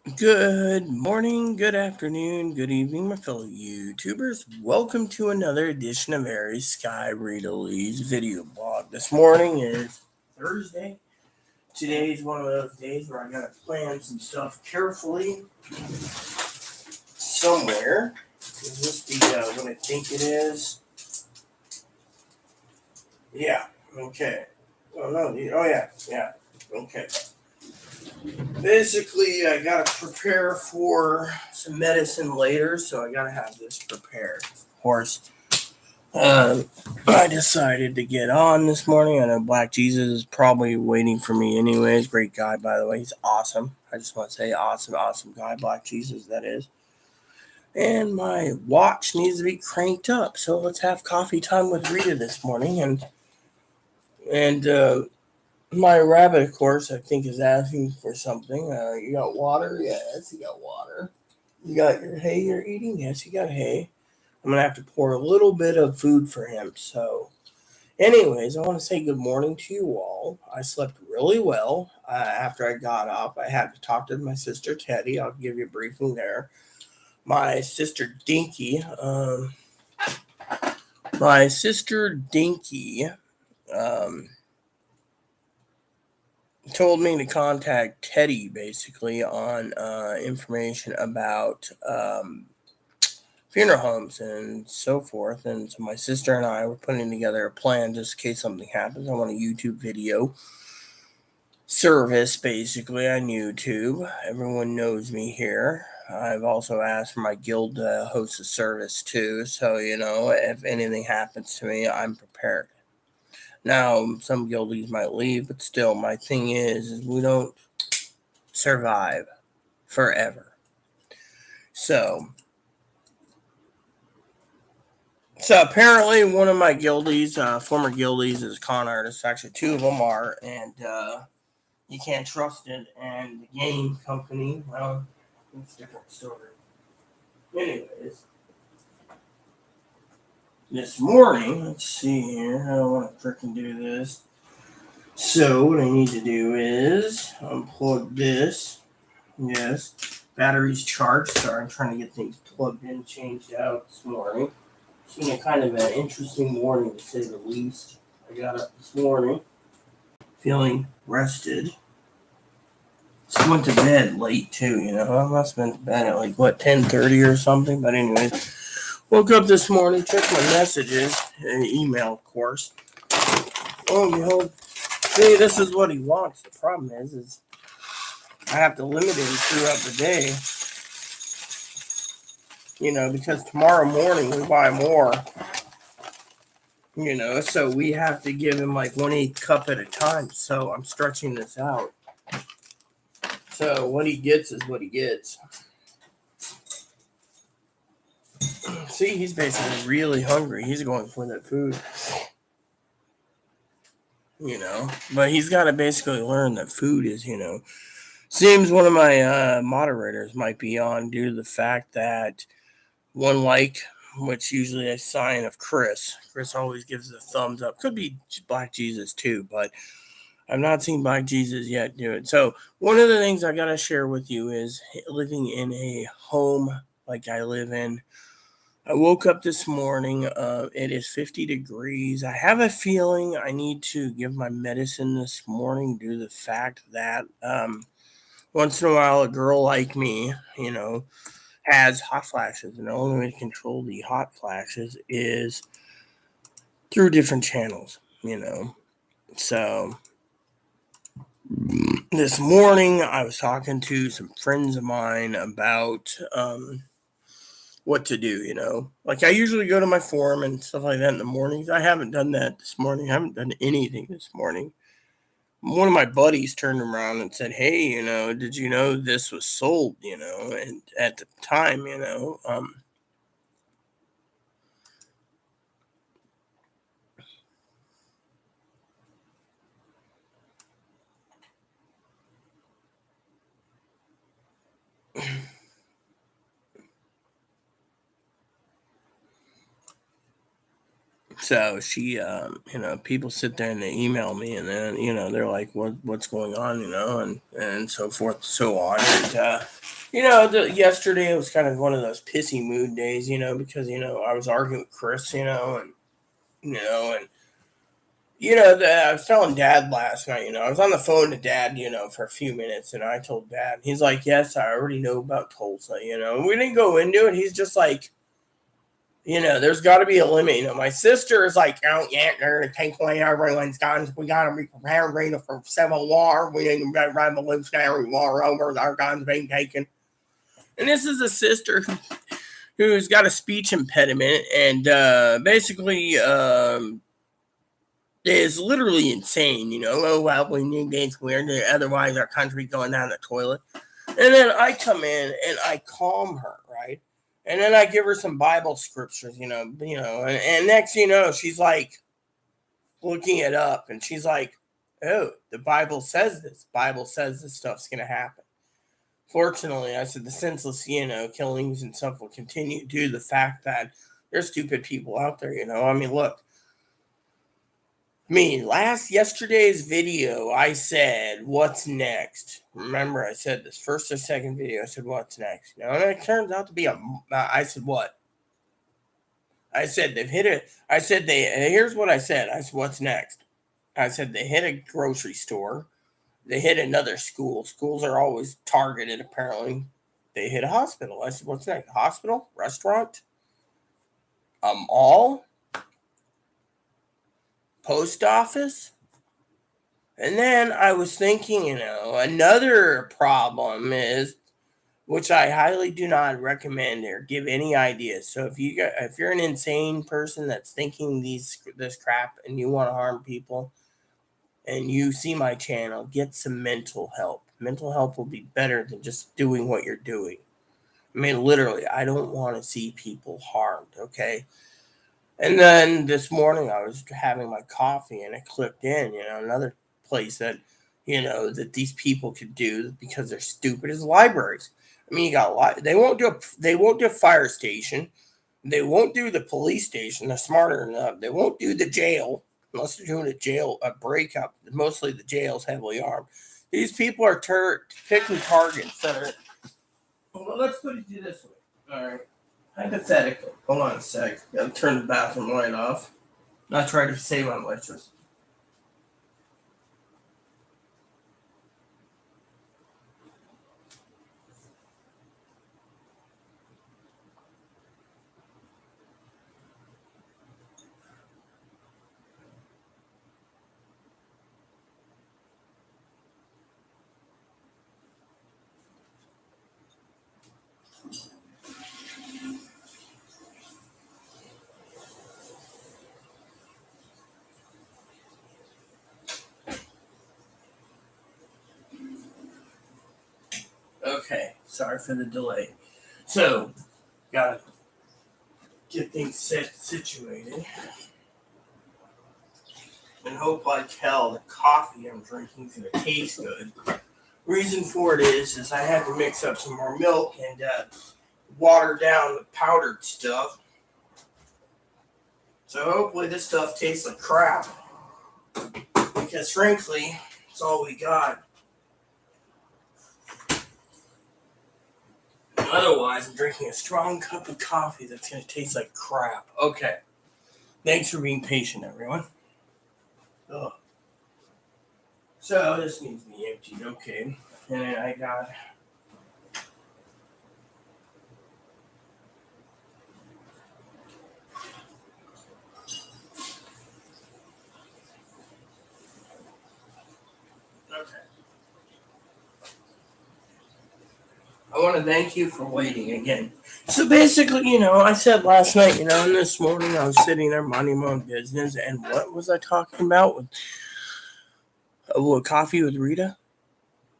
Good morning, good afternoon, good evening, my fellow YouTubers. Welcome to another edition of Aries Sky Rita Lee's video blog. This morning is Thursday. Today is one of those days where I gotta plan some stuff carefully somewhere. Is this what I think it is? Yeah, okay. Oh, no, yeah, okay. Basically, I gotta prepare for some medicine later, so I gotta have this prepared. Of course, I decided to get on this morning. I know Black Jesus is probably waiting for me anyways. Great guy, by the way. He's awesome. I just want to say awesome guy. Black Jesus, that is. And my watch needs to be cranked up, so let's have coffee time with Rita this morning. And my rabbit, of course, I think is asking for something. You got water? Yes, you got water. You got your hay you're eating? Yes, you got hay. I'm gonna have to pour a little bit of food for him. So, anyways, I want to say good morning to you all. I slept really well after I got up. I had to talk to my sister Teddy. I'll give you a briefing there. My sister Dinky, my sister Dinky, um, told me to contact Teddy basically on information about funeral homes and so forth. And so my sister and I were putting together a plan just in case something happens. I want a YouTube video service basically on YouTube. Everyone knows me here. I've also asked for my guild to host a service too. So, if anything happens to me, I'm prepared. Now, some guildies might leave, but still, my thing is we don't survive forever. So, so apparently one of my guildies, former guildies, is a con artist. Actually, two of them are, and you can't trust it. And the game company, well, it's a different story. Anyways, this morning, let's see here. I don't want to freaking do this. So what I need to do is unplug this. Yes, battery's charged. Sorry, I'm trying to get things plugged in, changed out this morning. It's been a kind of an interesting morning to say the least. I got up this morning feeling rested. Just went to bed late too, I must have been to bed at like 10:30 or something. But anyways, woke up this morning, checked my messages, email of course. Oh, see, this is what he wants. The problem is I have to limit him throughout the day. Because tomorrow morning we buy more. So we have to give him like 1/8 cup at a time. So I'm stretching this out. So what he gets is what he gets. See, he's basically really hungry. He's going for that food. But he's got to basically learn that food is, seems one of my moderators might be on due to the fact that one like, which usually a sign of Chris. Chris always gives the thumbs up. Could be Black Jesus too, but I've not seen Black Jesus yet do it. So one of the things I gotta share with you is living in a home like I live in. I woke up this morning. It is 50 degrees. I have a feeling I need to give my medicine this morning due to the fact that once in a while a girl like me, has hot flashes. And the only way to control the hot flashes is through different channels. So this morning I was talking to some friends of mine about what to do. Like I usually go to my forum and stuff like that in the mornings. I haven't done that this morning. I haven't done anything this morning. One of my buddies turned around and said, "Hey, did you know this was sold?" And at the time, So she, people sit there and they email me, and then they're like, what's going on, and so forth and so on. And yesterday it was kind of one of those pissy mood days, because I was arguing with Chris, and and I was telling Dad last night. I was on the phone to Dad, for a few minutes, and I told Dad. He's like, "Yes, I already know about Tulsa." And we didn't go into it. He's just like, there's got to be a limit. My sister is like, "Oh yeah, they're gonna take away everyone's guns. We gotta be prepared, Rita, for civil war. We ain't gonna revolutionary war over. Our guns being taken." And this is a sister who's got a speech impediment, and basically. Is literally insane, Oh, well, we need these weird, otherwise our country's going down the toilet. And then I come in and I calm her, right? And then I give her some Bible scriptures, and next she's like looking it up, and she's like, "Oh, the Bible says this. Bible says this stuff's gonna happen." Fortunately, I said the senseless, killings and stuff will continue due to the fact that there's stupid people out there, I mean, look. Yesterday's video, I said, "What's next?" Remember, I said this first or second video. I said, "What's next?" And it turns out to be I said, "What?" I said they've hit it. I said Here's what I said. I said, "What's next?" I said they hit a grocery store. They hit another school. Schools are always targeted. Apparently, they hit a hospital. I said, "What's next?" Hospital, restaurant, mall, post office. And then I was thinking, another problem is, which I highly do not recommend or give any ideas. So if you're an insane person that's thinking this crap and you want to harm people, and you see my channel, get some mental help. Mental help will be better than just doing what you're doing. I mean, literally, I don't want to see people harmed. Okay. And then this morning I was having my coffee and it clicked in, another place that, that these people could do because they're stupid is libraries. I mean, you got they won't do a fire station. They won't do the police station. They're smarter enough. They won't do the jail unless they're doing a breakup. Mostly the jail's heavily armed. These people are picking targets that are, well, let's put it this way. All right. Hypothetically, hold on a sec. Gotta turn the bathroom light off. Not try to save on electricity. Okay, sorry for the delay. So, gotta get things situated. And hope like hell the coffee I'm drinking is gonna taste good. Reason for it is I had to mix up some more milk and water down the powdered stuff. So hopefully this stuff tastes like crap. Because frankly, it's all we got. Otherwise, I'm drinking a strong cup of coffee that's going to taste like crap. Okay. Thanks for being patient, everyone. Ugh. So, this needs to be emptied. Okay. And then I got... Okay. I want to thank you for waiting again. So basically, I said last night, and this morning I was sitting there minding my own business, and what was I talking about with coffee with Rita?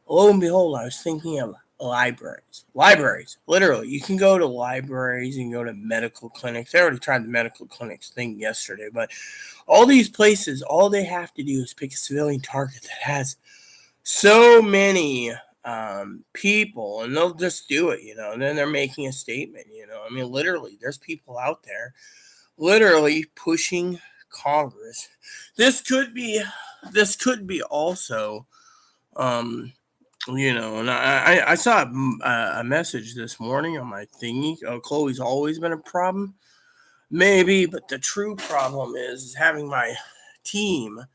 Lo and behold, I was thinking of libraries. Libraries, literally. You can go to libraries, you can go to medical clinics. I already tried the medical clinics thing yesterday, but all these places, all they have to do is pick a civilian target that has so many people, and they'll just do it, and then they're making a statement, I mean, literally, there's people out there literally pushing Congress. This could be also, um, and I saw a message this morning on my thingy. Chloe's always been a problem. Maybe, but the true problem is having my team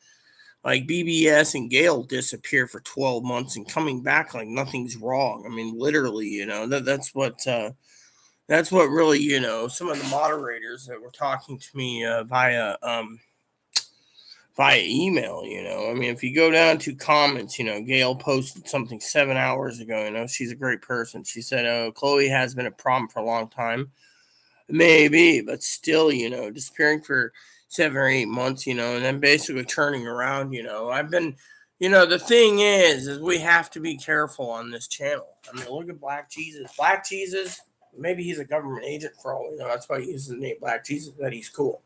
like BBS and Gale disappear for 12 months and coming back like nothing's wrong. I mean, literally, that's what really, some of the moderators that were talking to me via email. I mean, if you go down to comments, Gail posted something 7 hours ago. She's a great person. She said, "Oh, Chloe has been a problem for a long time." Maybe, but still, disappearing for 7 or 8 months, and then basically turning around. I've been, the thing is we have to be careful on this channel. I mean, look at Black Jesus. Black Jesus, maybe he's a government agent for all we know. That's why he uses the name Black Jesus, but he's cool.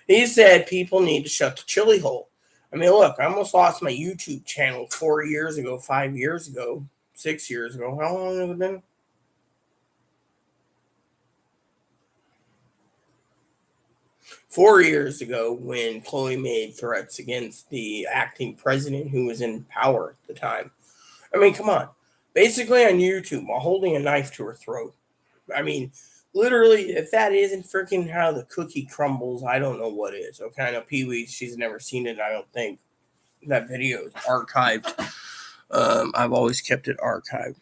He said people need to shut the chili hole. I mean, look, I almost lost my YouTube channel 4 years ago, 5 years ago, 6 years ago. How long has it been? 4 years ago, when Chloe made threats against the acting president who was in power at the time. I mean, come on. Basically on YouTube while holding a knife to her throat. I mean, literally, if that isn't freaking how the cookie crumbles, I don't know what is. Okay, I know Pee Wee, she's never seen it, I don't think. That video is archived. I've always kept it archived.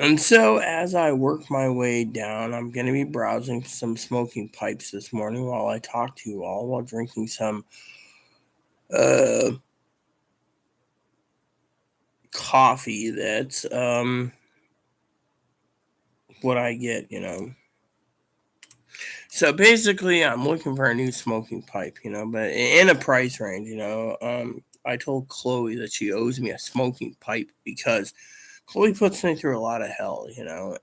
And so, as I work my way down, I'm going to be browsing some smoking pipes this morning while I talk to you all, while drinking some coffee. That's what I get. So basically, I'm looking for a new smoking pipe, but in a price range. I told Chloe that she owes me a smoking pipe because Chloe puts me through a lot of hell,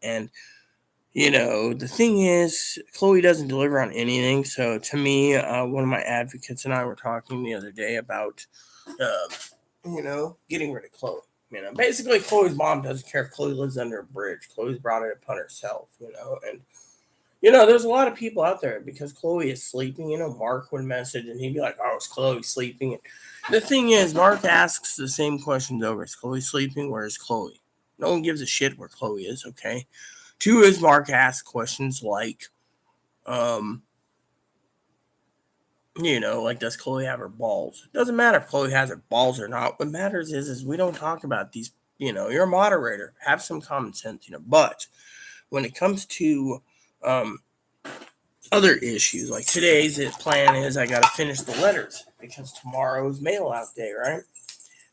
and the thing is, Chloe doesn't deliver on anything. So to me, one of my advocates and I were talking the other day about, getting rid of Chloe. Basically, Chloe's mom doesn't care if Chloe lives under a bridge. Chloe's brought it upon herself, and there's a lot of people out there because Chloe is sleeping. Mark would message and he'd be like, "Oh, is Chloe sleeping?" And the thing is, Mark asks the same questions over. Is Chloe sleeping? Where is Chloe? No one gives a shit where Chloe is. Okay. Two is Mark asks questions like, um, like does Chloe have her balls? It doesn't matter if Chloe has her balls or not. What matters is we don't talk about these. You're a moderator. Have some common sense. But when it comes to um, other issues, like today's plan is I got to finish the letters because tomorrow's mail out day, right?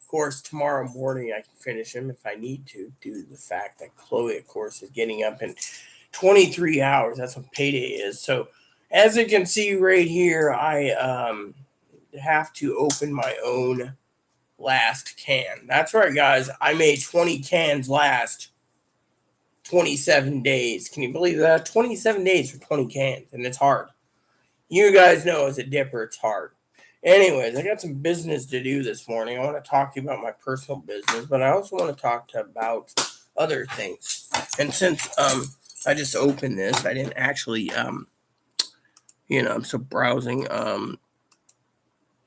Of course, tomorrow morning I can finish them if I need to, due to the fact that Chloe, of course, is getting up in 23 hours. That's what payday is. So, as you can see right here, I have to open my own last can. That's right, guys. I made 20 cans last 27 days. Can you believe that? 27 days for 20 cans, and it's hard. You guys know as a dipper, it's hard. Anyways, I got some business to do this morning. I want to talk to you about my personal business, but I also want to talk about other things. And since I just opened this, I didn't actually I'm still browsing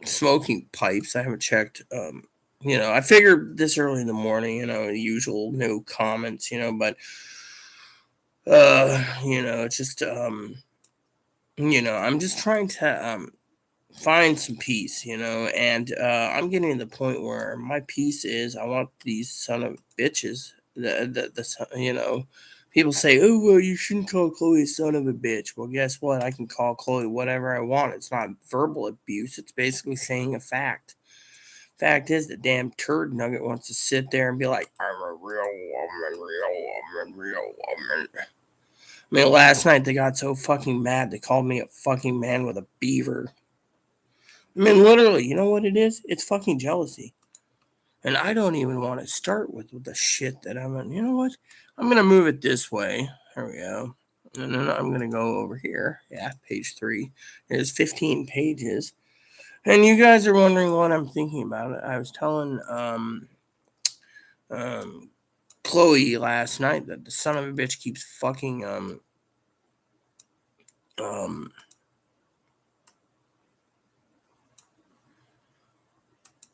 smoking pipes. I haven't checked I figured this early in the morning, the usual no comments, but it's just I'm just trying to find some peace, and I'm getting to the point where my peace is I want these son of bitches, people say, oh, well, you shouldn't call Chloe a son of a bitch. Well, guess what? I can call Chloe whatever I want. It's not verbal abuse. It's basically saying a fact. Fact is, the damn turd nugget wants to sit there and be like, I'm a real woman, real woman, real woman. I mean, last night they got so fucking mad they called me a fucking man with a beaver. I mean, literally, you know what it is? It's fucking jealousy. And I don't even want to start with the shit that I'm in. You know what? I'm going to move it this way. There we go. And then I'm going to go over here. Yeah, page 3. There's 15 pages. And you guys are wondering what I'm thinking about. I was telling Chloe last night that the son of a bitch keeps fucking um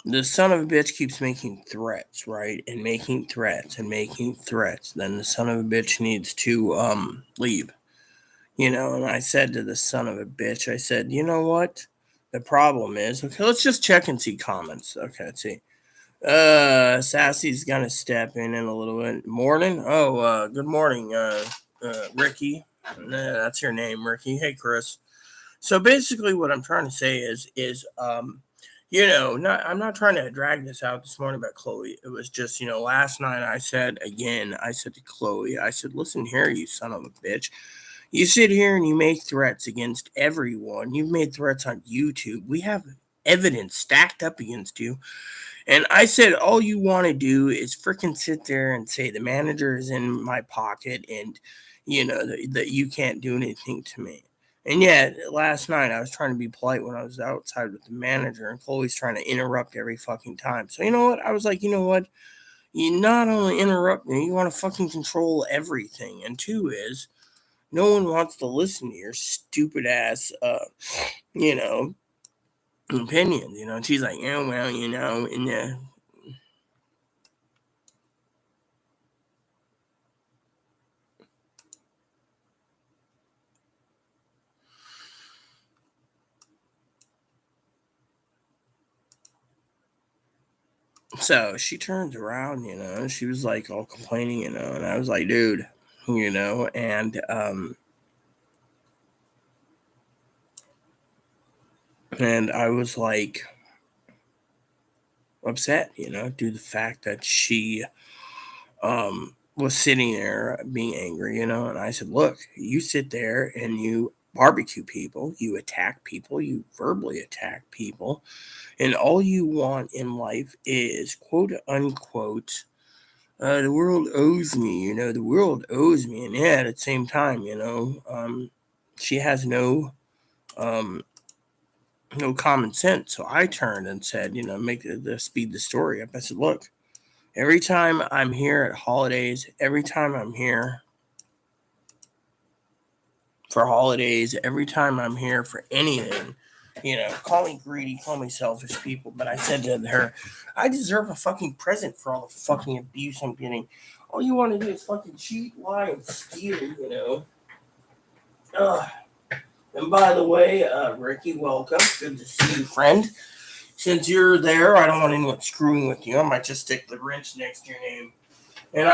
the son of a bitch keeps making threats, right? And making threats and making threats. Then the son of a bitch needs to leave. And I said to the son of a bitch, I said, you know what? The problem is, okay, let's just check and see comments. Okay, let's see. Sassy's gonna step in a little bit. Morning. Oh, good morning, Ricky. That's your name, Ricky. Hey, Chris. So basically, what I'm trying to say I'm not trying to drag this out this morning about Chloe. It was just, last night I said to Chloe, I said, listen here, you son of a bitch. You sit here and you make threats against everyone. You've made threats on YouTube. We have evidence stacked up against you. And I said, all you want to do is freaking sit there and say the manager is in my pocket and, that you can't do anything to me. And yet, last night I was trying to be polite when I was outside with the manager, and Chloe's trying to interrupt every fucking time. So, you know what? I was like, you know what? You not only interrupt me, you want to fucking control everything. And two is, no one wants to listen to your stupid ass, you know, opinions. And she's like, yeah, well, and so she turns around, she was like all complaining, and I was like, dude, and I was like upset, due to the fact that she was sitting there being angry, and I said, look, you sit there and you barbecue people, you attack people, you verbally attack people, and all you want in life is quote unquote the world owes me, the world owes me. And yeah, at the same time, she has um, no common sense. So I turned and said, make the speed the story up. I said, look, every time I'm here at holidays, every time I'm here for holidays, every time I'm here for anything, call me greedy, call me selfish people. But I said to her, I deserve a fucking present for all the fucking abuse I'm getting. All you want to do is fucking cheat, lie, and steal. Ugh. And by the way, Ricky, welcome. Good to see you, friend. Since you're there, I don't want anyone screwing with you. I might just stick the wrench next to your name. And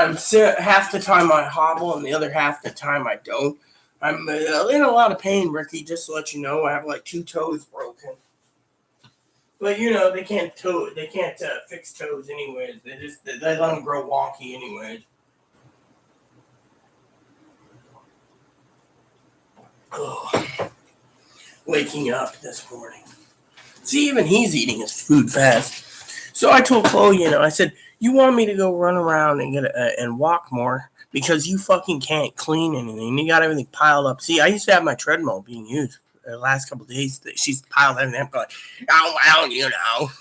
half the time I hobble, and the other half the time I don't. I'm in a lot of pain, Ricky. Just to let you know, I have like 2 toes broken. But they can't fix toes anyways. They let them grow wonky anyways. Ugh. Waking up this morning. See, even he's eating his food fast. So I told Chloe, I said, you want me to go run around and and walk more because you fucking can't clean anything. You got everything piled up. See, I used to have my treadmill being used the last couple of days. She's piled everything up going, oh, well,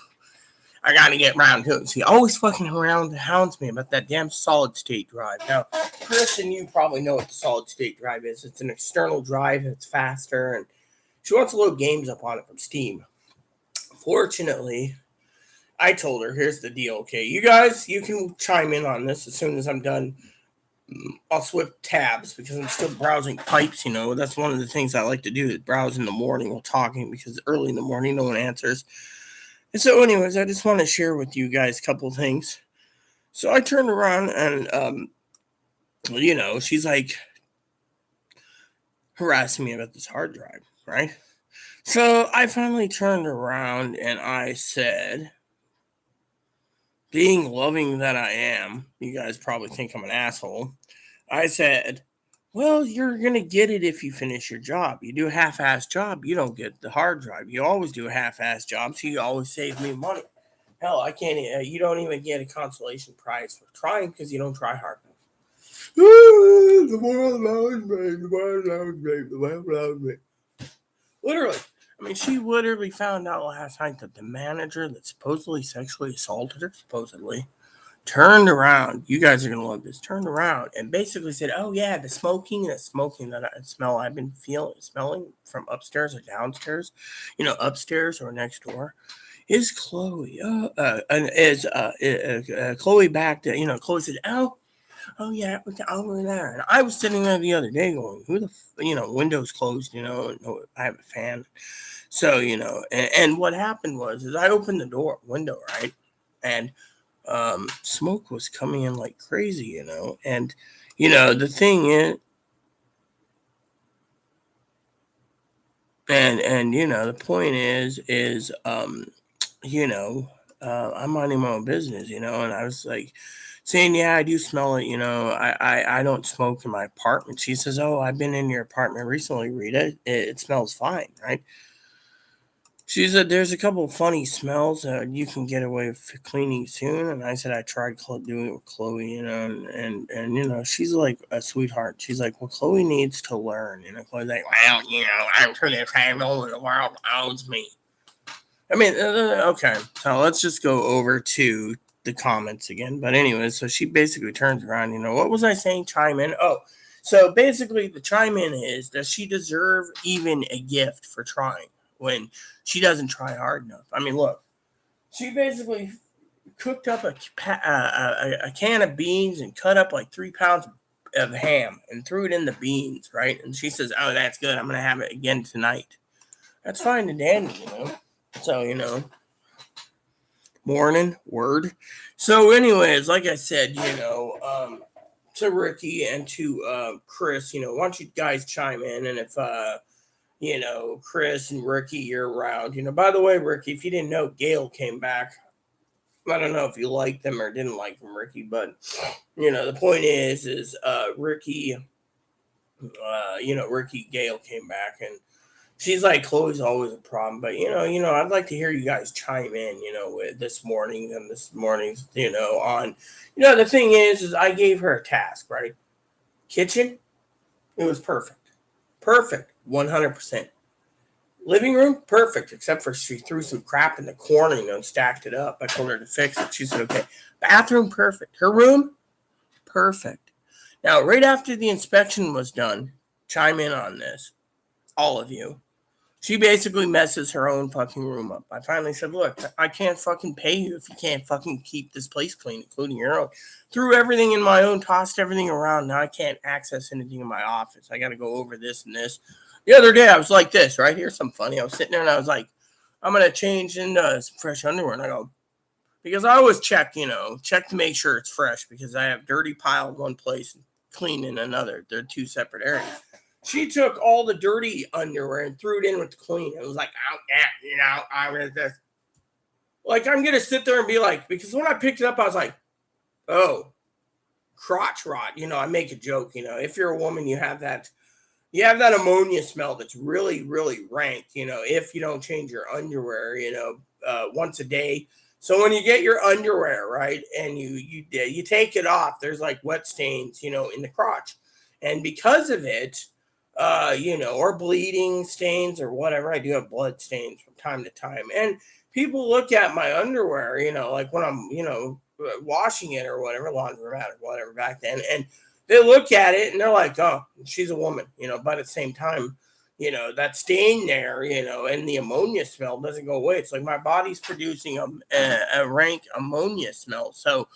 I got to get around to it. See, always fucking around hounds me about that damn solid state drive. Now, Chris and you probably know what the solid state drive is. It's an external drive. It's faster. And she wants to load games up on it from Steam. Fortunately, I told her, here's the deal, okay? You guys, you can chime in on this as soon as I'm done. I'll switch tabs because I'm still browsing pipes, That's one of the things I like to do is browse in the morning while talking because early in the morning no one answers. And so, anyways, I just want to share with you guys a couple things. So I turned around and, she's like harassing me about this hard drive, right? So I finally turned around and I said, being loving that I am, you guys probably think I'm an asshole. I said, well, you're going to get it if you finish your job. You do a half ass job, you don't get the hard drive. You always do a half ass job, so you always save me money. Hell, I can't, you don't even get a consolation prize for trying because you don't try hard enough. The world loves me, the world loves me, the world loves me. Literally. I mean, she literally found out last night that the manager that supposedly sexually assaulted her, supposedly, turned around. You guys are gonna love this. Turned around and basically said, "Oh yeah, the smoking that I smell. I've been smelling from upstairs or downstairs, upstairs or next door, is Chloe. And is Chloe back to Chloe said, oh yeah, over there." And I was sitting there the other day going, "Who the windows closed, and I have a fan." So and what happened was is I opened the window, right, and smoke was coming in like crazy, and the thing is, and the point is I'm minding my own business, and I was like saying, "Yeah, I do smell it, I don't smoke in my apartment." She says, "Oh, I've been in your apartment recently, Rita. It smells fine, right?" She said, "There's a couple of funny smells you can get away with cleaning soon." And I said, "I tried doing it with Chloe, and she's like a sweetheart. She's like, well, Chloe needs to learn." Chloe's like, "Well, I'm pretty thankful the world owns me." I mean, okay, so let's just go over to the comments again. But anyway, so she basically turns around. What was I saying? Chime in. Oh, so basically, the chime in is, does she deserve even a gift for trying when she doesn't try hard enough? I mean, look, she basically cooked up a can of beans and cut up like 3 pounds of ham and threw it in the beans, right? And she says, "Oh, that's good. I'm gonna have it again tonight." That's fine and dandy. So morning word. So, anyways, like I said, to Ricky and to Chris, why don't you guys chime in? And if Chris and Ricky, you're around. By the way, Ricky, if you didn't know, Gail came back. I don't know if you liked them or didn't like them, Ricky, but the point is Ricky, Ricky Gail came back, and she's like, Chloe's always a problem, but I'd like to hear you guys chime in, with this morning and this morning's, on, the thing is I gave her a task, right? Kitchen, it was perfect, 100%. Living room, perfect, except for she threw some crap in the corner, and stacked it up. I told her to fix it. She said, okay. Bathroom, perfect. Her room, perfect. Now, right after the inspection was done, chime in on this, all of you. She basically messes her own fucking room up. I finally said, look, I can't fucking pay you if you can't fucking keep this place clean, including your own. Threw everything in my own, tossed everything around. Now I can't access anything in my office. I got to go over this and this. The other day I was like this, right? Here's some funny. I was sitting there and I was like, I'm going to change into some fresh underwear. And I go, because I always check to make sure it's fresh, because I have dirty pile in one place and clean in another. They're two separate areas. She took all the dirty underwear and threw it in with the clean. It was like, oh, yeah, I was this. Like, I'm going to sit there and be like, because when I picked it up, I was like, oh, crotch rot. I make a joke, if you're a woman, you have that ammonia smell that's really, really rank, if you don't change your underwear, once a day. So when you get your underwear, right, and you take it off, there's like wet stains, in the crotch. And because of it, or bleeding stains or whatever. I do have blood stains from time to time. And people look at my underwear, like when I'm, washing it or whatever, laundromat or whatever back then. And they look at it and they're like, oh, she's a woman, but at the same time, that stain there, and the ammonia smell doesn't go away. It's like my body's producing a rank ammonia smell. So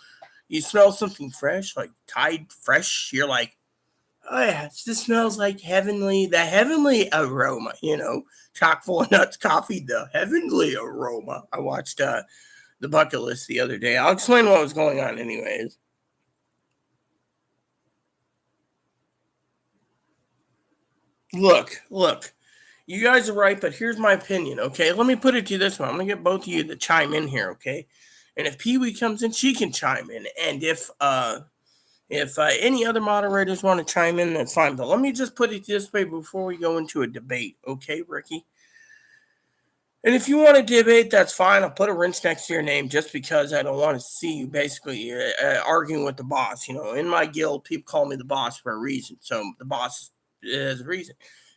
you smell something fresh, like Tide Fresh, you're like, oh yeah, this smells like the heavenly aroma, chock full of nuts coffee, the heavenly aroma. I watched the bucket list the other day. I'll explain what was going on anyways. Look, you guys are right, but here's my opinion, okay? Let me put it to you this way. I'm gonna get both of you to chime in here, okay? And if Pee Wee comes in, she can chime in. And if any other moderators want to chime in, that's fine. But let me just put it this way before we go into a debate, okay, Ricky? And if you want to debate, that's fine. I'll put a wrench next to your name just because I don't want to see you basically arguing with the boss. In my guild, people call me the boss for a reason. So the boss is a reason.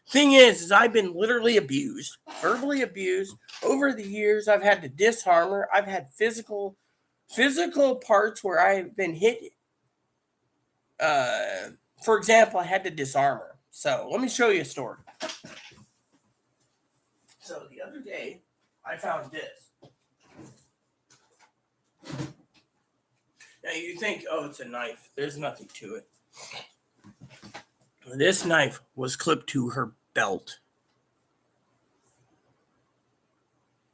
Thing is I've been literally abused, verbally abused over the years. I've had to disarm her. I've had physical, Physical parts where I've been hit. For example, I had to disarm her. So let me show you a story. So the other day, I found this. Now you think, oh, it's a knife. There's nothing to it. This knife was clipped to her belt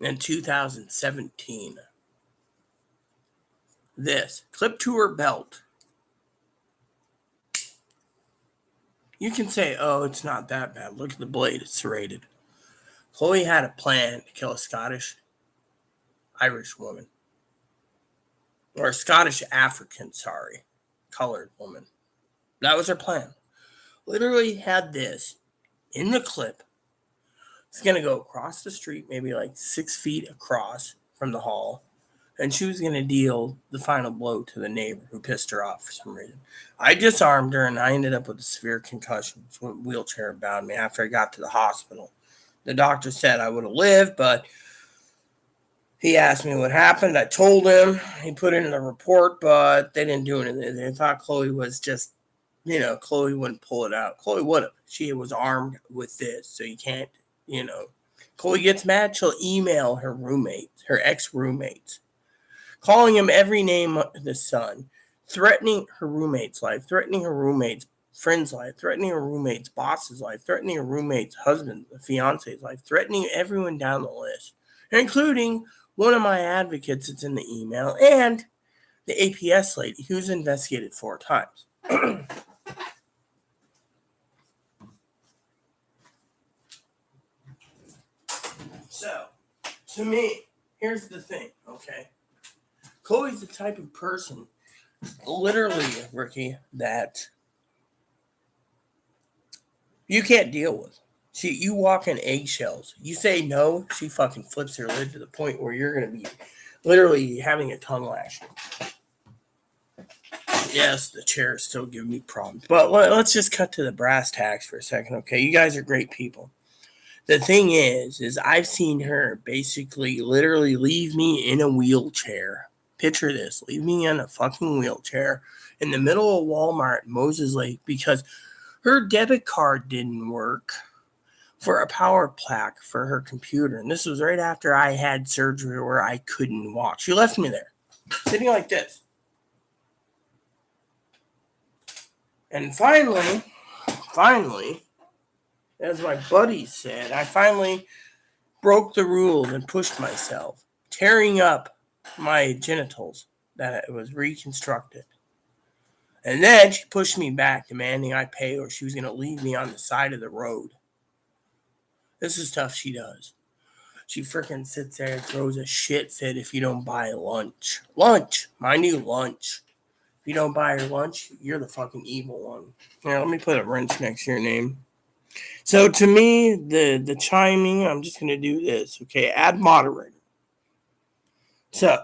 in 2017. This clipped to her belt. You can say, oh, it's not that bad. Look at the blade. It's serrated. Chloe had a plan to kill a Irish woman. Or a Scottish African, colored woman. That was her plan. Literally had this in the clip. It's going to go across the street, maybe like 6 feet across from the hall. And she was going to deal the final blow to the neighbor who pissed her off for some reason. I disarmed her, and I ended up with a severe concussion. She went wheelchair bound me after I got to the hospital. The doctor said I would have lived, but he asked me what happened. I told him. He put it in the report, but they didn't do anything. They thought Chloe was just, Chloe wouldn't pull it out. Chloe would have. She was armed with this, so you can't, Chloe gets mad, she'll email her roommates, her ex-roommates, calling him every name under the sun, threatening her roommate's life, threatening her roommate's friend's life, threatening her roommate's boss's life, threatening her roommate's husband, the fiance's life, threatening everyone down the list, including one of my advocates that's in the email and the APS lady who's investigated 4 times. So, to me, here's the thing, okay? Chloe's the type of person, literally, Ricky, that you can't deal with. You walk in eggshells. You say no, she fucking flips her lid to the point where you're going to be literally having a tongue lashing. Yes, the chair is still giving me problems. But let's just cut to the brass tacks for a second, okay? You guys are great people. The thing is I've seen her basically literally leave me in a wheelchair. Picture this. Leave me in a fucking wheelchair in the middle of Walmart, Moses Lake, because her debit card didn't work for a power plaque for her computer. And this was right after I had surgery where I couldn't walk. She left me there, sitting like this. And finally, as my buddy said, I finally broke the rules and pushed myself, tearing up my genitals that it was reconstructed. And then she pushed me back, demanding I pay or she was going to leave me on the side of the road. This is stuff she does. She freaking sits there and throws a shit fit if you don't buy lunch. Lunch! Mind you, lunch. If you don't buy her lunch, you're the fucking evil one. Here, let me put a wrench next to your name. So to me, the chiming, I'm just going to do this, okay? Add moderator. So,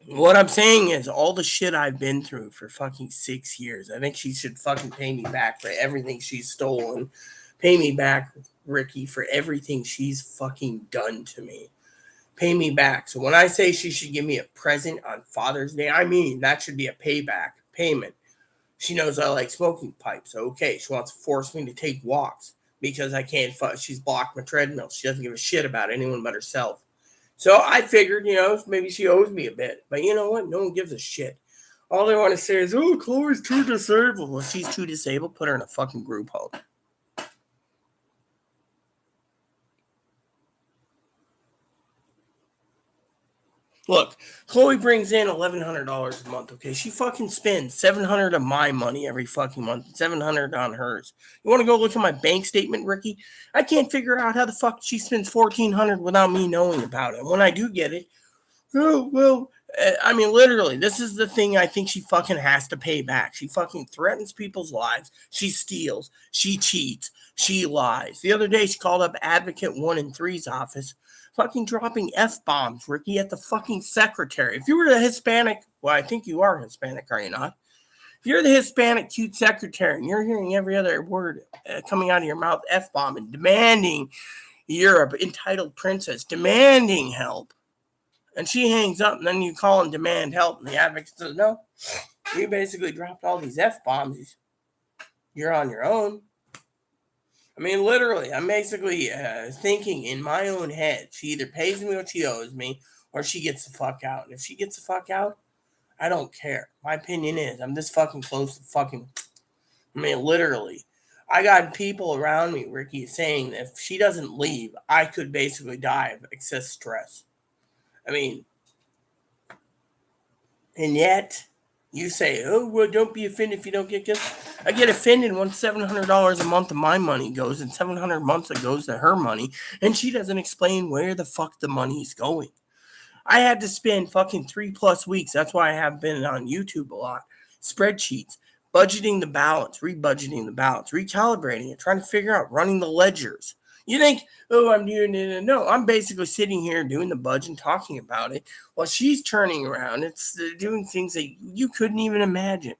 what I'm saying is all the shit I've been through for fucking 6 years. I think she should fucking pay me back for everything she's stolen. Pay me back, Ricky, for everything she's fucking done to me. Pay me back. So when I say she should give me a present on Father's Day, I mean that should be a payment. She knows I like smoking pipes. Okay, she wants to force me to take walks because I can't. She's blocked my treadmill. She doesn't give a shit about anyone but herself. So I figured, maybe she owes me a bit. But you know what? No one gives a shit. All they want to say is, oh, Chloe's too disabled. Well, if she's too disabled, put her in a fucking group home. Look, Chloe brings in $1,100 a month, okay? She fucking spends $700 of my money every fucking month, $700 on hers. You want to go look at my bank statement, Ricky? I can't figure out how the fuck she spends $1,400 without me knowing about it. When I do get it, literally, this is the thing I think she fucking has to pay back. She fucking threatens people's lives. She steals. She cheats. She lies. The other day, she called up Advocate 1 and 3's office, fucking dropping F-bombs, Ricky, at the fucking secretary. If you were the Hispanic, well, I think you are Hispanic, are you not? If you're the Hispanic cute secretary and you're hearing every other word coming out of your mouth, F-bomb, and demanding you're an entitled princess, demanding help, And she hangs up, and then you call and demand help, and the advocate says, no, you basically dropped all these F-bombs. You're on your own. I mean, literally, I'm basically thinking in my own head, she either pays me what she owes me, or she gets the fuck out. And if she gets the fuck out, I don't care. My opinion is, I'm this fucking close to fucking, I mean, literally. I got people around me, Ricky, saying that if she doesn't leave, I could basically die of excess stress. I mean, and yet, you say, oh, well, don't be offended if you don't get gifts. I get offended when $700 a month of my money goes and 700 months that goes to her money, and she doesn't explain where the fuck the money's going. I had to spend fucking 3+ weeks. That's why I have been on YouTube a lot. Spreadsheets, budgeting the balance, rebudgeting the balance, recalibrating it, trying to figure out running the ledgers. You think, oh, I'm doing it. No, I'm basically sitting here doing the budget and talking about it while she's turning around. It's doing things that you couldn't even imagine.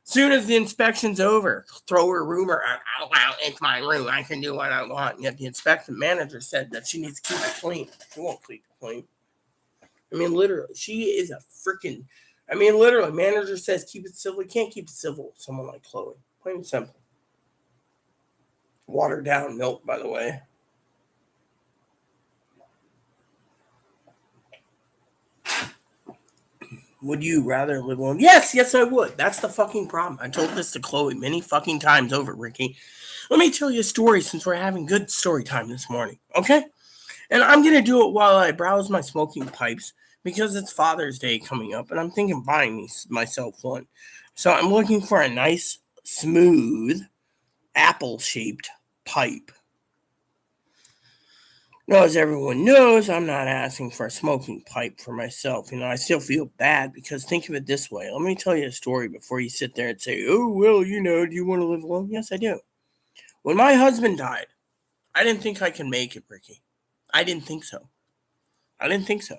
Soon as the inspection's over, throw her rumor out. Oh, wow, it's my room. I can do what I want. And yet the inspection manager said that she needs to keep it clean. She won't keep it clean. I mean, literally, she is a freaking. I mean, literally, manager says keep it civil. You can't keep it civil with someone like Chloe. Plain and simple. Watered down milk, by the way. Would you rather live alone? Yes, I would. That's the fucking problem. I told this to Chloe many fucking times over, Ricky. Let me tell you a story since we're having good story time this morning, okay? And I'm going to do it while I browse my smoking pipes because it's Father's Day coming up and I'm thinking buying myself one. So I'm looking for a nice, smooth, apple-shaped pipe. Now, as everyone knows, I'm not asking for a smoking pipe for myself. I still feel bad because think of it this way. Let me tell you a story before you sit there and say, oh, well, do you want to live alone? Yes, I do. When my husband died, I didn't think I could make it, Ricky. I didn't think so. I didn't think so.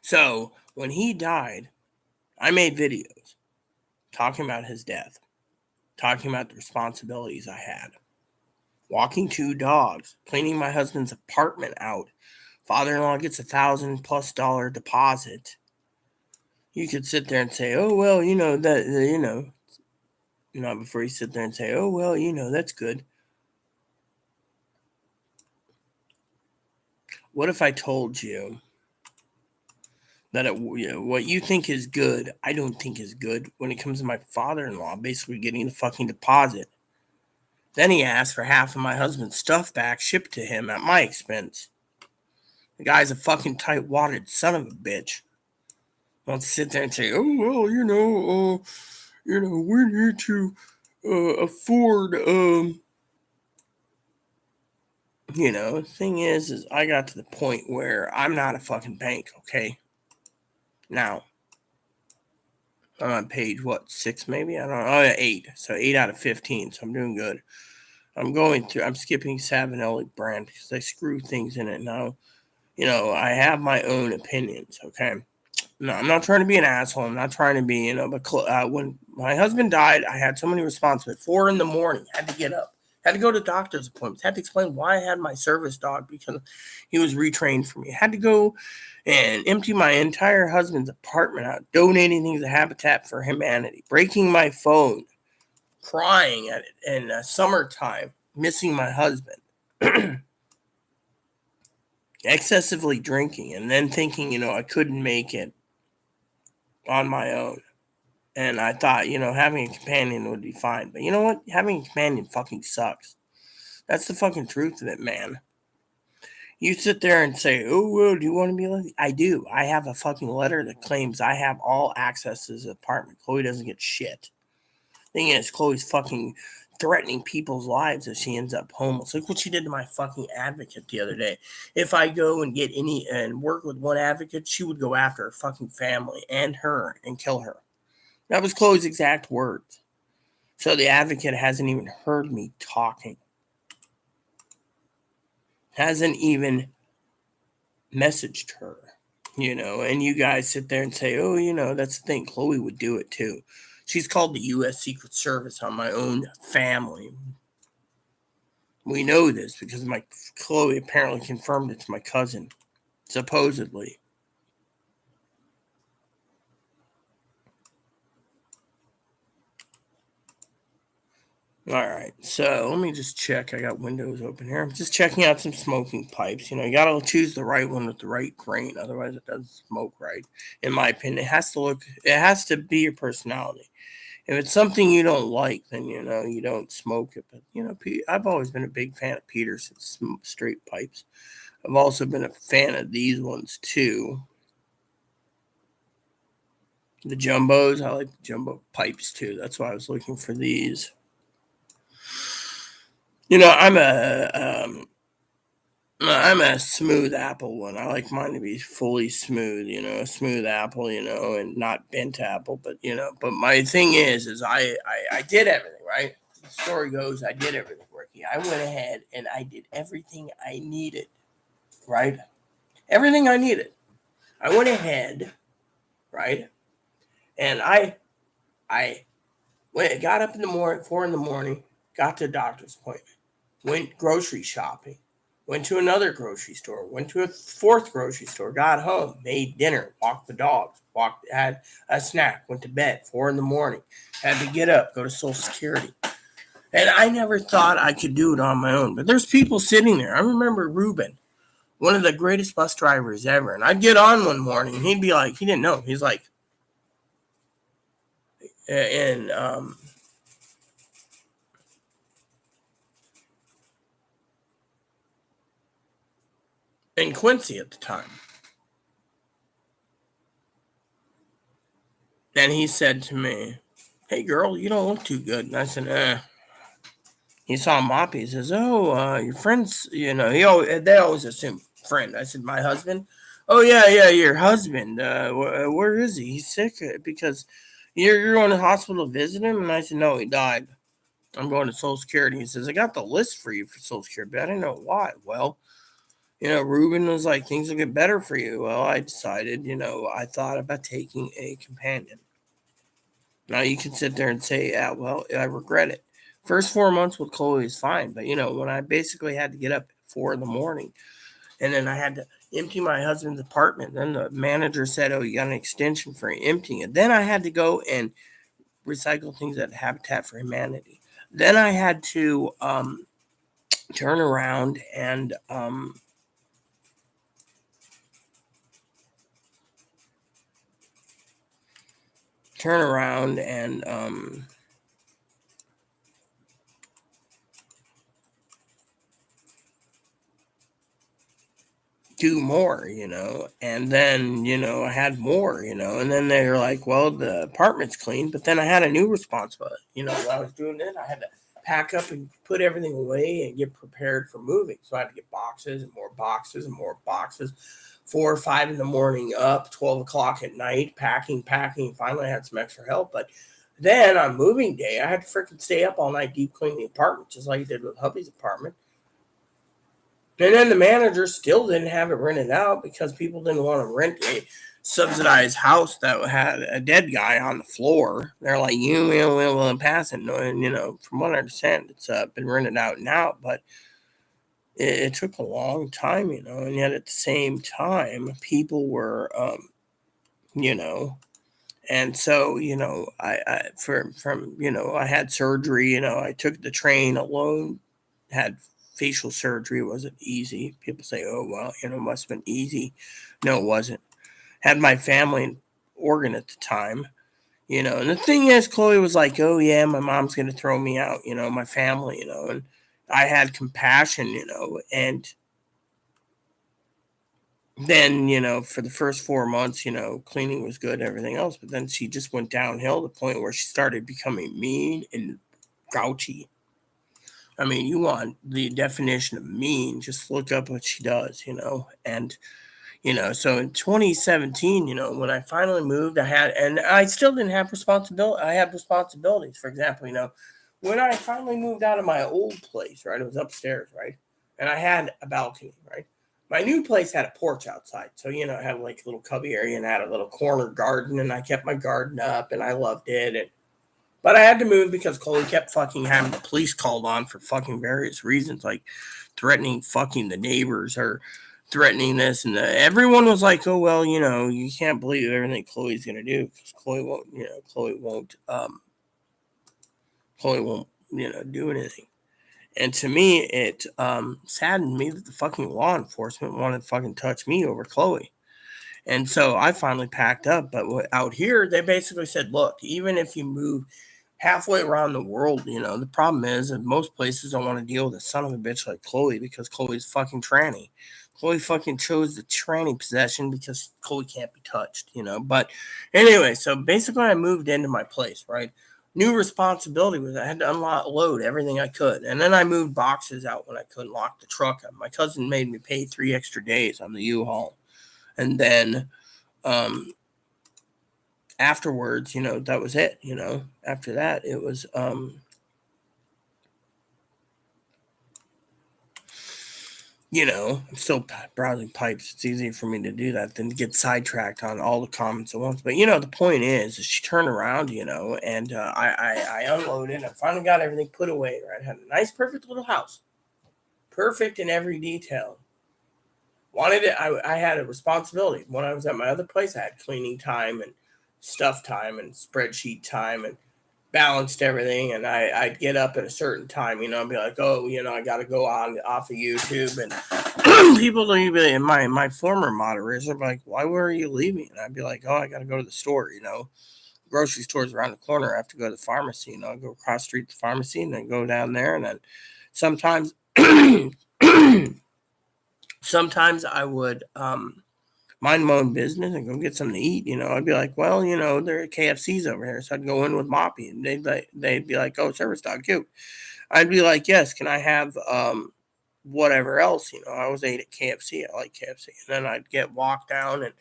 So when he died, I made videos talking about his death, talking about the responsibilities I had, walking 2 dogs, cleaning my husband's apartment out. Father-in-law gets $1,000+ deposit. You could sit there and say, oh, well, before you sit there and say, oh, well, that's good. What if I told you that what you think is good, I don't think is good when it comes to my father-in-law basically getting the fucking deposit? Then he asked for half of my husband's stuff back shipped to him at my expense. The guy's a fucking tight-wadded son of a bitch. Wants to sit there and say, oh, well, we're here to afford, the thing is I got to the point where I'm not a fucking bank, okay? Now, I'm on page, 6 maybe? I don't know. Oh, yeah, 8. So 8 out of 15, so I'm doing good. I'm skipping Savinelli brand because they screw things in it now. I have my own opinions, okay? No, I'm not trying to be an asshole. I'm not trying to be, but when my husband died, I had so many responsibilities. 4 in the morning, had to get up, had to go to doctor's appointments, had to explain why I had my service dog because he was retrained for me. Had to go and empty my entire husband's apartment out, donating things to Habitat for Humanity, breaking my phone, crying at it in summertime, missing my husband. Excessively drinking and then thinking, I couldn't make it on my own. And I thought, having a companion would be fine. But you know what? Having a companion fucking sucks. That's the fucking truth of it, man. You sit there and say, oh, well, do you want to be like? I do. I have a fucking letter that claims I have all access to his apartment. Chloe doesn't get shit. Thing is, Chloe's fucking threatening people's lives if she ends up homeless. Look what she did to my fucking advocate the other day. If I go and get and work with one advocate, she would go after her fucking family and her and kill her. That was Chloe's exact words. So the advocate hasn't even heard me talking. Hasn't even messaged her, and you guys sit there and say, oh, that's the thing. Chloe would do it too. She's called the U.S. Secret Service on my own family. We know this because my Chloe apparently confirmed it's my cousin, supposedly. All right, so let me just check. I got windows open here. I'm just checking out some smoking pipes. You gotta choose the right one with the right grain, otherwise it doesn't smoke right. In my opinion, it has to be your personality. If it's something you don't like, then you don't smoke it. But I've always been a big fan of Peterson's straight pipes. I've also been a fan of these ones too. The jumbos, I like the jumbo pipes too. That's why I was looking for these. I'm a smooth apple one. I like mine to be fully smooth, a smooth apple, and not bent apple. But my thing is I did everything right. The story goes, I did everything, Ricky. I went ahead and I did everything I needed, right? Everything I needed. I went ahead, right, and I got up in the morning, 4 in the morning, got to the doctor's appointment, went grocery shopping, went to another grocery store, went to a fourth grocery store, got home, made dinner, walked the dogs, had a snack, went to bed, 4 in the morning, had to get up, go to Social Security. And I never thought I could do it on my own. But there's people sitting there. I remember Ruben, one of the greatest bus drivers ever. And I'd get on one morning and he'd be like, he didn't know. He's like, in in Quincy at the time. And he said to me, "Hey girl, you don't look too good." And I said, He saw Moppy. He says, "Oh, your friend's, they always assume friend." I said, "My husband." "Oh yeah, yeah, your husband. Where is he? He's sick because you're going to the hospital to visit him." And I said, "No, he died. I'm going to Social Security." He says, "I got the list for you for Social Security, but I didn't know why." Well, Ruben was like, "Things will get better for you." Well, I decided, I thought about taking a companion. Now you can sit there and say, "Yeah, well, I regret it." First 4 months with Chloe is fine, but when I basically had to get up at 4 in the morning, and then I had to empty my husband's apartment, then the manager said, "Oh, you got an extension for emptying it." Then I had to go and recycle things at Habitat for Humanity. Then I had to turn around and turn around and do more, and then, I had more, and then they were like, "Well, the apartment's clean," but then I had a new responsibility. While I was doing it, I had to pack up and put everything away and get prepared for moving. So I had to get boxes and more boxes and more boxes. 4 or 5 in the morning, up 12 o'clock at night, packing. Finally, I had some extra help, but then on moving day, I had to freaking stay up all night deep cleaning the apartment, just like I did with hubby's apartment. And then the manager still didn't have it rented out because people didn't want to rent a subsidized house that had a dead guy on the floor. They're like, "You will pass it." And, from what I understand, it's been rented out now, but it took a long time, and yet at the same time, people were, you know, and so, I I had surgery, I took the train alone, had facial surgery. It wasn't easy. People say, "Oh, well, it must have been easy." No, it wasn't. Had my family in Oregon at the time, and the thing is, Chloe was like, "Oh, yeah, my mom's going to throw me out, my family, and I had compassion, and then, for the first 4 months, cleaning was good, everything else, but then she just went downhill to the point where she started becoming mean and grouchy. I mean, you want the definition of mean, just look up what she does, and so in 2017, when I finally moved, and I still didn't have responsibility. I had responsibilities. For example, when I finally moved out of my old place, right, it was upstairs, right, and I had a balcony, right. My new place had a porch outside, so I had like a little cubby area and I had a little corner garden, and I kept my garden up, and I loved it. But I had to move because Chloe kept fucking having the police called on for fucking various reasons, like threatening fucking the neighbors or threatening this and that. Everyone was like, "Oh well, you can't believe everything Chloe's gonna do because Chloe won't, do anything." And to me, it saddened me that the fucking law enforcement wanted to fucking touch me over Chloe. And so I finally packed up. But out here, they basically said, look, even if you move halfway around the world, the problem is that most places don't want to deal with a son of a bitch like Chloe because Chloe's fucking tranny. Chloe fucking chose the tranny possession because Chloe can't be touched, But anyway, so basically I moved into my place, right? New responsibility was I had to unload everything I could. And then I moved boxes out when I couldn't lock the truck up. My cousin made me pay 3 extra days on the U-Haul. And then afterwards, that was it. After that, it was I'm still browsing pipes. It's easier for me to do that than to get sidetracked on all the comments at once. But the point is she turned around, and I unloaded. I finally got everything put away. Right, I had a nice, perfect little house, perfect in every detail. Wanted it. I had a responsibility when I was at my other place. I had cleaning time and stuff time and spreadsheet time and balanced everything, and I'd get up at a certain time, I'd be like, oh, I got to go on off of YouTube, and people don't even, my former moderators are like, why were you leaving? And I'd be like, oh, I got to go to the store, grocery store's around the corner. I have to go to the pharmacy, I go across the street to the pharmacy and then go down there, and then sometimes, sometimes I would, mind my own business and go get something to eat. I'd be like, well, there are KFC's over here. So I'd go in with Moppy and they'd be like, oh, service dog, cute. I'd be like, yes, can I have whatever else? I always ate at KFC. I like KFC. And then I'd walk down and,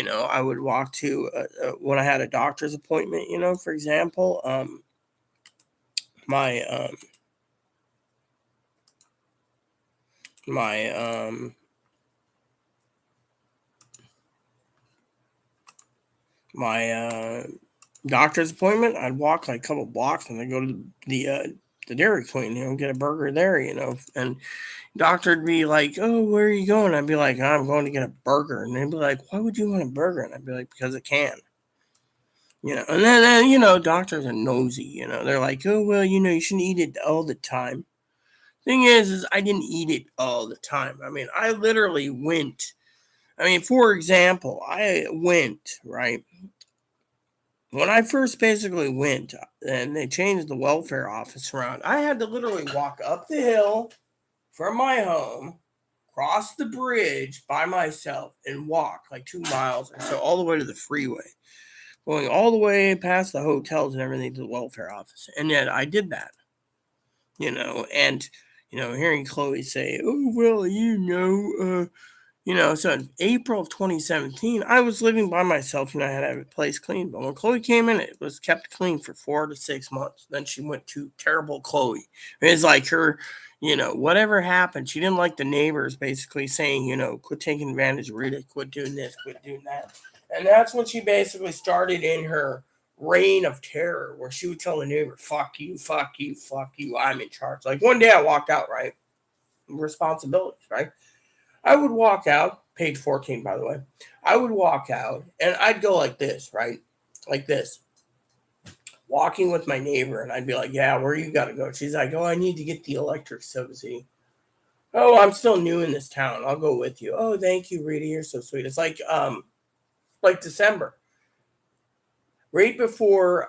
I would walk to when I had a doctor's appointment, for example, my, my, my doctor's appointment, I'd walk like a couple blocks and then go to the Dairy Queen, get a burger there, and doctor would be like, oh, where are you going? I'd be like, I'm going to get a burger. And they'd be like, why would you want a burger? And I'd be like, because I can. And then doctors are nosy, they're like, oh, well, you shouldn't eat it all the time. Thing is I didn't eat it all the time. I mean, I literally went, for example, I went, right? When I first basically went and they changed the welfare office around, I had to literally walk up the hill from my home, cross the bridge by myself, and walk like 2 miles or so all the way to the freeway, going all the way past the hotels and everything to the welfare office. And yet I did that, and, hearing Chloe say, oh, well, so in April of 2017, I was living by myself and I had to have a place clean. But when Chloe came in, it was kept clean for 4 to 6 months. Then she went to terrible Chloe. It's like her, whatever happened, she didn't like the neighbors basically saying, quit taking advantage of Rita, quit doing this, quit doing that. And that's when she basically started in her reign of terror where she would tell the neighbor, fuck you, fuck you, fuck you, I'm in charge. Like one day I walked out, right? Responsibilities, right? I would walk out, page 14, by the way. I would walk out and I'd go like this, right? Like this, walking with my neighbor. And I'd be like, yeah, where you got to go? She's like, oh, I need to get the electric stove. Oh, I'm still new in this town. I'll go with you. Oh, thank you, Rita. You're so sweet. It's like December. Right before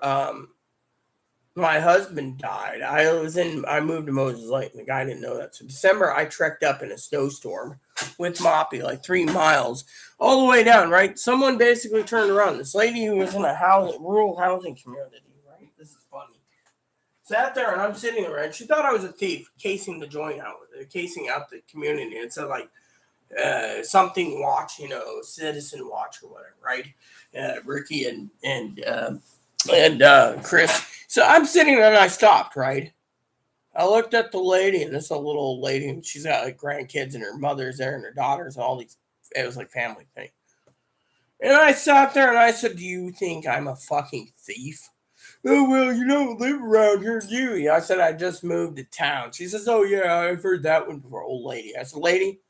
my husband died. I moved to Moses Lake, and the guy didn't know that. So December, I trekked up in a snowstorm with Moppy, like 3 miles, all the way down, right? Someone basically turned around. This lady who was in a rural housing community, right? This is funny. Sat there, and I'm sitting there, and she thought I was a thief, casing the joint out, casing out the community. It said, like, something watch, citizen watch or whatever, right? Ricky and Chris. So I'm sitting there and I stopped, right? I looked at the lady, and this is a little old lady, and she's got like grandkids, and her mother's there, and her daughters, and all these. It was like family thing. And I sat there and I said, "Do you think I'm a fucking thief?" Oh, well, you don't live around here, do you? I said, I just moved to town. She says, oh, yeah, I've heard that one before, old lady. I said, lady,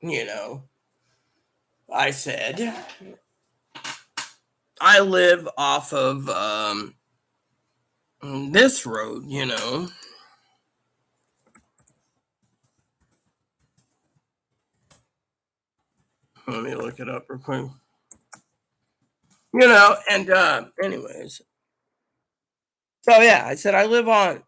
you know, I said, I live off of this road, you know. Let me look it up real quick. You know, and anyways. So yeah, I said I live on.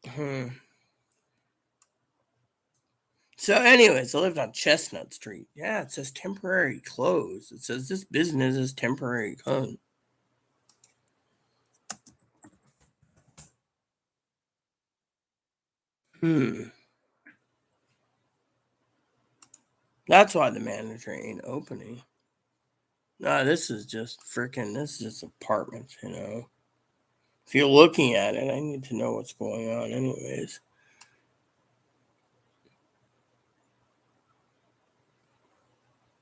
Hmm. So anyways, I lived on Chestnut Street. Yeah, it says temporary closed. It says this business is temporary closed. Hmm. That's why the manager ain't opening. Nah, this is just freaking. This is just apartments, you know. If you're looking at it, I need to know what's going on, anyways.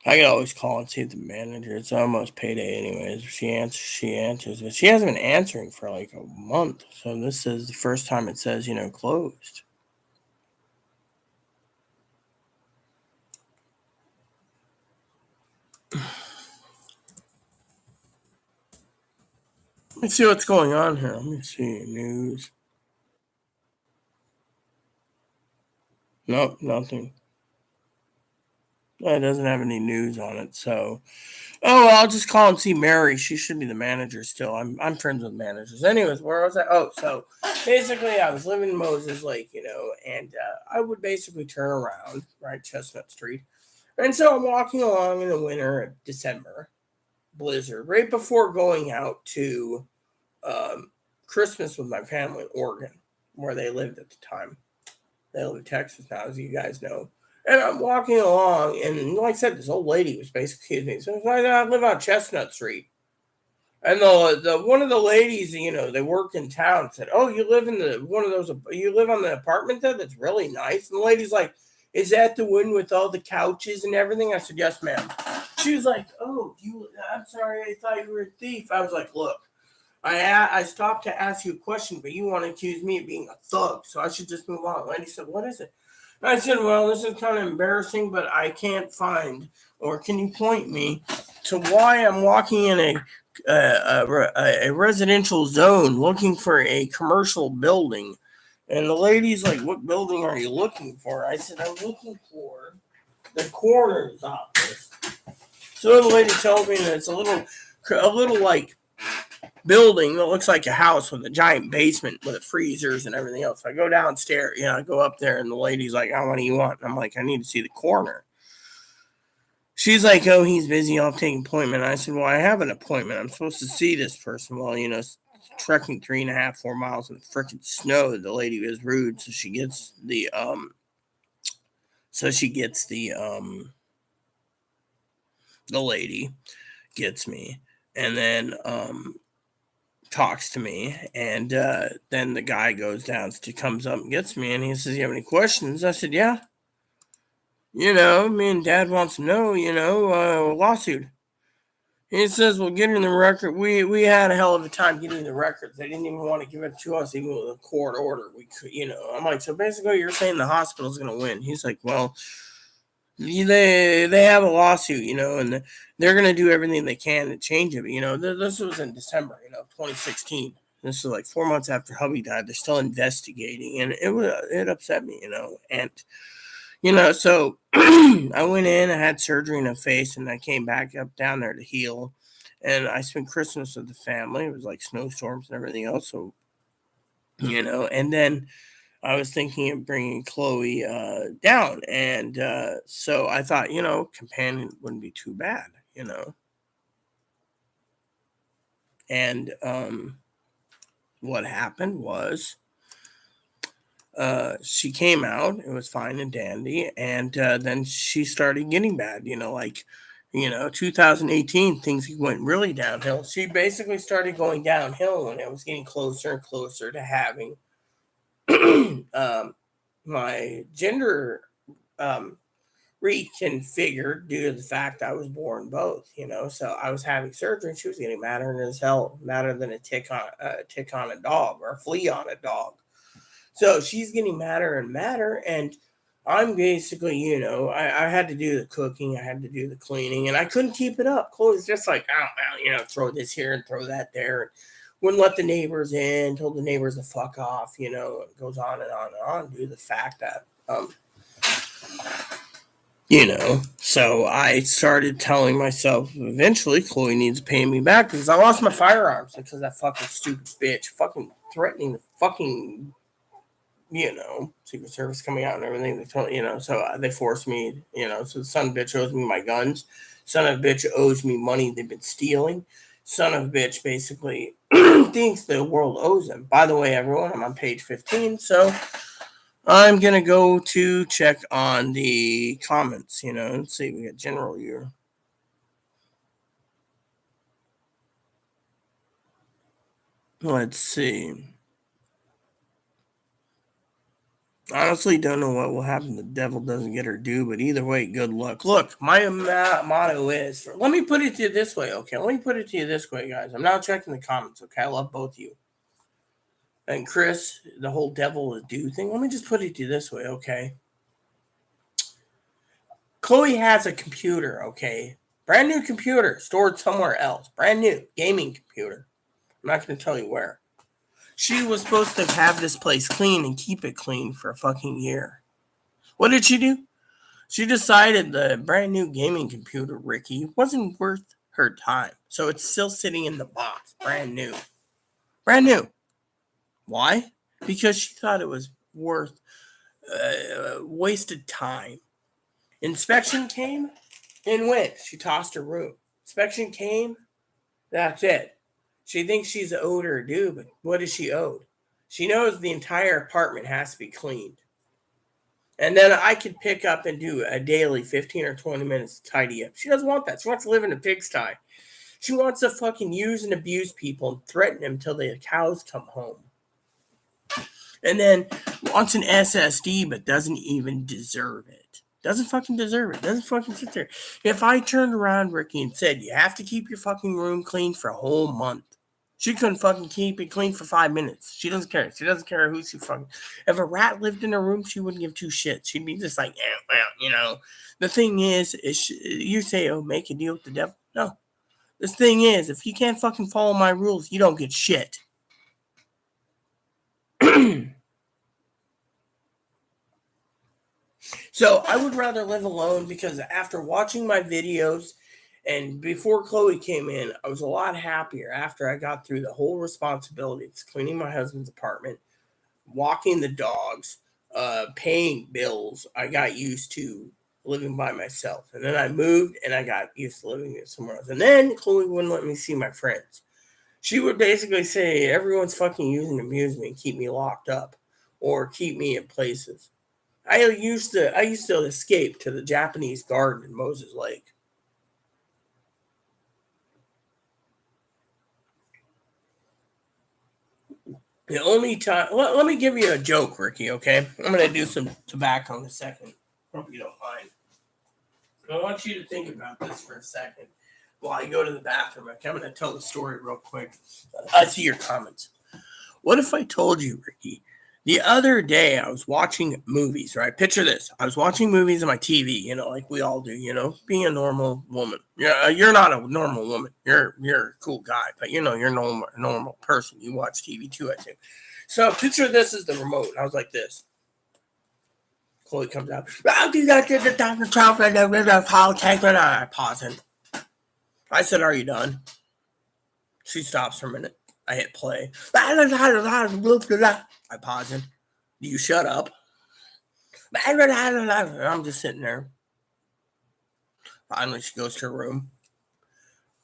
I could always call and see the manager. It's almost payday, anyways. If she answers, she answers, but she hasn't been answering for like a month. So this is the first time it says, you know, closed. Let me see what's going on here. Let me see news. Nope, nothing. It doesn't have any news on it. So, oh, well, I'll just call and see Mary. She should be the manager still. I'm friends with managers. Anyways, where was I? Oh, so basically, I was living in Moses Lake, you know, and I would basically turn around right Chestnut Street, and so I'm walking along in the winter of December blizzard, right before going out to um, Christmas with my family in Oregon, where they lived at the time. They live in Texas now, as you guys know. And I'm walking along, and like I said, this old lady was basically me. So I live on Chestnut Street. And the one of the ladies, you know, they work in town, said, "Oh, you live in the one of those? You live on the apartment there? That's really nice." And the lady's like, "Is that the one with all the couches and everything?" I said, "Yes, ma'am." She was like, "Oh, you? I'm sorry, I thought you were a thief." I was like, "Look, I stopped to ask you a question, but you want to accuse me of being a thug, so I should just move on." The lady said, "What is it?" And I said, "Well, this is kind of embarrassing, but I can't find, or can you point me to why I'm walking in a residential zone looking for a commercial building?" And the lady's like, "What building are you looking for?" I said, "I'm looking for the coroner's office." So the lady tells me that it's a little like building that looks like a house with a giant basement with freezers and everything else. I go downstairs, you know, I go up there, and the lady's like, "Oh, what do you want?" And I'm like, "I need to see the coroner." She's like, "Oh, he's busy. I'll take an appointment." I said, "Well, I have an appointment. I'm supposed to see this person." Well, you know, trekking 3.5, 4 miles in the freaking snow. The lady was rude, so she gets the lady gets me, and then talks to me, and then the guy goes down, comes up and gets me, and he says, "You have any questions?" I said, "Yeah, you know, me and Dad wants to know, you know, lawsuit." He says, "Well, getting the record, we had a hell of a time getting the records. They didn't even want to give it to us, even with a court order. We could, you know." I'm like, "So basically, you're saying the hospital's going to win?" He's like, "Well, they have a lawsuit, you know, and they're going to do everything they can to change it. But, you know, this was in December, you know, 2016. This is like 4 months after hubby died. They're still investigating, and it upset me, you know, and you know, so I went in, I had surgery in the face, and I came back up down there to heal. And I spent Christmas with the family. It was like snowstorms and everything else. So, you know, and then I was thinking of bringing Chloe down. And so I thought, you know, companion wouldn't be too bad, you know. And what happened was she came out. It was fine and dandy, and then she started getting bad. 2018 things went really downhill. She basically started going downhill when it was getting closer and closer to having my gender um, reconfigured due to the fact I was born both. So I was having surgery, and she was getting madder as hell, madder than a tick on a dog or a flea on a dog. So she's getting madder and madder, and I'm basically, I had to do the cooking, I had to do the cleaning, and I couldn't keep it up. Chloe's just like, throw this here and throw that there, and wouldn't let the neighbors in, told the neighbors to fuck off, it goes on and on and on due to the fact that, so I started telling myself eventually Chloe needs to pay me back because I lost my firearms because that fucking stupid bitch fucking threatening the fucking Secret Service coming out and everything. They told, so they forced me, so the son of a bitch owes me my guns. Son of a bitch owes me money they've been stealing. Son of a bitch basically thinks the world owes him. By the way, everyone, I'm on page 15, so I'm going to go to check on the comments, and see. We got general here. Let's see. Honestly, don't know what will happen. The devil doesn't get her due, but either way, good luck. Look, my motto is, let me put it to you this way, okay? Let me put it to you this way, guys. I'm now checking the comments, okay? I love both of you. And Chris, the whole devil is due thing, let me just put it to you this way, okay? Chloe has a computer, okay? Brand new computer stored somewhere else. Brand new gaming computer. I'm not going to tell you where. She was supposed to have this place clean and keep it clean for a fucking year. What did she do? She decided the brand new gaming computer, Ricky, wasn't worth her time. So it's still sitting in the box, brand new. Brand new. Why? Because she thought it was worth wasted time. Inspection came and went. She tossed her room. Inspection came. That's it. She thinks she's owed her due, but what is she owed? She knows the entire apartment has to be cleaned. And then I could pick up and do a daily 15 or 20 minutes to tidy up. She doesn't want that. She wants to live in a pigsty. She wants to fucking use and abuse people and threaten them until the cows come home. And then wants an SSD but doesn't even deserve it. Doesn't fucking deserve it. Doesn't fucking sit there. If I turned around, Ricky, and said, you have to keep your fucking room clean for a whole month, she couldn't fucking keep it clean for 5 minutes. She doesn't care. She doesn't care who she fucking... If a rat lived in her room, she wouldn't give two shits. She'd be just like, The thing is you say, oh, make a deal with the devil. No. This thing is, if you can't fucking follow my rules, you don't get shit. So I would rather live alone because after watching my videos and before Chloe came in, I was a lot happier after I got through the whole responsibility. It's cleaning my husband's apartment, walking the dogs, paying bills. I got used to living by myself. And then I moved and I got used to living somewhere else. And then Chloe wouldn't let me see my friends. She would basically say, everyone's fucking using to amuse me and keep me locked up or keep me in places. I used to escape to the Japanese garden in Moses Lake. The only time, let me give you a joke, Ricky, okay? I'm going to do some tobacco in a second. Hope you don't mind. I want you to think about this for a second while I go to the bathroom. Okay, I'm going to tell the story real quick. I see your comments. What if I told you, Ricky, the other day I was watching movies, right? Picture this. I was watching movies on my TV, like we all do, being a normal woman. You're not a normal woman. You're a cool guy, but you're a normal person. You watch TV too, I think. So picture this as the remote. I was like this. Chloe comes out. I pause it. I said, are you done? She stops for a minute. I hit play. I pause it. Do you shut up? I'm just sitting there. Finally, she goes to her room.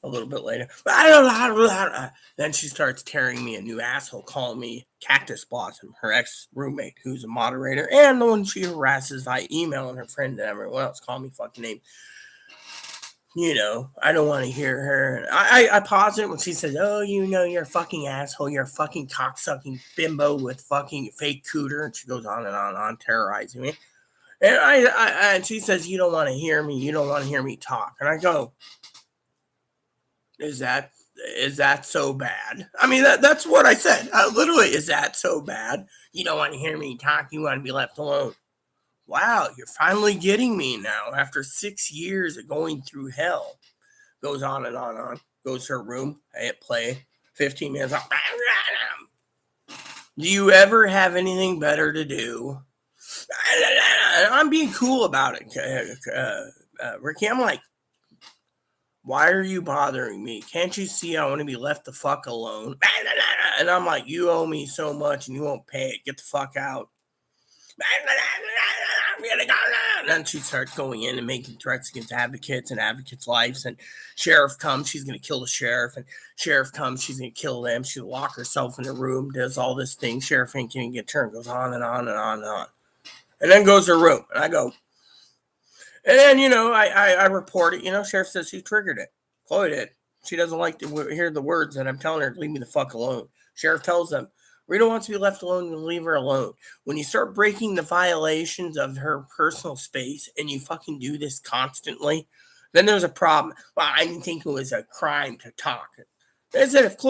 a little bit later. I don't know. Then she starts tearing me a new asshole, calling me Cactus Blossom, her ex roommate, who's a moderator, and the one she harasses via email, and her friend and everyone else call me fucking name. I don't want to hear her. I pause it when she says, "Oh, you're a fucking asshole. You're a fucking cocksucking bimbo with fucking fake cooter," and she goes on and on, terrorizing me. And and she says, "You don't want to hear me. You don't want to hear me talk." And I go, Is that so bad? I mean, that's what I said. Literally, is that so bad? You don't want to hear me talk. You want to be left alone. Wow, you're finally getting me now. After 6 years of going through hell, goes on and on and on. Goes to her room. I hit play. 15 minutes. Do you ever have anything better to do? I'm being cool about it, Ricky. I'm like, why are you bothering me? Can't you see I want to be left the fuck alone? And I'm like, you owe me so much and you won't pay it. Get the fuck out. And then she starts going in and making threats against advocates and advocates' lives. And sheriff comes, she's going to kill the sheriff. And sheriff comes, she's going to kill them. She'll lock herself in a room, does all this thing. Sheriff ain't going to get turned. Goes on and on and on and on. And then goes her room. And I go, and then, I report it. Sheriff says she triggered it. Chloe did. She doesn't like to hear the words that I'm telling her to leave me the fuck alone. Sheriff tells them, Rita wants to be left alone and leave her alone. When you start breaking the violations of her personal space and you fucking do this constantly, then there's a problem. Well, I didn't think it was a crime to talk. They said if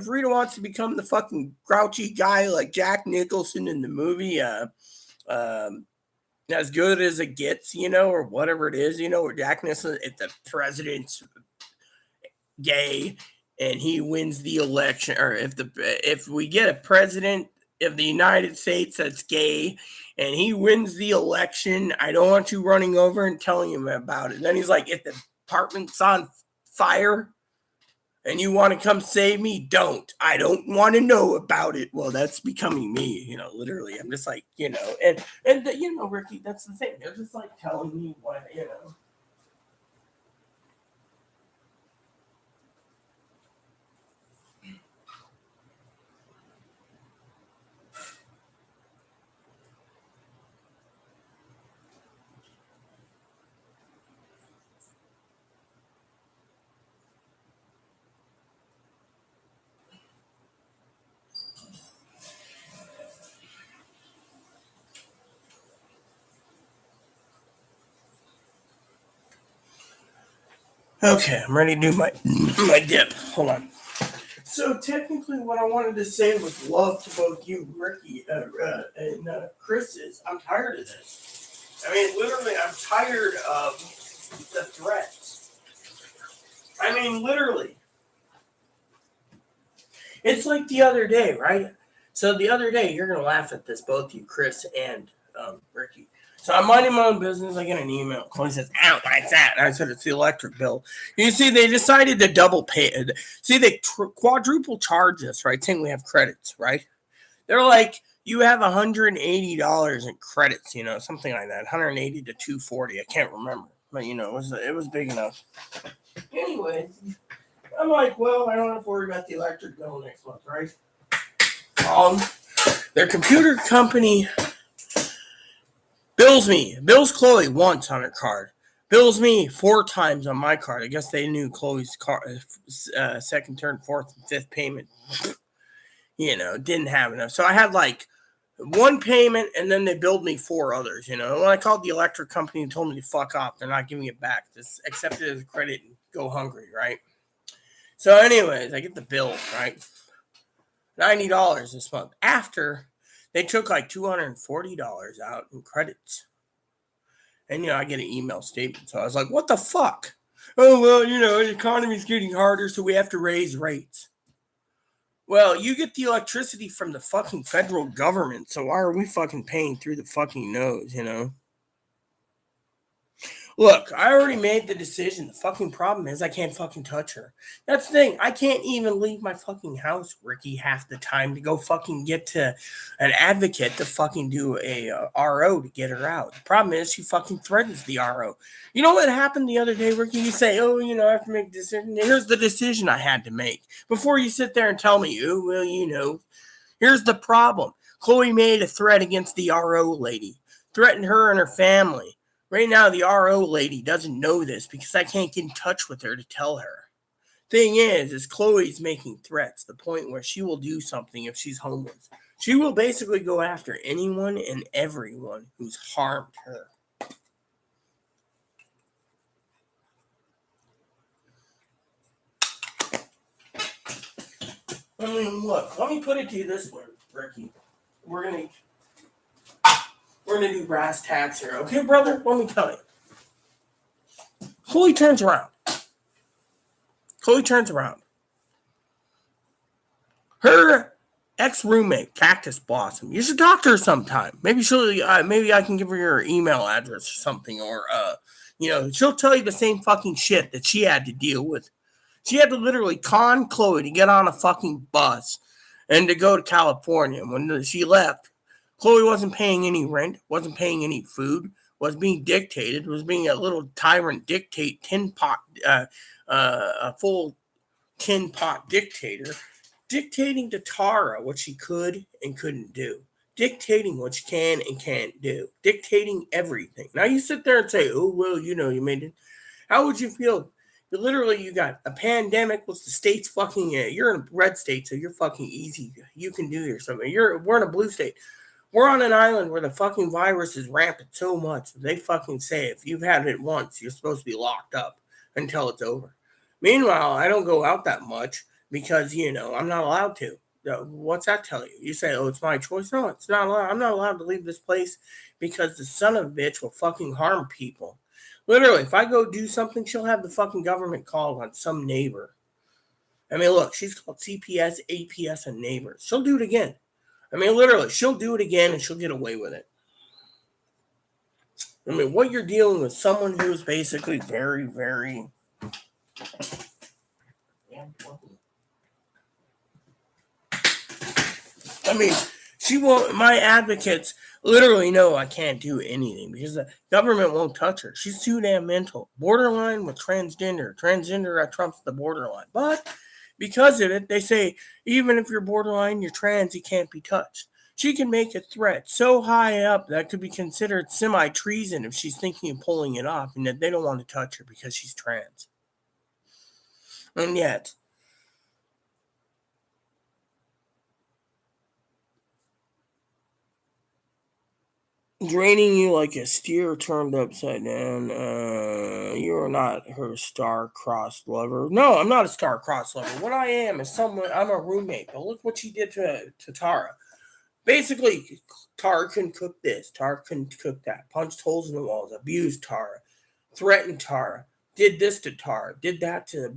Rita wants to become the fucking grouchy guy like Jack Nicholson in the movie, as good as it gets, or whatever it is, where Jack Nicholson, if the president's gay and he wins the election, or if we get a president of the United States that's gay and he wins the election, I don't want you running over and telling him about it. And then he's like, if the apartment's on fire and you want to come save me, don't. I don't want to know about it. Well, that's becoming me, literally. I'm just like, and Ricky, that's the thing. They're just like telling me what. Okay, I'm ready to do my dip. Hold on. So technically, what I wanted to say was love to both you, Ricky, and Chris. I'm tired of this. I mean, literally, I'm tired of the threats. I mean, literally. It's like the other day, right? So the other day, you're gonna laugh at this, both you, Chris and Ricky. So I'm minding my own business. I get an email. Chloe says, "Ow, what's that?" And I said, "It's the electric bill." You see, they decided to double pay. See, they quadruple charge us, right? Saying we have credits, right? They're like, you have $180 in credits, something like that, 180 to 240. I can't remember, but it was big enough. Anyway, I'm like, well, I don't have to worry about the electric bill next month, right? Their computer company bills Chloe once on her card, bills me 4 times on my card. I guess they knew Chloe's second, third, fourth, and fifth payment, didn't have enough. So I had like one payment, and then they billed me 4 others. When I called the electric company and told me to fuck off, they're not giving it back. Just accept it as a credit and go hungry, right? So, anyways, I get the bill, right? $90 this month. After they took like $240 out in credits. And, I get an email statement. So I was like, what the fuck? Oh, well, the economy's getting harder, so we have to raise rates. Well, you get the electricity from the fucking federal government, so why are we fucking paying through the fucking nose, Look, I already made the decision. The fucking problem is I can't fucking touch her. That's the thing. I can't even leave my fucking house, Ricky, half the time to go fucking get to an advocate to fucking do a RO to get her out. The problem is she fucking threatens the RO. You know what happened the other day, Ricky? You say, oh, I have to make a decision. Here's the decision I had to make. Before you sit there and tell me, oh, well, here's the problem. Chloe made a threat against the RO lady, threatened her and her family. Right now, the RO lady doesn't know this because I can't get in touch with her to tell her. Thing is Chloe's making threats, the point where she will do something if she's homeless. She will basically go after anyone and everyone who's harmed her. I mean, look, let me put it to you this way, Ricky. We're gonna do brass tacks here, okay, brother? Let me tell you. Chloe turns around. Her ex-roommate, Cactus Blossom. You should talk to her sometime. Maybe maybe I can give her your email address or something, or she'll tell you the same fucking shit that she had to deal with. She had to literally con Chloe to get on a fucking bus and to go to California. When she left, Chloe wasn't paying any rent, wasn't paying any food, was being dictated, was being a little tyrant dictate a full tin pot dictator, dictating to Tara what she could and couldn't do, dictating what she can and can't do, dictating everything. Now you sit there and say, oh, well, you made it. How would you feel? You got a pandemic. What's the state's fucking? You're in a red state, so you're fucking easy. You can do your something. We're in a blue state. We're on an island where the fucking virus is rampant so much that they fucking say if you've had it once, you're supposed to be locked up until it's over. Meanwhile, I don't go out that much because I'm not allowed to. What's that tell you? You say, oh, it's my choice. No, it's not allowed. I'm not allowed to leave this place because the son of a bitch will fucking harm people. Literally, if I go do something, she'll have the fucking government called on some neighbor. I mean, look, she's called CPS, APS, and neighbors. She'll do it again. I mean, literally, she'll do it again and she'll get away with it. I mean, what you're dealing with someone who's basically very, very. I mean, she won't. My advocates literally know I can't do anything because the government won't touch her. She's too damn mental. Borderline with transgender. Transgender trumps the borderline. But because of it, they say even if you're borderline, you're trans, you can't be touched. She can make a threat so high up that could be considered semi-treason if she's thinking of pulling it off, and that they don't want to touch her because she's trans. And yet, draining you like a steer turned upside down. You are not her star-crossed lover. No, I'm not a star-crossed lover. What I am is someone. I'm a roommate. But look what she did to Tara. Basically, Tara couldn't cook this. Tara couldn't cook that. Punched holes in the walls. Abused Tara. Threatened Tara. Did this to Tara. Did that to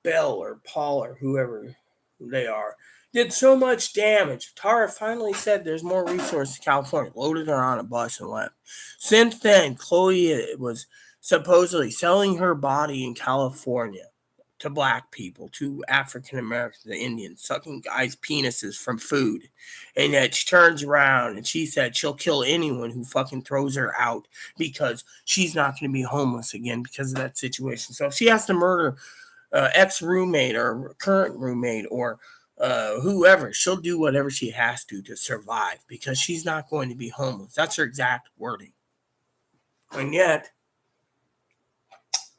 Belle or Paul or whoever they are. Did so much damage. Tara finally said there's more resources in California. Loaded her on a bus and left. Since then, Chloe was supposedly selling her body in California to black people, to African Americans, the Indians, sucking guys' penises from food. And that she turns around and she said she'll kill anyone who fucking throws her out because she's not going to be homeless again because of that situation. So if she has to murder ex-roommate or current roommate or whoever, she'll do whatever she has to survive because she's not going to be homeless. That's her exact wording. And yet,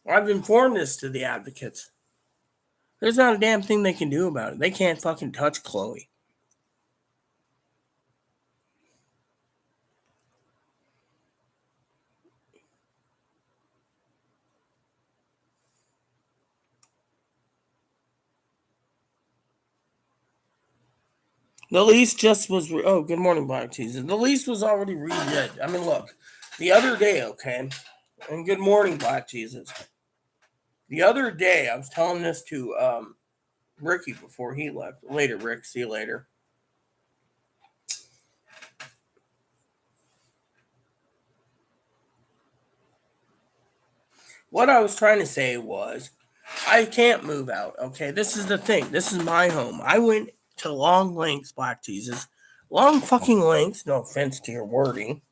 I've informed this to the advocates. There's not a damn thing they can do about it. They can't fucking touch Chloe. The lease just was. Oh, good morning, Black Jesus. The lease was already redid. I mean, look, the other day, okay, and good morning, Black Jesus. The other day, I was telling this to Ricky before he left. Later, Rick. See you later. What I was trying to say was, I can't move out. Okay, this is the thing. This is my home. I went to long lengths, Black Jesus. Long fucking lengths. No offense to your wording.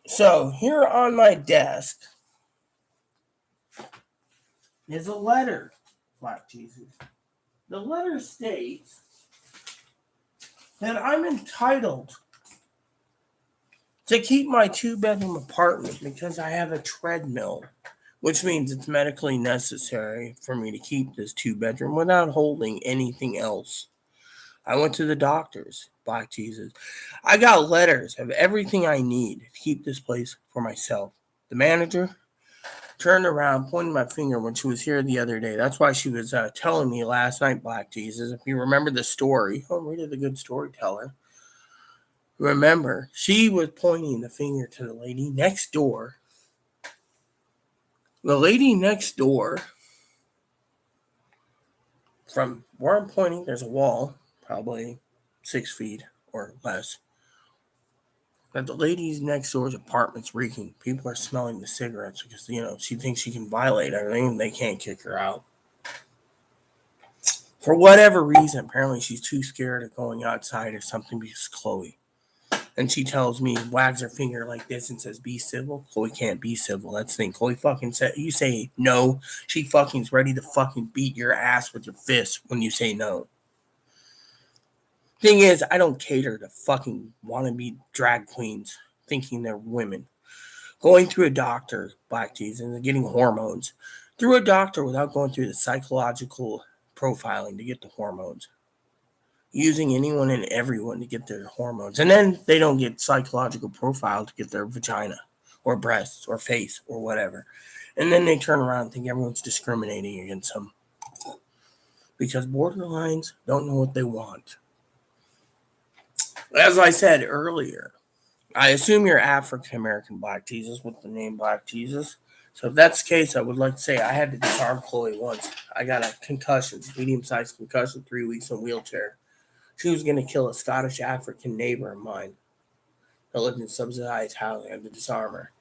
So here on my desk is a letter, Black Jesus. The letter states that I'm entitled to keep my 2 bedroom apartment because I have a treadmill, which means it's medically necessary for me to keep this 2 bedroom without holding anything else. I went to the doctors, Black Jesus. I got letters of everything I need to keep this place for myself. The manager turned around, pointed my finger when she was here the other day. That's why she was telling me last night, Black Jesus. If you remember the story, oh, Rita, the good storyteller. Remember, she was pointing the finger to the lady next door. The lady next door, from where I'm pointing, there's a wall, probably 6 feet or less. That the ladies next door's apartment's reeking. People are smelling the cigarettes because, she thinks she can violate everything and they can't kick her out. For whatever reason, apparently she's too scared of going outside or something because Chloe. And she tells me, wags her finger like this and says, be civil. Chloe can't be civil. That's the thing. Chloe fucking said, you say no, she fucking's ready to fucking beat your ass with your fist when you say no. Thing is, I don't cater to fucking wannabe drag queens thinking they're women. Going through a doctor, Black Jesus, and getting hormones. Through a doctor without going through the psychological profiling to get the hormones. Using anyone and everyone to get their hormones. And then they don't get psychological profile to get their vagina or breasts or face or whatever. And then they turn around and think everyone's discriminating against them. Because borderlines don't know what they want. As I said earlier, I assume you're African American, Black Jesus, with the name Black Jesus. So if that's the case, I would like to say I had to disarm Chloe once. I got a concussion, medium-sized concussion, 3 weeks in a wheelchair. She was going to kill a Scottish African neighbor of mine that lived in subsidized housing. I had to disarm her.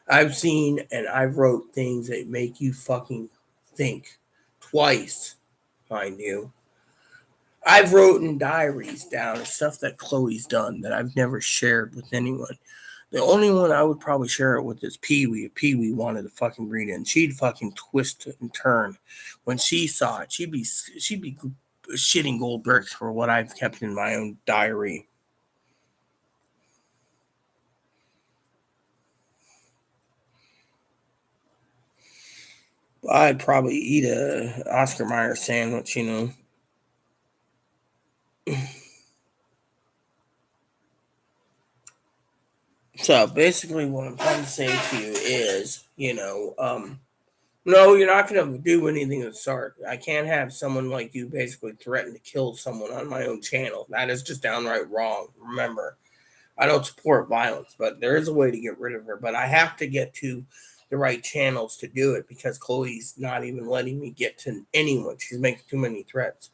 I've seen and I've wrote things that make you fucking think twice, mind you. I've written diaries down of stuff that Chloe's done that I've never shared with anyone. The only one I would probably share it with is Pee Wee. If Pee Wee wanted to fucking read it, and she'd fucking twist and turn when she saw it. She'd be shitting gold bricks for what I've kept in my own diary. I'd probably eat a Oscar Mayer sandwich. So basically, what I'm trying to say to you is, no, you're not going to do anything to start. I can't have someone like you basically threaten to kill someone on my own channel. That is just downright wrong. Remember, I don't support violence, but there is a way to get rid of her. But I have to get to the right channels to do it because Chloe's not even letting me get to anyone. She's making too many threats.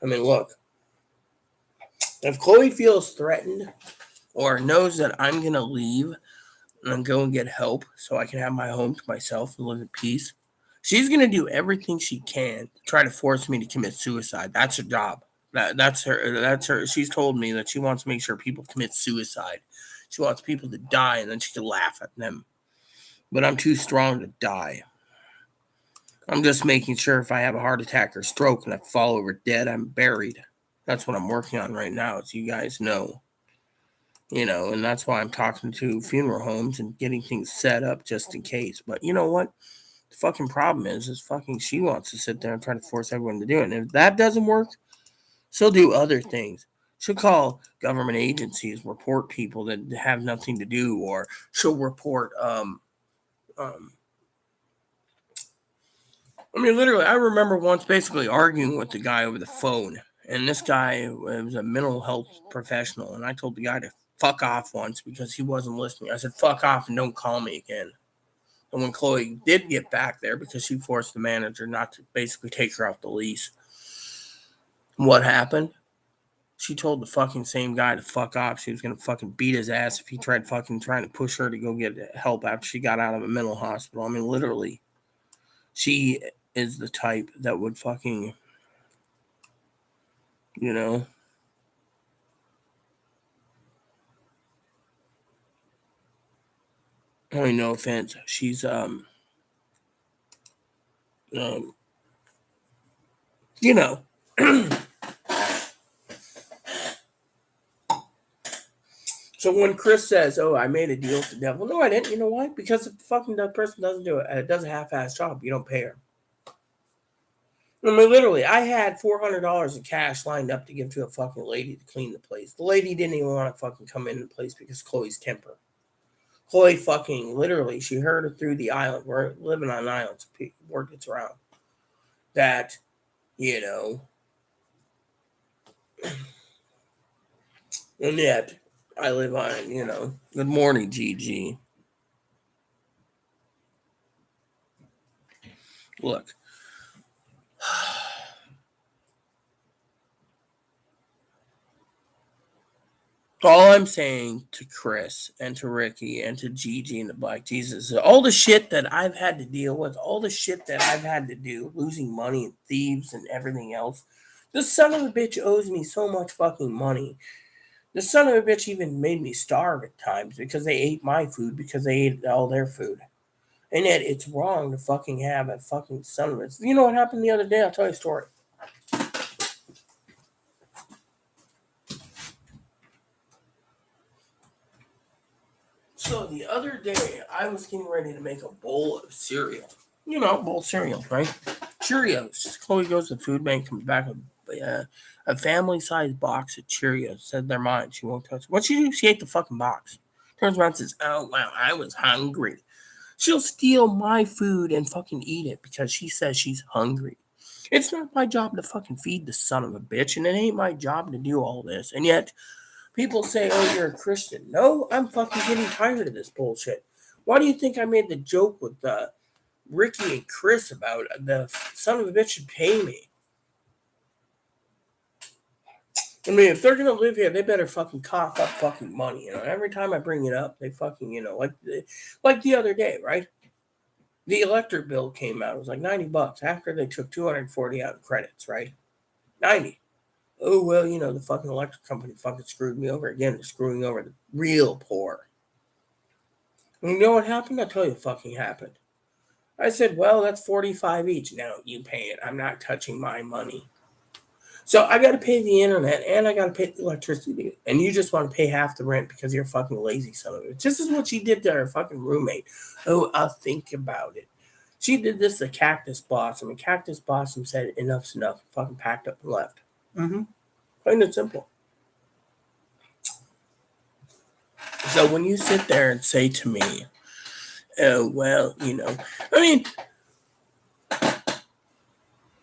I mean, look, if Chloe feels threatened or knows that I'm going to leave and go and get help so I can have my home to myself and live in peace, she's going to do everything she can to try to force me to commit suicide. That's her job. That's her. That's her. She's told me that she wants to make sure people commit suicide. She wants people to die and then she can laugh at them. But I'm too strong to die. I'm just making sure if I have a heart attack or stroke and I fall over dead, I'm buried. That's what I'm working on right now, as you guys know. And that's why I'm talking to funeral homes and getting things set up just in case. But you know what? The fucking problem is fucking she wants to sit there and try to force everyone to do it. And if that doesn't work, She'll do other things. She'll call government agencies, report people that have nothing to do, or she'll report. Um, I mean, literally, I remember once basically arguing with the guy over the phone, and this guy was a mental health professional, and I told the guy to fuck off once because he wasn't listening. I said, "Fuck off and don't call me again." And when Chloe did get back there because she forced the manager not to basically take her off the lease, what happened? She told the fucking same guy to fuck off. She was gonna fucking beat his ass if he tried fucking trying to push her to go get help after she got out of a mental hospital. I mean, literally, she is the type that would fucking, you know, I mean, no offense. She's um you know. So when Chris says, "Oh, I made a deal with the devil," no, I didn't. You know why? Because if the fucking that person doesn't do it, does a half-ass job, you don't pay her. I mean, literally, I had $400 in cash lined up to give to a fucking lady to clean the place. The lady didn't even want to fucking come in the place because Chloe's temper. Chloe fucking literally, she heard her through the island. We're living on an island, so word gets around that, you know, and yet I live on, you know, good morning, GG. Look, all I'm saying to Chris and to Ricky and to Gigi and the Black Jesus is all the shit that I've had to deal with, all the shit that I've had to do, losing money and thieves and everything else. This son of a bitch owes me so much fucking money. The son of a bitch even made me starve at times because they ate my food because they ate all their food. And yet it's wrong to fucking have a fucking son of a... You know what happened the other day? I'll tell you a story. So the other day, I was getting ready to make a bowl of cereal. You know, bowl of cereal, right? Cheerios. Chloe goes to the food bank, comes back with a family-sized box of Cheerios. Said they're mine. She won't touch it. What she do? She ate the fucking box. Turns around and says, "Oh, wow, I was hungry." She'll steal my food and fucking eat it because she says she's hungry. It's not my job to fucking feed the son of a bitch, and it ain't my job to do all this. And yet, people say, "Oh, you're a Christian." No, I'm fucking getting tired of this bullshit. Why do you think I made the joke with Ricky and Chris about the son of a bitch should pay me? I mean, if they're gonna live here, they better fucking cough up fucking money. You know, every time I bring it up, they fucking, you know, like the other day, right? The electric bill came out. It was like $90 after they took 240 out in credits, right? 90. Oh well, you know, the fucking electric company fucking screwed me over again. They're screwing over the real poor. And you know what happened? I'll tell you what fucking happened. I said, well, that's 45 each. No, you pay it. I'm not touching my money. So I got to pay the internet and I got to pay the electricity. And you just want to pay half the rent because you're fucking lazy son of a bitch. This is what she did to her fucking roommate. Oh, I'll think about it. She did this to Cactus Blossom. And Cactus Blossom said, enough's enough. Fucking packed up and left. Mm-hmm. Plain and simple. So when you sit there and say to me, oh, well, you know, I mean,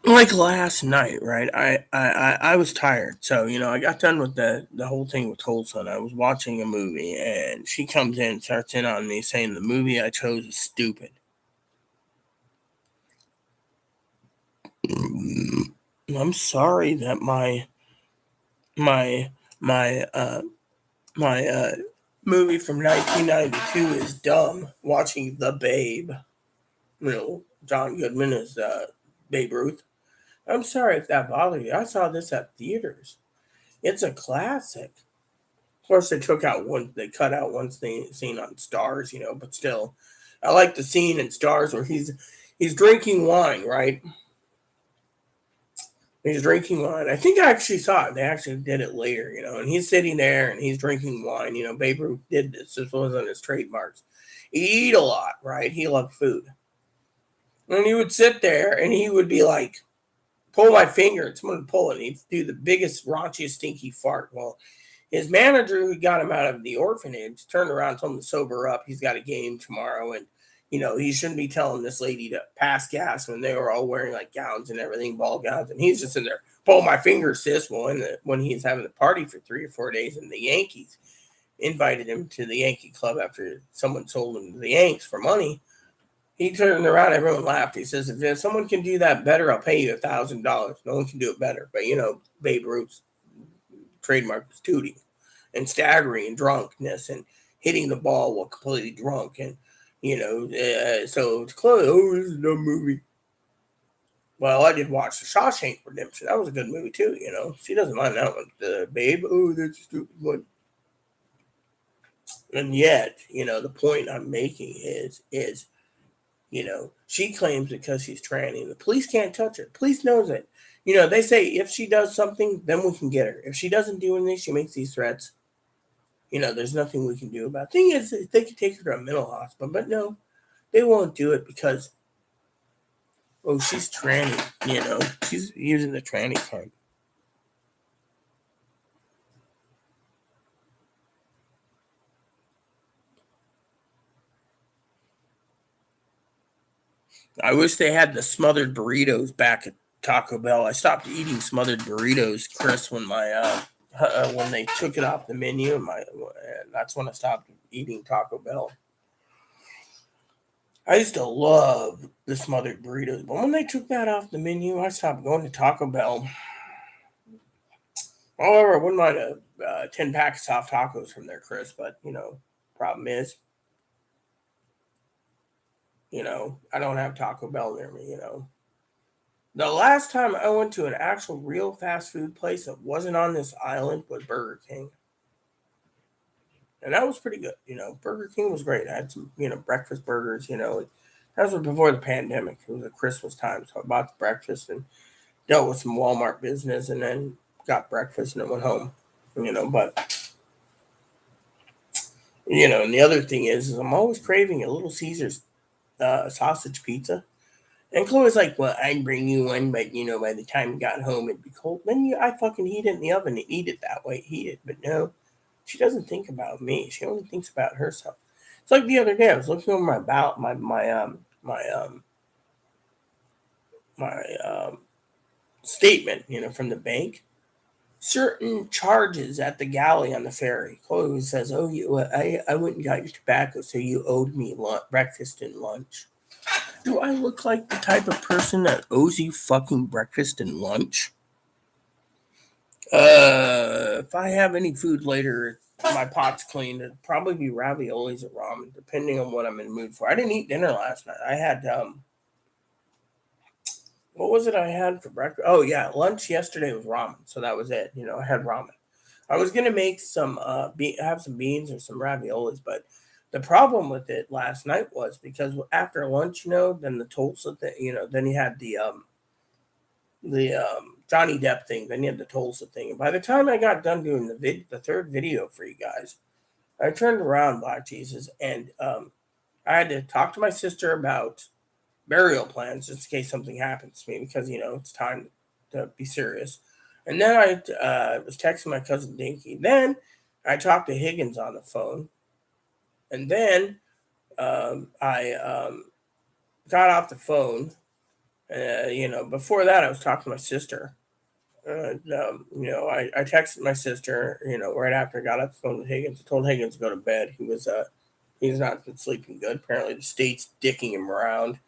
like last night, right? I was tired, so you know I got done with the whole thing with Colson. I was watching a movie, and she comes in, starts in on me, saying the movie I chose is stupid. I'm sorry that my my my movie from 1992 is dumb. Watching The Babe, you know, John Goodman is Babe Ruth. I'm sorry if that bothered you. I saw this at theaters. It's a classic. Of course, they cut out one scene on Stars, you know, but still, I like the scene in Stars where he's drinking wine, right? He's drinking wine. I think I actually saw it. They actually did it later, you know, and he's sitting there and he's drinking wine. You know, Babe Ruth did this. This was on his trademarks. He eat a lot, right? He loved food. And he would sit there and he would be like, pull my finger, and someone would pull it, and he'd do the biggest, raunchiest, stinky fart. Well, his manager, who got him out of the orphanage, turned around and told him to sober up. He's got a game tomorrow, and he shouldn't be telling this lady to pass gas when they were all wearing like gowns and everything, ball gowns, and he's just in there, pull my finger, sis. Well, when he's having a party for 3 or 4 days, and the Yankees invited him to the Yankee club after someone sold him to the Yanks for money. He turned around, everyone laughed. He says, if someone can do that better, I'll pay you $1,000. No one can do it better. But, Babe Ruth's trademark was tooting and staggering and drunkenness and hitting the ball while completely drunk. And, so it's close. Oh, this is a dumb movie. Well, I did watch The Shawshank Redemption. That was a good movie, too, She doesn't mind that one. Babe, oh, that's a stupid one. And yet, the point I'm making is, she claims because she's tranny. The police can't touch her. The police knows it. They say if she does something, then we can get her. If she doesn't do anything, she makes these threats. There's nothing we can do about it. Thing is, they could take her to a mental hospital, but no, they won't do it because, she's tranny. She's using the tranny card. I wish they had the smothered burritos back at Taco Bell. I stopped eating smothered burritos, Chris, when when they took it off the menu. That's when I stopped eating Taco Bell. I used to love the smothered burritos, but when they took that off the menu, I stopped going to Taco Bell. However, I wouldn't mind a 10-pack of soft tacos from there, Chris. But problem is, I don't have Taco Bell near me. The last time I went to an actual real fast food place that wasn't on this island was Burger King. And that was pretty good. Burger King was great. I had some, breakfast burgers, that was before the pandemic. It was at Christmas time. So I bought the breakfast and dealt with some Walmart business and then got breakfast and then went home. But, and the other thing is I'm always craving a Little Caesars sausage pizza. And Chloe's like, well, I'd bring you one, but by the time you got home, it'd be cold. Then I fucking heat it in the oven and eat it that way, heat it. But no, she doesn't think about me. She only thinks about herself. It's like the other day, I was looking over my statement, from the bank. Certain charges at the galley on the ferry. Chloe says, "Oh, I went and got your tobacco, so you owed me breakfast and lunch." Do I look like the type of person that owes you fucking breakfast and lunch? If I have any food later, my pot's clean. It'd probably be raviolis or ramen, depending on what I'm in the mood for. I didn't eat dinner last night. I had what was it I had for breakfast? Oh yeah, lunch yesterday was ramen, so that was it. I had ramen. I was gonna make some have some beans or some raviolis, but the problem with it last night was because after lunch, then the Tulsa thing, then you had the Johnny Depp thing, then you had the Tulsa thing. And by the time I got done doing the third video for you guys, I turned around, Black Jesus, and I had to talk to my sister about burial plans just in case something happens to me because it's time to be serious. And then I was texting my cousin Dinky. Then I talked to Higgins on the phone, and then I got off the phone. Before that, I was talking to my sister. I texted my sister, right after I got off the phone with Higgins. I told Higgins to go to bed. He's not been sleeping good. Apparently, the state's dicking him around.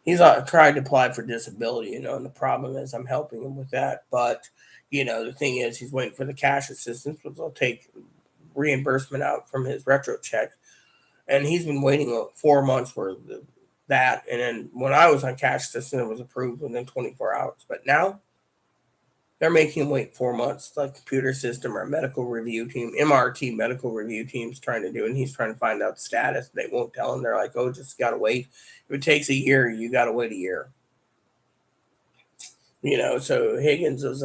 He's tried to apply for disability, and the problem is I'm helping him with that. But, the thing is he's waiting for the cash assistance, which will take reimbursement out from his retro check. And he's been waiting 4 months for that. And then when I was on cash assistance, it was approved within 24 hours. But now they're making him wait 4 months. It's like computer system or a medical review team, MRT medical review team's trying to do, and he's trying to find out the status. They won't tell him. They're like, oh, just got to wait. If it takes a year, you got to wait a year. So Higgins is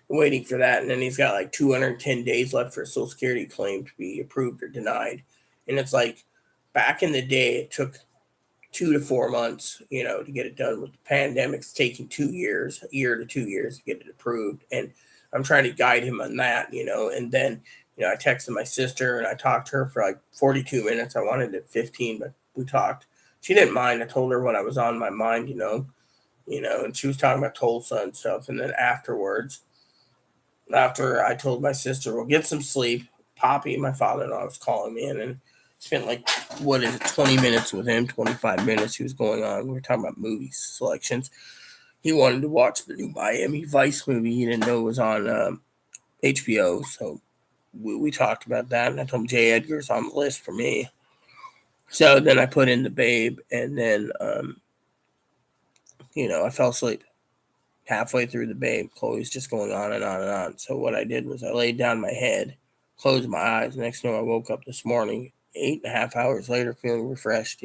waiting for that, and then he's got like 210 days left for a Social Security claim to be approved or denied. And it's like back in the day, it took 2 to 4 months, to get it done. With the pandemic's taking 2 years, a year to 2 years to get it approved, and I'm trying to guide him on that. And then, I texted my sister and I talked to her for like 42 minutes. I wanted it 15, but we talked. She didn't mind. I told her what I was on my mind, and she was talking about Tulsa and stuff. And then after I told my sister, "Well, get some sleep," Poppy, my father-in-law, was calling me in, and spent like, what is it, 20 minutes with him, 25 minutes. He was going on. We were talking about movie selections. He wanted to watch the new Miami Vice movie. He didn't know it was on HBO, so we talked about that. And I told him J. Edgar's on the list for me. So then I put in the Babe, and then I fell asleep halfway through the Babe. Chloe's just going on and on and on. So what I did was I laid down my head, closed my eyes. Next thing I woke up this morning, 8.5 hours later, feeling refreshed.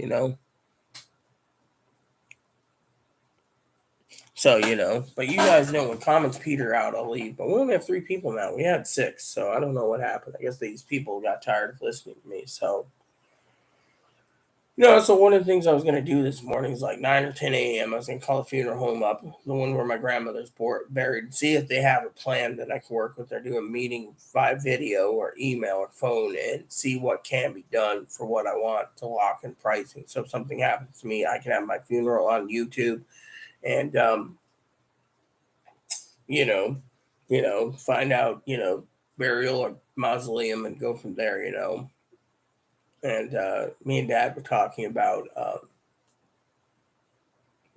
So, but you guys know when comments peter out, I'll leave. But we only have 3 people now. We had 6, so I don't know what happened. I guess these people got tired of listening to me. So, so one of the things I was going to do this morning is like 9 or 10 a.m. I was going to call the funeral home up, the one where my grandmother's buried, see if they have a plan that I can work with. They're doing a meeting by video or email or phone, and see what can be done for what I want to lock in pricing. So if something happens to me, I can have my funeral on YouTube and, you know, find out, burial or mausoleum and go from there. And me and Dad were talking about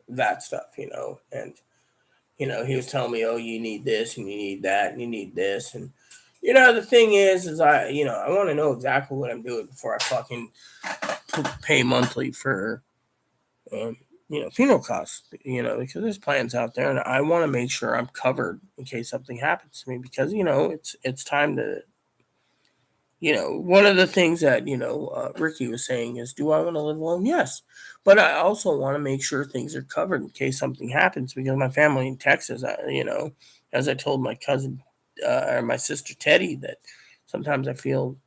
that stuff. And he was telling me, "Oh, you need this and you need that and you need this." And the thing is I want to know exactly what I'm doing before I fucking pay monthly for um, funeral costs. Because there's plans out there, and I want to make sure I'm covered in case something happens to me. Because it's time to. One of the things that Ricky was saying is, do I want to live alone? Yes, but I also want to make sure things are covered in case something happens. Because my family in Texas, as I told my cousin or my sister Teddy, that sometimes I feel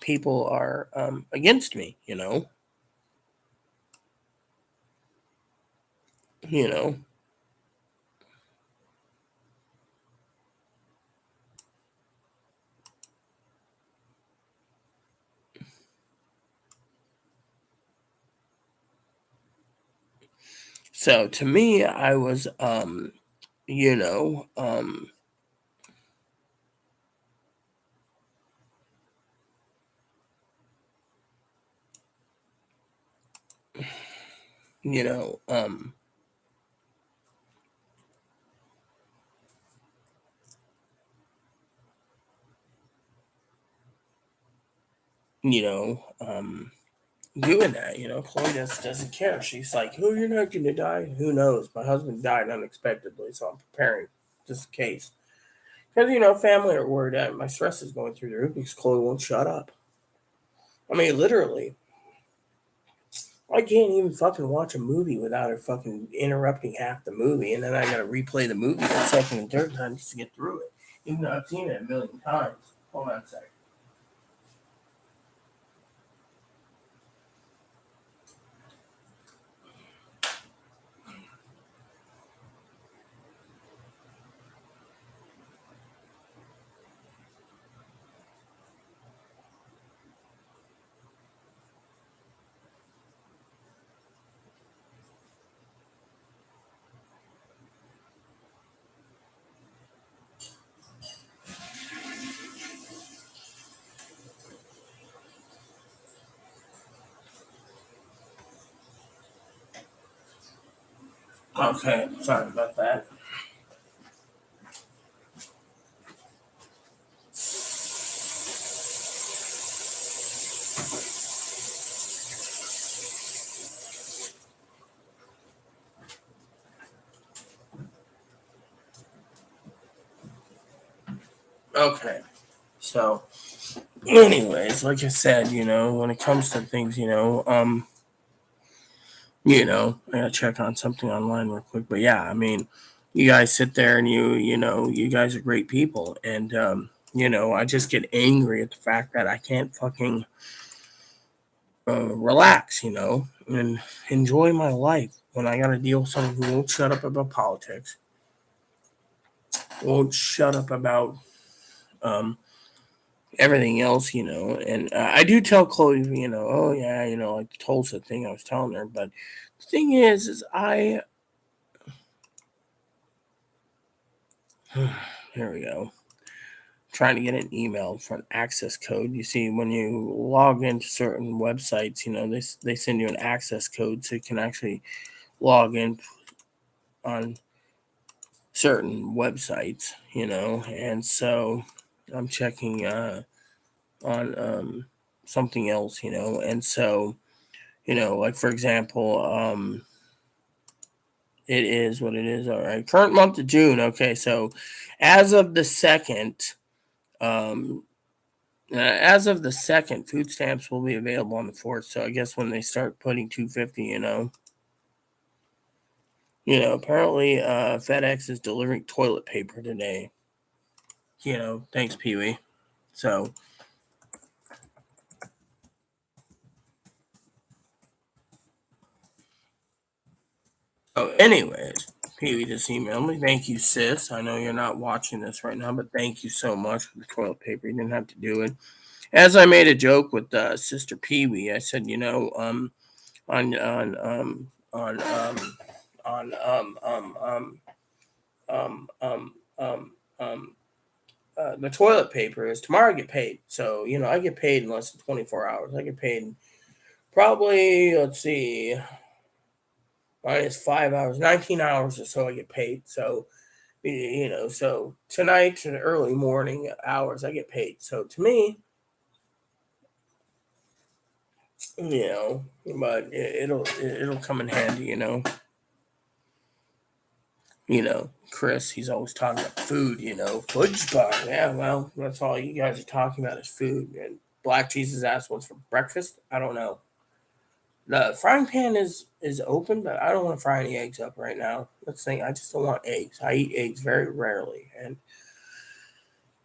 people are against me. You know. So to me, I was you know, um, you know, um, you know, um, doing that. Chloe just doesn't care. She's like, "Oh, you're not gonna die." Who knows? My husband died unexpectedly, so I'm preparing just in case. Because family are worried that my stress is going through the roof because Chloe won't shut up. I mean, literally, I can't even fucking watch a movie without her fucking interrupting half the movie, and then I gotta replay the movie the second and third time just to get through it, even though I've seen it a million times. Hold on a second. Okay, sorry about that. Okay, so anyways, like I said, when it comes to things, I gotta check on something online real quick. But yeah, I mean, you guys sit there and you guys are great people, and I just get angry at the fact that I can't fucking relax. and enjoy my life when I got to deal with someone who won't shut up about politics, won't shut up about um, everything else, And I do tell Chloe, oh yeah, like the Tulsa thing I was telling her. But the thing is here we go. Trying to get an email for an access code. You see, when you log into certain websites, they send you an access code so you can actually log in on certain websites, And so I'm checking on something else, And so, like for example, it is what it is. All right. Current month of June. Okay. So as of the second, um, food stamps will be available on the 4th. So I guess when they start putting 250, apparently FedEx is delivering toilet paper today. Thanks, Pee Wee. So, anyways, Pee Wee just emailed me. Thank you, sis. I know you're not watching this right now, but thank you so much for the toilet paper. You didn't have to do it. As I made a joke with Sister Pee Wee, I said, on on the toilet paper is tomorrow I get paid. So, I get paid in less than 24 hours. I get paid in probably, let's see, minus 5 hours, 19 hours or so I get paid. So, so tonight in the early morning hours I get paid. So to me, but it'll come in handy, Chris, he's always talking about food, fudge bar. Yeah, well, that's all you guys are talking about is food. And Black Jesus asked what's for breakfast. I don't know. The frying pan is open, but I don't want to fry any eggs up right now. Let's think. I just don't want eggs. I eat eggs very rarely, and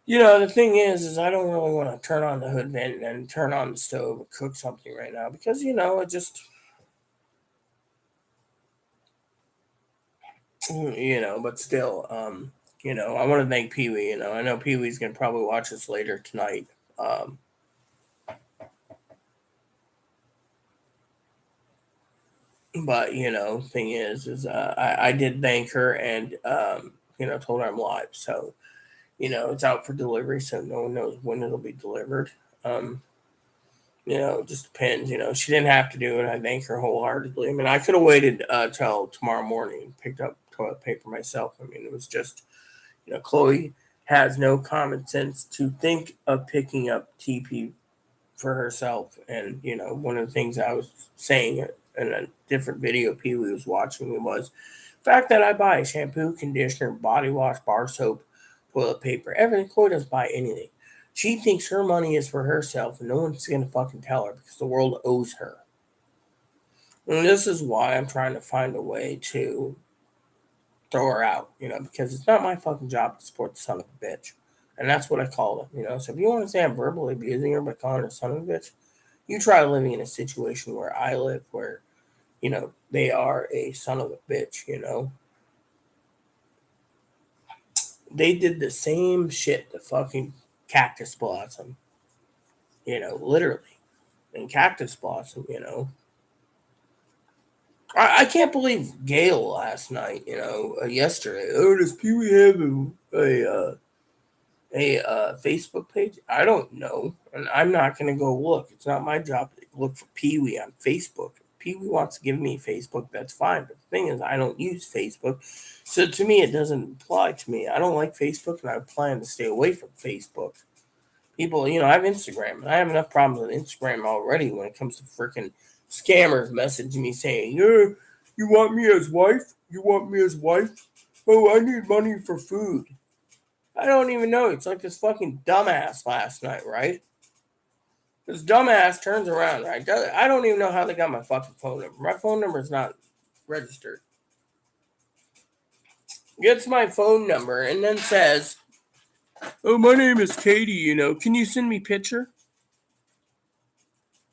the thing is I don't really want to turn on the hood vent and turn on the stove and cook something right now because it just but still, I want to thank Pee Wee. I know Pee Wee's gonna probably watch this later tonight. Um, but thing is I did thank her and told her I'm live, so it's out for delivery, so no one knows when it'll be delivered. Um, it just depends. She didn't have to do it. I thank her wholeheartedly. I mean, I could have waited till tomorrow morning and picked up toilet paper myself. I mean, it was just Chloe has no common sense to think of picking up TP for herself. And one of the things I was saying in a different video Pee Wee was watching was the fact that I buy shampoo, conditioner, body wash, bar soap, toilet paper, everything. Chloe doesn't buy anything. She thinks her money is for herself, and no one's gonna fucking tell her because the world owes her. And this is why I'm trying to find a way to throw her out, because it's not my fucking job to support the son of a bitch. And that's what I call it, So if you want to say I'm verbally abusing her by calling her son of a bitch, you try living in a situation where I live, where, they are a son of a bitch, They did the same shit to fucking Cactus Blossom, literally. And Cactus Blossom, I can't believe Gail last night, yesterday. Oh, does Pee Wee have a Facebook page? I don't know, and I'm not gonna go look. It's not my job to look for Pee Wee on Facebook. If Pee Wee wants to give me Facebook, that's fine. But the thing is, I don't use Facebook, so to me, it doesn't apply to me. I don't like Facebook, and I plan to stay away from Facebook. People, I have Instagram, and I have enough problems with Instagram already when it comes to freaking scammers messaging me saying, "Yeah, you want me as wife? You want me as wife? Oh, I need money for food." I don't even know. It's like this fucking dumbass last night, right? This dumbass turns around, right? I don't even know how they got my fucking phone number. My phone number is not registered. Gets my phone number and then says, "Oh, my name is Katie, can you send me picture?"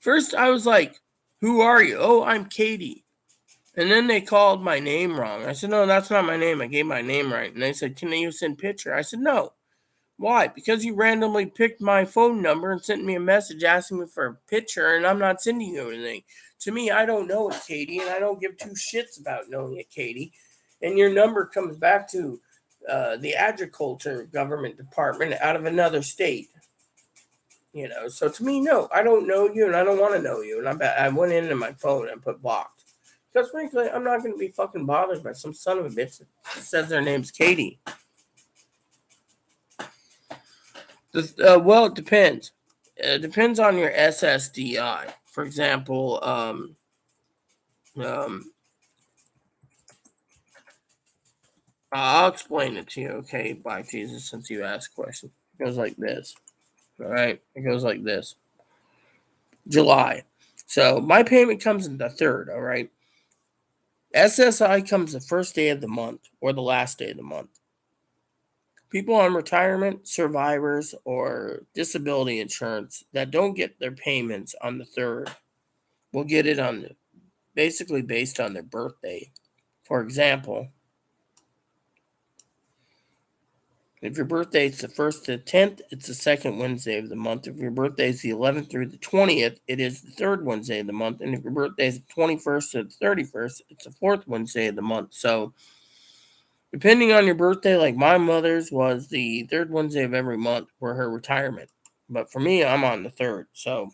First, I was like, Who are you? Oh, I'm Katie. And then they called my name wrong. I said, no, that's not my name. I gave my name right. And they said, can you send picture? I said, no. Why? Because you randomly picked my phone number and sent me a message asking me for a picture, and I'm not sending you anything. To me, I don't know it, Katie, and I don't give two shits about knowing it, Katie. And your number comes back to the agriculture government department out of another state. So to me, no, I don't know you, and I don't want to know you. And I went into my phone and put blocked. Because frankly, I'm not going to be fucking bothered by some son of a bitch that says their name's Katie. Well, it depends. It depends on your SSDI. For example, um, I'll explain it to you, okay, Black Jesus, since you asked a question. It goes like this. All right, it goes like this. July. So my payment comes in the third. All right. SSI comes the first day of the month or the last day of the month. People on retirement, survivors, or disability insurance that don't get their payments on the third will get it on basically based on their birthday. For example, if your birthday is the 1st to the 10th, it's the second Wednesday of the month. If your birthday is the 11th through the 20th, it is the third Wednesday of the month. And if your birthday is the 21st to the 31st, it's the fourth Wednesday of the month. So, depending on your birthday, like my mother's was the third Wednesday of every month for her retirement. But for me, I'm on the third. So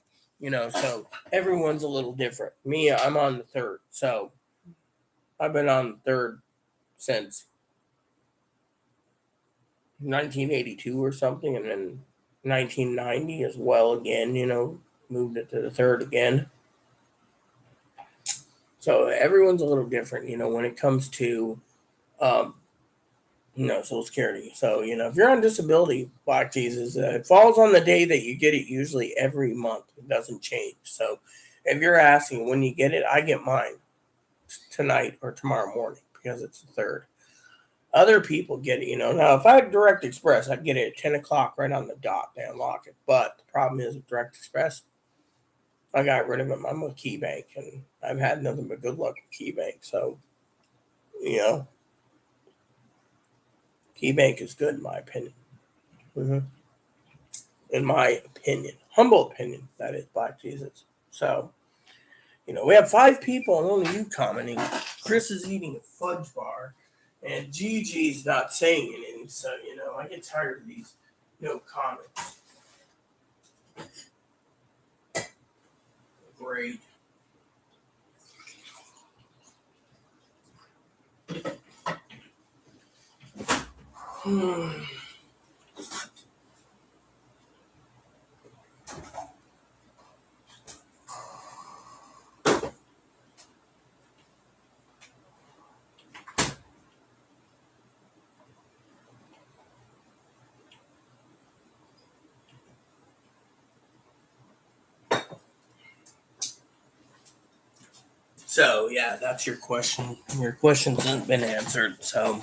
everyone's a little different. Me, I'm on the third. So, I've been on the third since 1982 or something, and then 1990 as well again, moved it to the third again. So everyone's a little different, when it comes to, um, Social Security. So, if you're on disability, Black Jesus, it falls on the day that you get it usually every month. It doesn't change. So if you're asking when you get it, I get mine tonight or tomorrow morning because it's the third. Other people get it, Now, if I had Direct Express, I'd get it at 10 o'clock right on the dot. They unlock it. But the problem is with Direct Express, I got rid of them. I'm with KeyBank, and I've had nothing but good luck with KeyBank. So, you know, KeyBank is good in my opinion. Mm-hmm. In my opinion. Humble opinion, that is, Black Jesus. So, we have 5 people and only you commenting. Chris is eating a fudge bar. And Gigi's not saying anything, so I get tired of these comments. Great. So yeah, that's your question. Your questions haven't been answered. So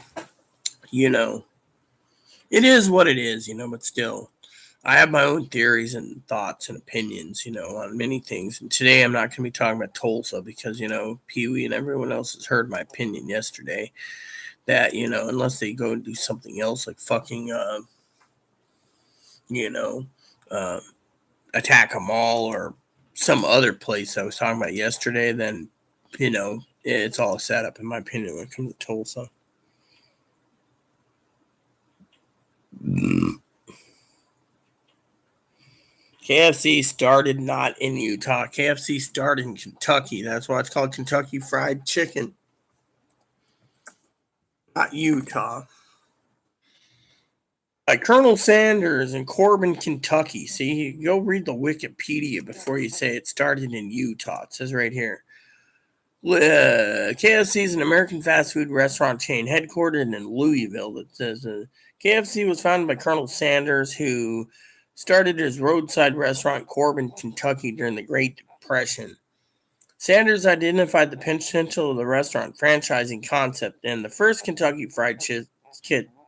it is what it is. But still, I have my own theories and thoughts and opinions. On many things. And today I'm not going to be talking about Tulsa because Pee Wee and everyone else has heard my opinion yesterday. That unless they go and do something else like fucking you know uh, attack a mall or some other place I was talking about yesterday, then it's all set up in my opinion when it comes to Tulsa. KFC started not in Utah. KFC started in Kentucky. That's why it's called Kentucky Fried Chicken. Not Utah. Like Colonel Sanders in Corbin, Kentucky. See, go read the Wikipedia before you say it started in Utah. It says right here. KFC is an American fast food restaurant chain headquartered in Louisville. It says KFC was founded by Colonel Sanders, who started his roadside restaurant Corbin, Kentucky during the Great Depression. Sanders identified the potential of the restaurant franchising concept, and the first Kentucky Fried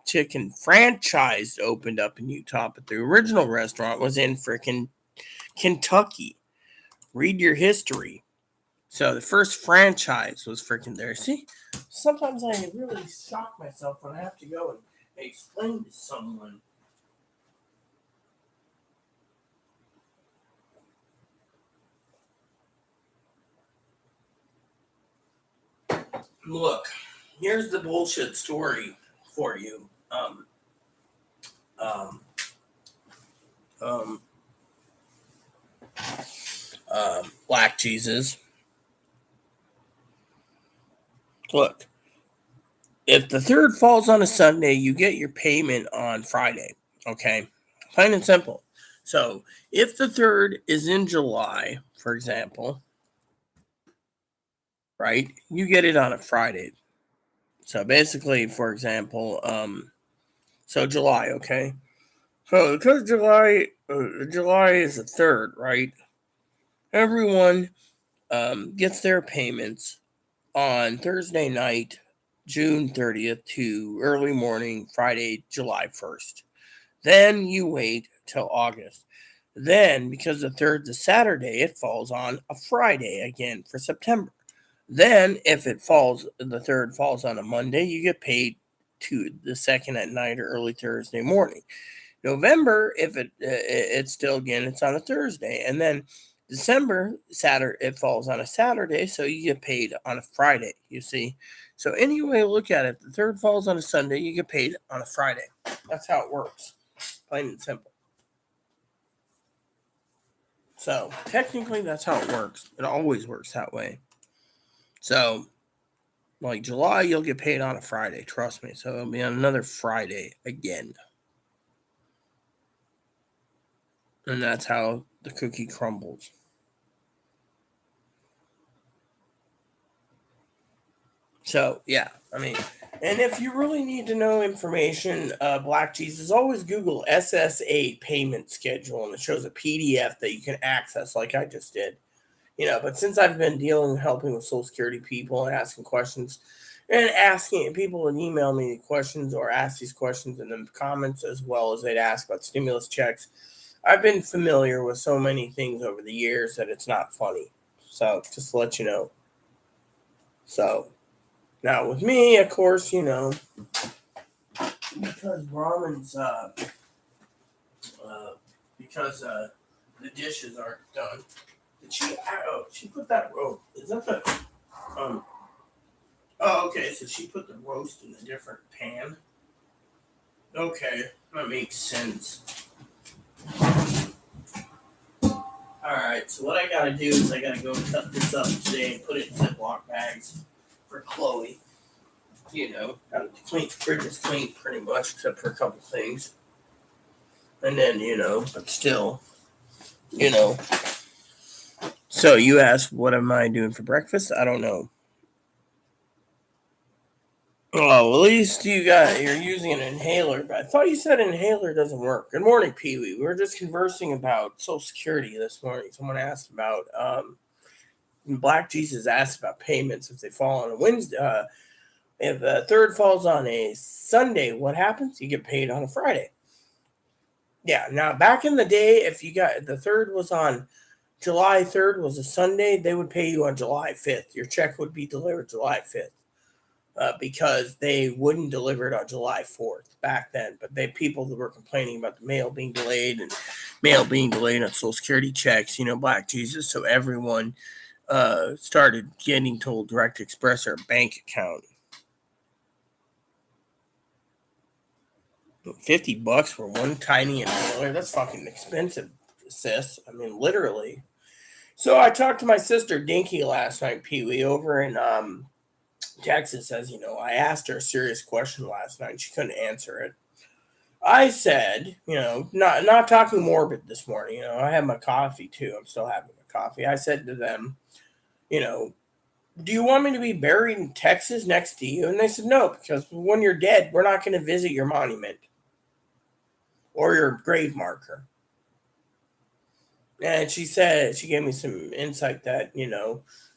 Chicken franchise opened up in Utah, but the original restaurant was in frickin' Kentucky. Read your history. So the first franchise was freaking there. See, sometimes I really shock myself when I have to go and explain to someone. Look, here's the bullshit story for you. Um, um, Black Jesus. Look, if the third falls on a Sunday, you get your payment on Friday. Okay, plain and simple. So if the third is in July, for example, right, you get it on a Friday. So basically, for example, so July, okay. So because July is the third, right? Everyone gets their payments on Thursday night, June 30th to early morning, Friday, July 1st. Then you wait till August. Then, because the third's a Saturday, it falls on a Friday again for September. Then, if the third falls on a Monday, you get paid to the second at night or early Thursday morning. November, if it's still again, it's on a Thursday, and then December Saturday it falls on a Saturday, so you get paid on a Friday. You see, so any way you look at it, the third falls on a Sunday, you get paid on a Friday. That's how it works, plain and simple. So technically, that's how it works. It always works that way. So like July, you'll get paid on a Friday. Trust me. So it'll be on another Friday again. And that's how the cookie crumbles. So yeah, I mean, and if you really need to know information, Black Jesus, always Google SSA payment schedule, and it shows a PDF that you can access, like I just did. But since I've been helping with Social Security people and asking questions, and asking people would email me questions or ask these questions in the comments as well as they'd ask about stimulus checks. I've been familiar with so many things over the years that it's not funny. So just to let you know. So now with me, of course, because ramen's uh, because the dishes aren't done. Did she? Oh, she put that roast. Is that the? Um. Oh, okay. So she put the roast in a different pan. Okay, that makes sense. All right. So what I gotta do is I gotta go cut this up today and put it in Ziploc bags for Chloe. Got to clean. Fridge is clean pretty much, except for a couple things. And then but still, you know. So you asked, what am I doing for breakfast? I don't know. Oh, at least you're using an inhaler, but I thought you said inhaler doesn't work. Good morning, Pee Wee. We were just conversing about Social Security this morning. Someone asked about Black Jesus asked about payments if they fall on a Wednesday. If a third falls on a Sunday, what happens? You get paid on a Friday. Yeah. Now, back in the day, if you got the third was on July 3rd was a Sunday, they would pay you on July 5th. Your check would be delivered July 5th. Because they wouldn't deliver it on July 4th back then. But people that were complaining about the mail being delayed and mail being delayed on Social Security checks, Black Jesus. So everyone started getting told direct express or bank account. $50 for one tiny inhaler. That's fucking expensive, sis. I mean, literally. So I talked to my sister Dinky last night, Pee Wee, over in Texas. As you know, I asked her a serious question last night. She couldn't answer it. I said, not talking morbid this morning. I had my coffee too. I'm still having my coffee. I said to them, do you want me to be buried in Texas next to you? And they said no, because when you're dead, we're not going to visit your monument or your grave marker. And she gave me some insight that,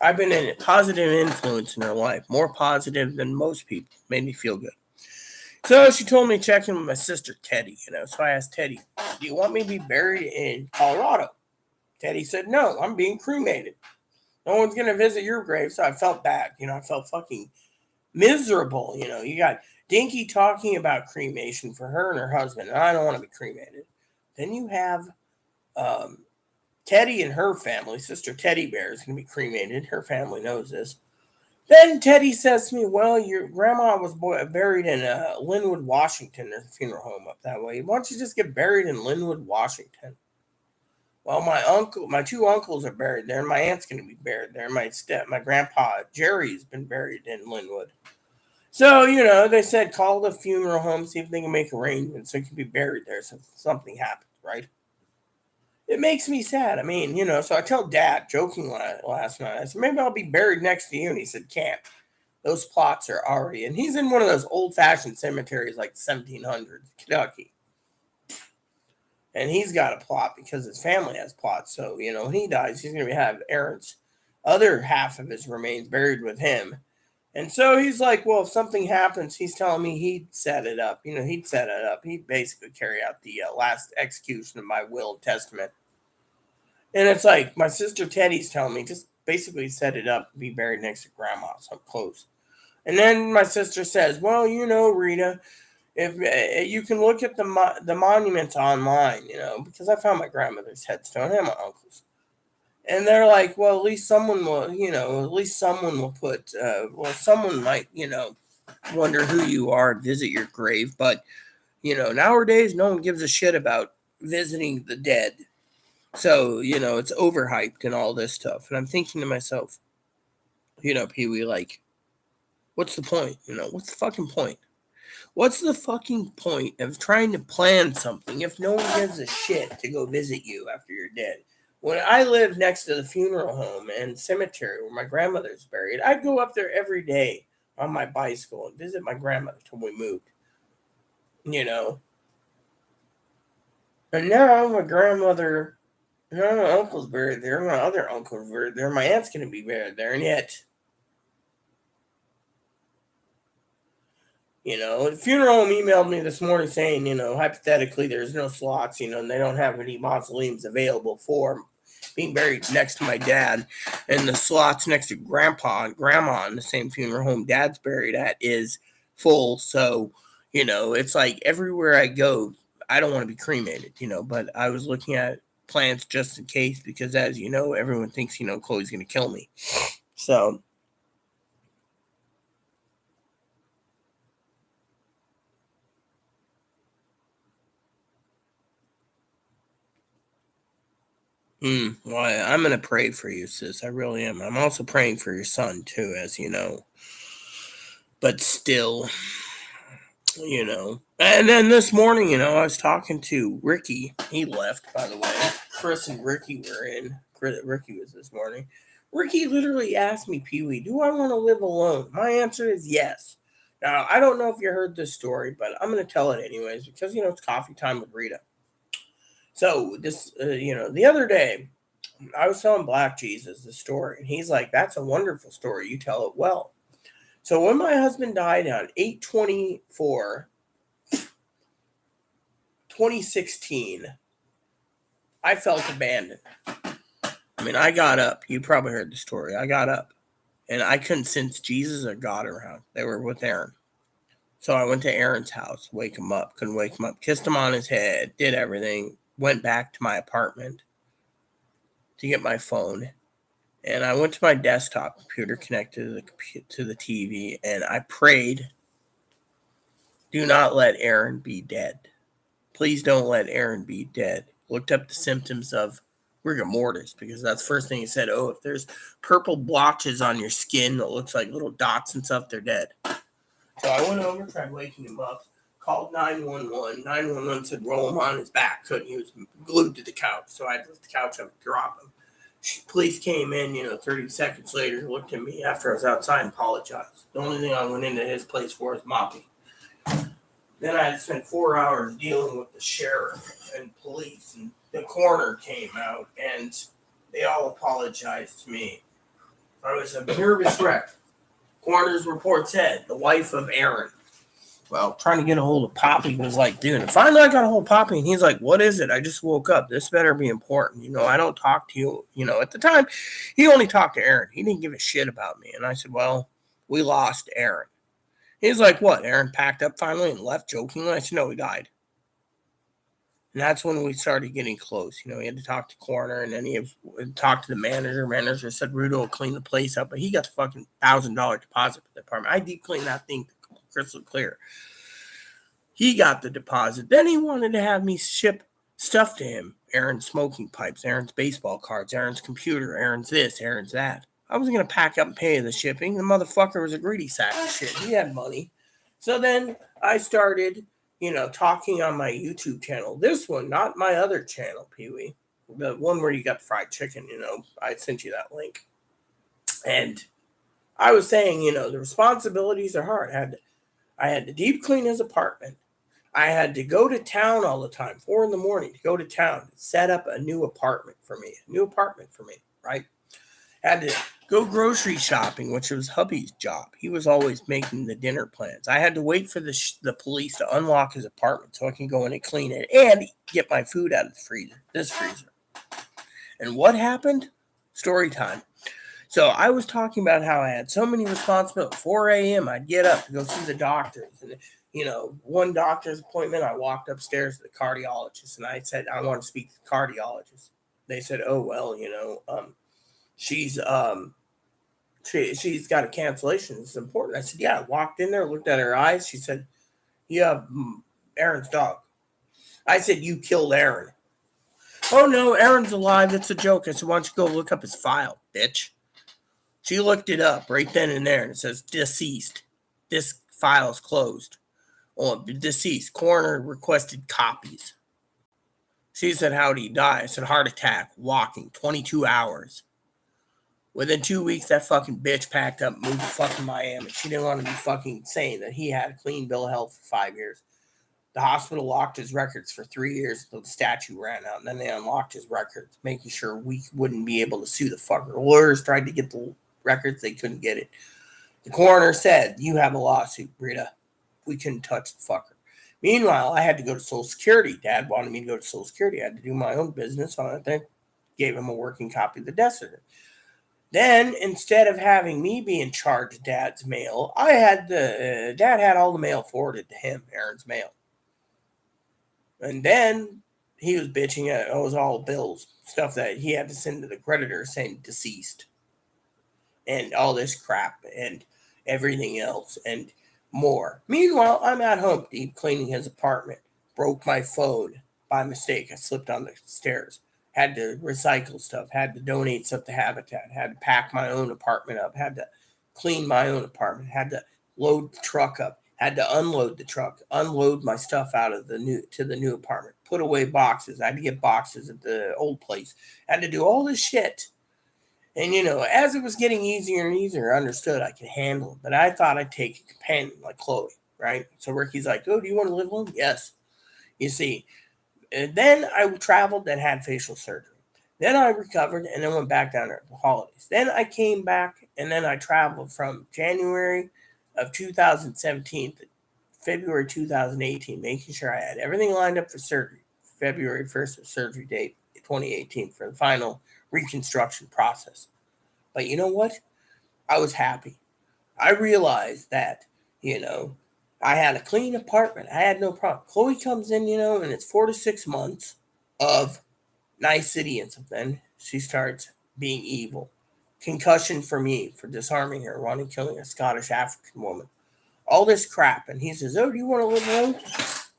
I've been a positive influence in her life, more positive than most people. Made me feel good. So she told me to check in with my sister, Teddy, So I asked Teddy, do you want me to be buried in Colorado? Teddy said, no, I'm being cremated. No one's going to visit your grave. So I felt bad. I felt fucking miserable. You got Dinky talking about cremation for her and her husband, and I don't want to be cremated. Then you have um, Teddy and her family. Sister Teddy Bear is going to be cremated. Her family knows this. Then Teddy says to me, "Well, your grandma was buried in Linwood, Washington. There's a funeral home up that way. Why don't you just get buried in Linwood, Washington?" Well, my two uncles are buried there, and my aunt's going to be buried there. My grandpa Jerry's been buried in Linwood. So they said call the funeral home, see if they can make arrangements so he can be buried there. So something happens, right? It makes me sad. I mean, so I tell Dad, joking last night, I said, maybe I'll be buried next to you. And he said, can't. Those plots are already, and he's in one of those old fashioned cemeteries like 1700s, Kentucky. And he's got a plot because his family has plots. So, when he dies, he's going to have Aaron's other half of his remains buried with him. And so he's like, well, if something happens, he's telling me he'd set it up. He'd set it up. He'd basically carry out the last execution of my will and testament. And it's like my sister Teddy's telling me just basically set it up, be buried next to grandma, so I'm close. And then my sister says, well, Rita, if you can look at the monuments online, because I found my grandmother's headstone and my uncle's. And they're like, well, at least someone will, put, someone might, wonder who you are and visit your grave. But, nowadays, no one gives a shit about visiting the dead. So, it's overhyped and all this stuff. And I'm thinking to myself, Pee Wee, like, what's the point? What's the fucking point? What's the fucking point of trying to plan something if no one gives a shit to go visit you after you're dead? When I lived next to the funeral home and cemetery where my grandmother's buried, I'd go up there every day on my bicycle and visit my grandmother till we moved. And now my grandmother, my uncle's buried there, my other uncle's buried there, my aunt's going to be buried there, and yet, the funeral home emailed me this morning saying, hypothetically, there's no slots, and they don't have any mausoleums available for being buried next to my dad. And the slots next to grandpa and grandma in the same funeral home dad's buried at is full. So, it's like everywhere I go, I don't want to be cremated, but I was looking at plans just in case because, as you know, everyone thinks, Chloe's going to kill me. So, well, I'm going to pray for you, sis. I really am. I'm also praying for your son, too, as you know. But still, And then this morning, I was talking to Ricky. He left, by the way. Chris and Ricky were in. Ricky was this morning. Ricky literally asked me, Pee Wee, do I want to live alone? My answer is yes. Now, I don't know if you heard this story, but I'm going to tell it anyways because, it's coffee time with Rita. So, the other day, I was telling Black Jesus the story, and he's like, that's a wonderful story. You tell it well. So, when my husband died on 8/24, 2016, I felt abandoned. I mean, I got up. You probably heard the story. I got up, and I couldn't sense Jesus or God around. They were with Aaron. So I went to Aaron's house, wake him up, couldn't wake him up, kissed him on his head, did everything, went back to my apartment to get my phone. And I went to my desktop computer connected to the TV, and I prayed, do not let Aaron be dead. Please don't let Aaron be dead. Looked up the symptoms of rigor mortis because that's the first thing he said. Oh, if there's purple blotches on your skin that looks like little dots and stuff, they're dead. So I went over, tried waking him up, called 911. 911 said roll him on his back. Couldn't. He was glued to the couch. So I had to lift the couch up and drop him. Police came in, 30 seconds later, looked at me after I was outside and apologized. The only thing I went into his place for was mopping. Then I had to spend 4 hours dealing with the sheriff and police, and the coroner came out, and they all apologized to me. I was a nervous wreck. Coroner's report said the wife of Aaron Well, trying to get a hold of Poppy was like, dude, and finally I got a hold of Poppy, and he's like, what is it? I just woke up. This better be important. I don't talk to you. At the time, he only talked to Aaron. He didn't give a shit about me. And I said, well, we lost Aaron. He's like, what? Aaron packed up finally and left jokingly? I said, no, he died. And that's when we started getting close. He had to talk to coroner, and then he talked to the manager. Manager said Rita will clean the place up, but he got the fucking $1,000 deposit for the apartment. I deep cleaned that thing crystal clear. He got the deposit. Then he wanted to have me ship stuff to him. Aaron's smoking pipes, Aaron's baseball cards, Aaron's computer, Aaron's this, Aaron's that. I was going to pack up and pay the shipping. The motherfucker was a greedy sack of shit. He had money. So then I started, talking on my YouTube channel. This one, not my other channel, Pee-wee. The one where you got the fried chicken, I sent you that link. And I was saying, the responsibilities are hard. I had to deep clean his apartment. I had to go to town all the time, 4 in the morning, to go to town, set up a new apartment for me, right? Had to go grocery shopping, which was hubby's job. He was always making the dinner plans. I had to wait for the police to unlock his apartment so I can go in and clean it and get my food out of the freezer, this freezer. And what happened? Story time. So I was talking about how I had so many responsibilities. 4 a.m. I'd get up to go see the doctors. And, one doctor's appointment, I walked upstairs to the cardiologist. And I said, I want to speak to the cardiologist. They said, oh, well, she's got a cancellation. It's important. I said, yeah. I walked in there, looked at her eyes. She said, you have Aaron's dog. I said, you killed Aaron. Oh, no, Aaron's alive. It's a joke. I said, why don't you go look up his file, bitch? She looked it up right then and there, and it says deceased. This file is closed. Oh, deceased. Coroner requested copies. She said, how did he die? I said, heart attack, walking, 22 hours. Within 2 weeks, that fucking bitch packed up and moved to fucking Miami. She didn't want to be fucking saying that he had a clean bill of health for 5 years. The hospital locked his records for 3 years until the statute ran out, and then they unlocked his records, making sure we wouldn't be able to sue the fucker. Lawyers tried to get the records, they couldn't get it. The coroner said, you have a lawsuit, Rita. We couldn't touch the fucker. Meanwhile, I had to go to Social Security. Dad wanted me to go to Social Security. I had to do my own business on it. Then gave him a working copy of the death certificate. Then, instead of having me be in charge of Dad's mail, Dad had all the mail forwarded to him, Aaron's mail. And then he was bitching at it was all bills, stuff that he had to send to the creditor saying deceased. And all this crap and everything else and more. Meanwhile, I'm at home deep cleaning his apartment. Broke my phone by mistake. I slipped on the stairs. Had to recycle stuff. Had to donate stuff to Habitat. Had to pack my own apartment up. Had to clean my own apartment. Had to load the truck up. Had to unload the truck. Unload my stuff out of the new apartment. Put away boxes. I had to get boxes at the old place. Had to do all this shit. And, as it was getting easier and easier, I understood I could handle it. But I thought I'd take a companion like Chloe, right? So Ricky's like, oh, do you want to live alone? Yes. You see, and then I traveled and had facial surgery. Then I recovered and then went back down there at the holidays. Then I came back and then I traveled from January of 2017 to February 2018, making sure I had everything lined up for surgery. February 1st of surgery date, 2018, for the final reconstruction process. But you know what? I was happy. I realized that, I had a clean apartment. I had no problem. Chloe comes in, and it's 4 to 6 months of nicety and something. She starts being evil. Concussion for me for disarming her, wanting killing a Scottish African woman. All this crap. And he says, oh, do you want to live alone?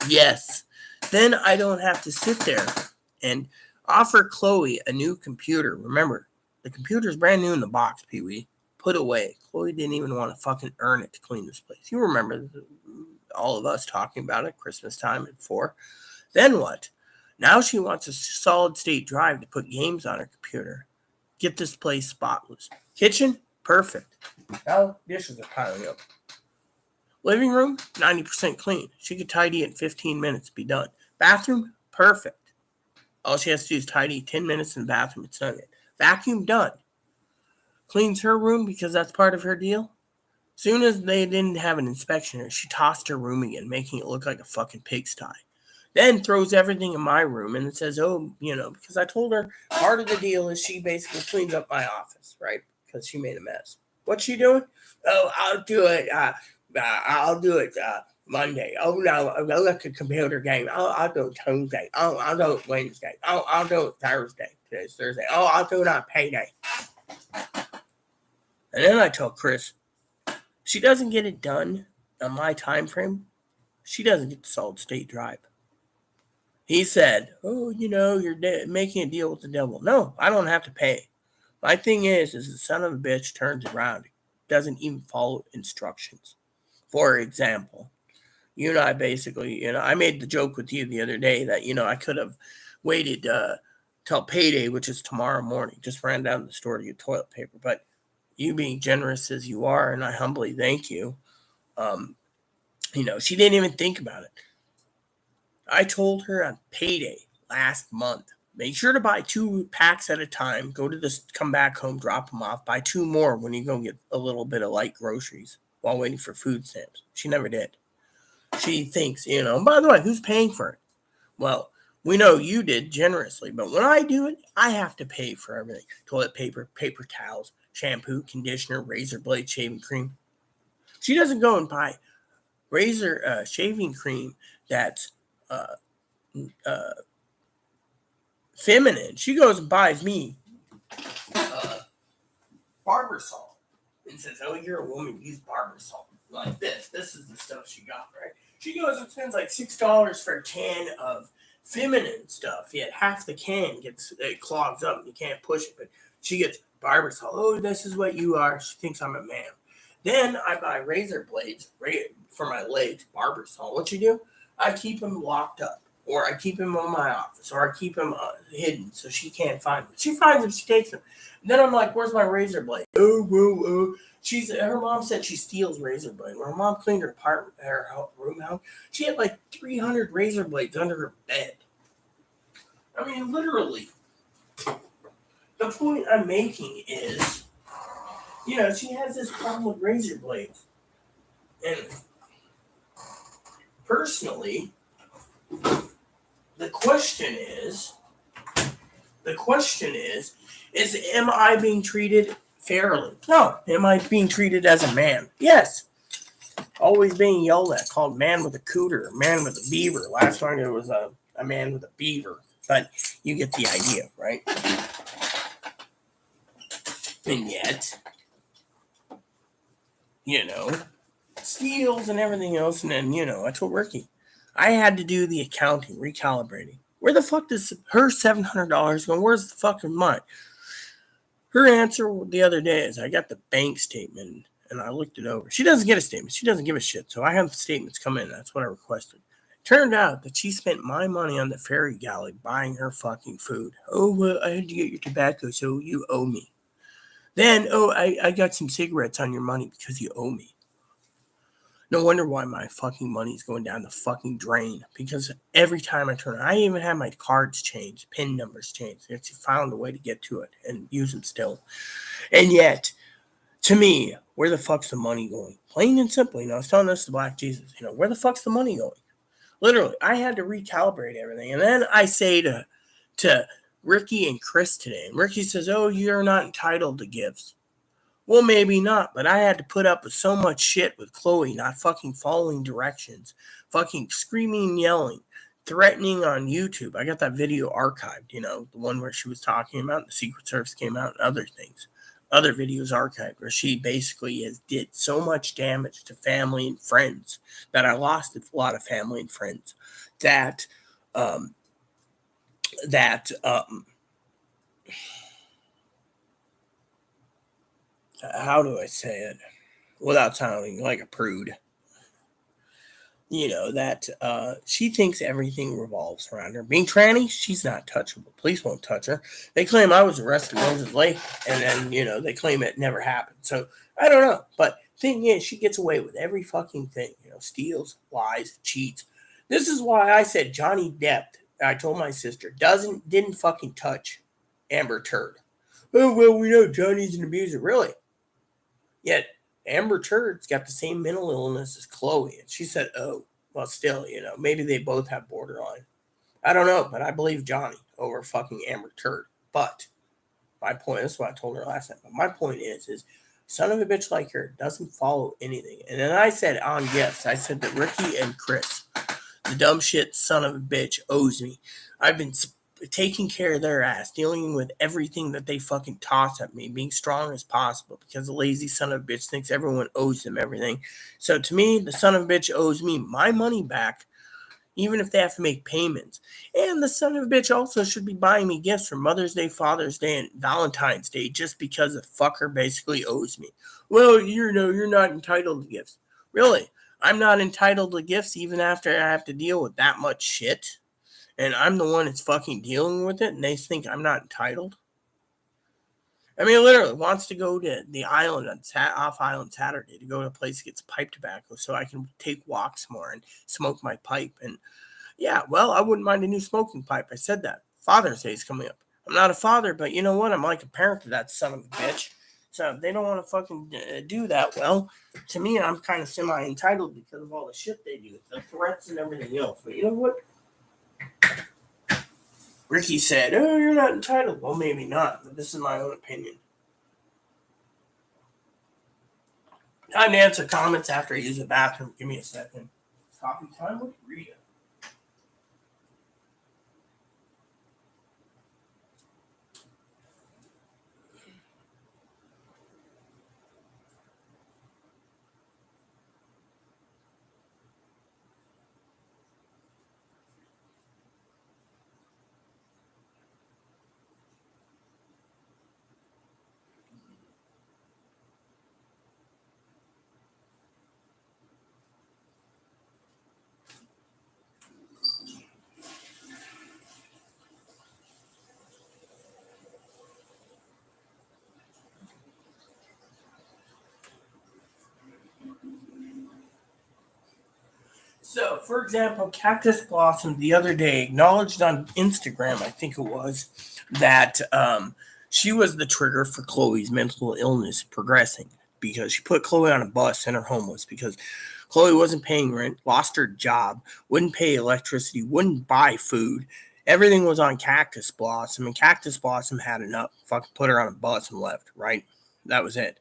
Yes. Then I don't have to sit there and offer Chloe a new computer. Remember, the computer's brand new in the box, Pee-wee. Put away. Chloe didn't even want to fucking earn it to clean this place. You remember all of us talking about it Christmas time at 4. Then what? Now she wants a solid state drive to put games on her computer. Get this place spotless. Kitchen? Perfect. Now dishes are piling up. Living room? 90% clean. She could tidy in 15 minutes, be done. Bathroom? Perfect. All she has to do is tidy 10 minutes in the bathroom. It's done. Vacuum? Done. Cleans her room because that's part of her deal. Soon as they didn't have an inspection, she tossed her room again, making it look like a fucking pigsty. Then throws everything in my room and it says, oh, because I told her part of the deal is she basically cleans up my office, right? Because she made a mess. What's she doing? Oh, I'll do it. I'll do it Monday. Oh, no, I'll look at computer game. I'll do it Tuesday. Oh, I'll do it Wednesday. Oh, I'll do it Thursday. Today's Thursday. Oh, I'll do it on payday. And then I told Chris, she doesn't get it done on my time frame. She doesn't get the solid state drive. He said, oh, you're making a deal with the devil. No, I don't have to pay. My thing is the son of a bitch turns around, doesn't even follow instructions. For example, you and I basically, I made the joke with you the other day that, I could have waited till payday, which is tomorrow morning, just ran down to the store to get toilet paper. But you being generous as you are, and I humbly thank you, she didn't even think about it. I told her on payday last month, make sure to buy 2 packs at a time. Go to this, come back home, drop them off. Buy 2 more when you go get a little bit of light groceries while waiting for food stamps. She never did. She thinks, by the way, who's paying for it? Well, we know you did generously, but when I do it, I have to pay for everything. Toilet paper, paper towels, shampoo, conditioner, razor blade, shaving cream. She doesn't go and buy razor shaving cream that's feminine. She goes and buys me barber salt and says, oh, you're a woman, use barber salt. Like this. This is the stuff she got, right? She goes and spends like $6 for a can of feminine stuff, yet half the can it clogs up and you can't push it. But she gets barber salt. Oh, this is what you are. She thinks I'm a man. Then I buy razor blades for my legs, barber salt. What you do? I keep them locked up, or I keep them in my office, or I keep them hidden so she can't find them. She finds them, she takes them. And then I'm like, where's my razor blade? Oh, whoa. Her mom said she steals razor blade. When her mom cleaned her apartment, her room out, she had like 300 razor blades under her bed. I mean, literally. The point I'm making is, she has this problem with razor blades. And personally, the question is, am I being treated fairly? No. Am I being treated as a man? Yes. Always being yelled at, called man with a cooter, man with a beaver. Last night it was a man with a beaver. But you get the idea, right? And yet, steals and everything else. And then, I told Ricky, I had to do the accounting, recalibrating. Where the fuck does her $700 go? Where's the fucking money? Her answer the other day is, I got the bank statement and I looked it over. She doesn't get a statement. She doesn't give a shit. So I have the statements come in. That's what I requested. Turned out that she spent my money on the ferry galley buying her fucking food. Oh, well, I had to get your tobacco, so you owe me. Then, I got some cigarettes on your money because you owe me. No wonder why my fucking money's going down the fucking drain. Because every time I turn, I even had my cards changed, PIN numbers changed. I actually found a way to get to it and use them still. And yet, to me, where the fuck's the money going? Plain and simple, I was telling this to Black Jesus, where the fuck's the money going? Literally, I had to recalibrate everything. And then I say to Ricky and Chris today, and Ricky says, oh, you're not entitled to gifts. Well, maybe not, but I had to put up with so much shit with Chloe not fucking following directions, fucking screaming and yelling, threatening on YouTube. I got that video archived, the one where she was talking about the Secret Service came out and other things. Other videos archived where she basically did so much damage to family and friends that I lost a lot of family and friends that how do I say it without sounding like a prude? That she thinks everything revolves around her. Being tranny, she's not touchable. Police won't touch her. They claim I was arrested in Moses Lake, and then, they claim it never happened. So, I don't know. But thing is, she gets away with every fucking thing. Steals, lies, cheats. This is why I said Johnny Depp, I told my sister, didn't fucking touch Amber Turd. Oh, well, we know Johnny's an abuser. Really? Yet, Amber Turd's got the same mental illness as Chloe. And she said, oh, well, still, maybe they both have borderline. I don't know, but I believe Johnny over fucking Amber Turd. But my point, this is what I told her last time, but my point is son of a bitch like her doesn't follow anything. And then I said on gifts, I said that Ricky and Chris, the dumb shit son of a bitch, owes me. I've been taking care of their ass, dealing with everything that they fucking toss at me, being strong as possible because the lazy son of a bitch thinks everyone owes them everything. So to me, the son of a bitch owes me my money back, even if they have to make payments. And the son of a bitch also should be buying me gifts for Mother's Day, Father's Day, and Valentine's Day just because the fucker basically owes me. Well, you're not entitled to gifts. Really? I'm not entitled to gifts even after I have to deal with that much shit? And I'm the one that's fucking dealing with it, and they think I'm not entitled? I mean, literally wants to go to the island on off island Saturday to go to a place that gets pipe tobacco so I can take walks more and smoke my pipe. And yeah, well, I wouldn't mind a new smoking pipe. I said that. Father's Day is coming up. I'm not a father, but you know what? I'm like a parent to that son of a bitch. So if they don't want to fucking do that, well, to me, I'm kind of semi-entitled because of all the shit they do, the threats and everything else. But you know what? Ricky said, oh, you're not entitled. Well, maybe not, but this is my own opinion. Time to answer comments after I use the bathroom. Give me a second. Coffee time with Rita. So, for example, Cactus Blossom the other day acknowledged on Instagram, I think it was, that she was the trigger for Chloe's mental illness progressing because she put Chloe on a bus and her homeless because Chloe wasn't paying rent, lost her job, wouldn't pay electricity, wouldn't buy food. Everything was on Cactus Blossom, and Cactus Blossom had enough. Fucking put her on a bus and left, right? That was it.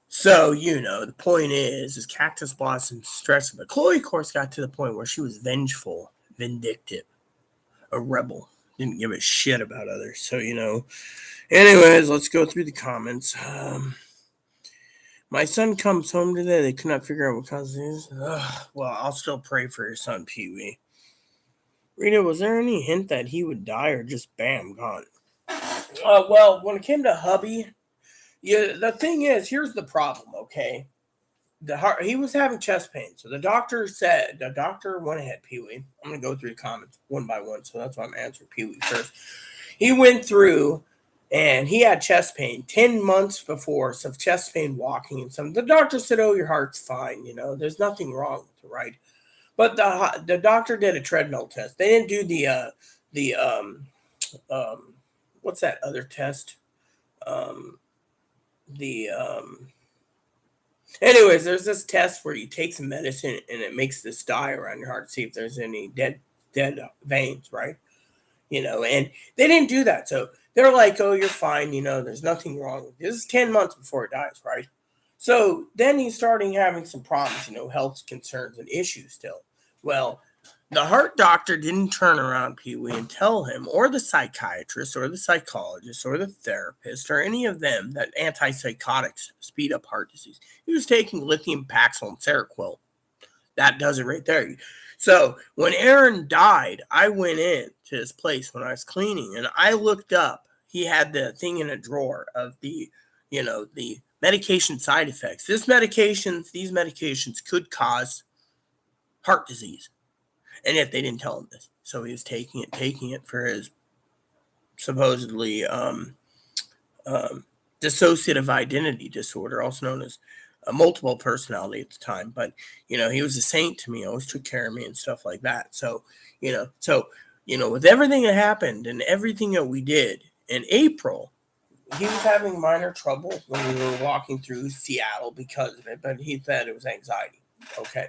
So, the point is Cactus Blossom stressed, but Chloe, of course, got to the point where she was vengeful, vindictive, a rebel, didn't give a shit about others. So, anyways, let's go through the comments. My son comes home today. They could not figure out what causes this. Well, I'll still pray for your son, Pee Wee. Rita, was there any hint that he would die or just bam, gone? Well, when it came to hubby, yeah, the thing is, here's the problem, okay? He was having chest pain. So the doctor went ahead, Pee Wee. I'm going to go through the comments one by one. So that's why I'm answering Pee Wee first. He went through and he had chest pain 10 months before, some chest pain walking and some. The doctor said, oh, your heart's fine. There's nothing wrong with it, right? But the doctor did a treadmill test. They didn't do the what's that other test? The Anyways, there's this test where you take some medicine and it makes this dye around your heart to see if there's any dead veins, right? And they didn't do that. So they're like, oh, you're fine. There's nothing wrong. This is 10 months before it dies, right? So then he's starting having some problems, health concerns and issues still. Well, the heart doctor didn't turn around Pee Wee and tell him, or the psychiatrist, or the psychologist, or the therapist, or any of them that antipsychotics speed up heart disease. He was taking lithium Paxil and Seroquel. That does it right there. So when Aaron died, I went in to his place when I was cleaning, and I looked up. He had the thing in a drawer of the medication side effects. These medications could cause heart disease. And yet they didn't tell him this. So he was taking it for his supposedly dissociative identity disorder, also known as multiple personality at the time. But, he was a saint to me, always took care of me and stuff like that. So, with everything that happened and everything that we did in April, he was having minor trouble when we were walking through Seattle because of it, but he said it was anxiety. Okay.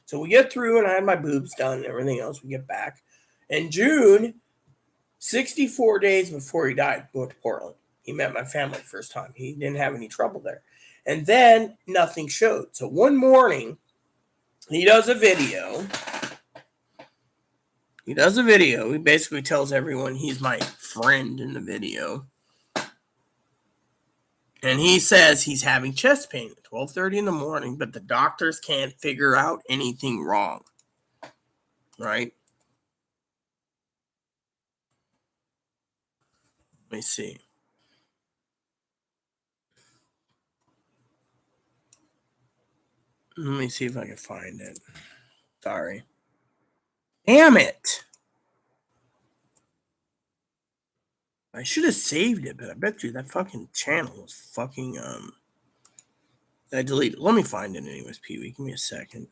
So we get through, and I had my boobs done and everything else. We get back. In June, 64 days before he died, moved to Portland. He met my family first time. He didn't have any trouble there. And then nothing showed. So one morning, he does a video. He basically tells everyone he's my friend in the video. And he says he's having chest pain at 12:30 in the morning, but the doctors can't figure out anything wrong. Right? Let me see. Let me see if I can find it. Sorry. Damn it. I should have saved it, but I bet you that fucking channel was fucking I deleted it. Let me find it anyways, Pee Wee. Give me a second.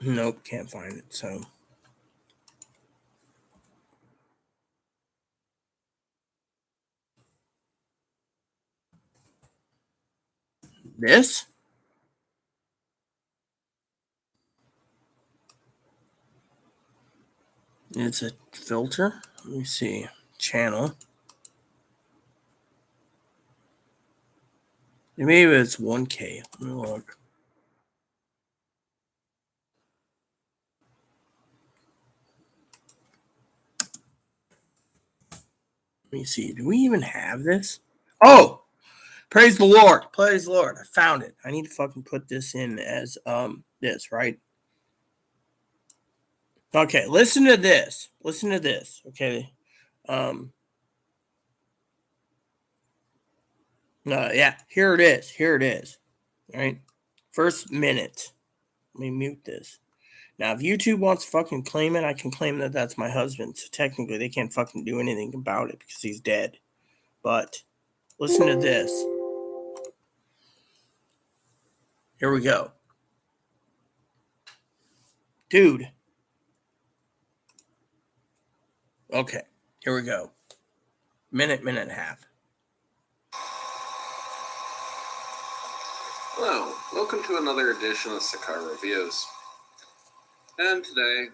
Nope, can't find it. So this? It's a filter. Let me see. Channel. Maybe it's 1K. Let me look. Let me see. Do we even have this? Oh! Praise the Lord. Praise the Lord. I found it. I need to fucking put this in as this, right? Okay, listen to this. Listen to this. Okay. Yeah, here it is. Here it is. All right. First minute. Let me mute this. Now, if YouTube wants to fucking claim it, I can claim that that's my husband. So technically, they can't fucking do anything about it because he's dead. But listen to this. Here we go. Dude. Okay. Here we go. Minute and a half. Hello, welcome to another edition of Sakai Reviews. And today,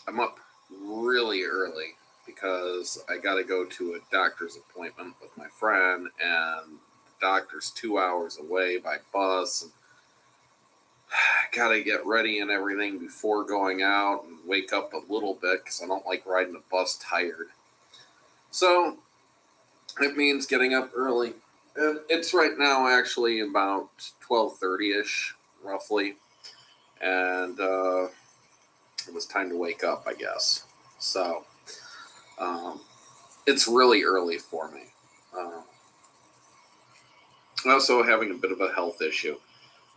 I'm up really early because I gotta go to a doctor's appointment with my friend, and the doctor's 2 hours away by bus. And I gotta get ready and everything before going out and wake up a little bit because I don't like riding the bus tired. So, it means getting up early. And it's right now actually about 12:30ish, roughly. And it was time to wake up, I guess. So, it's really early for me. I'm also having a bit of a health issue.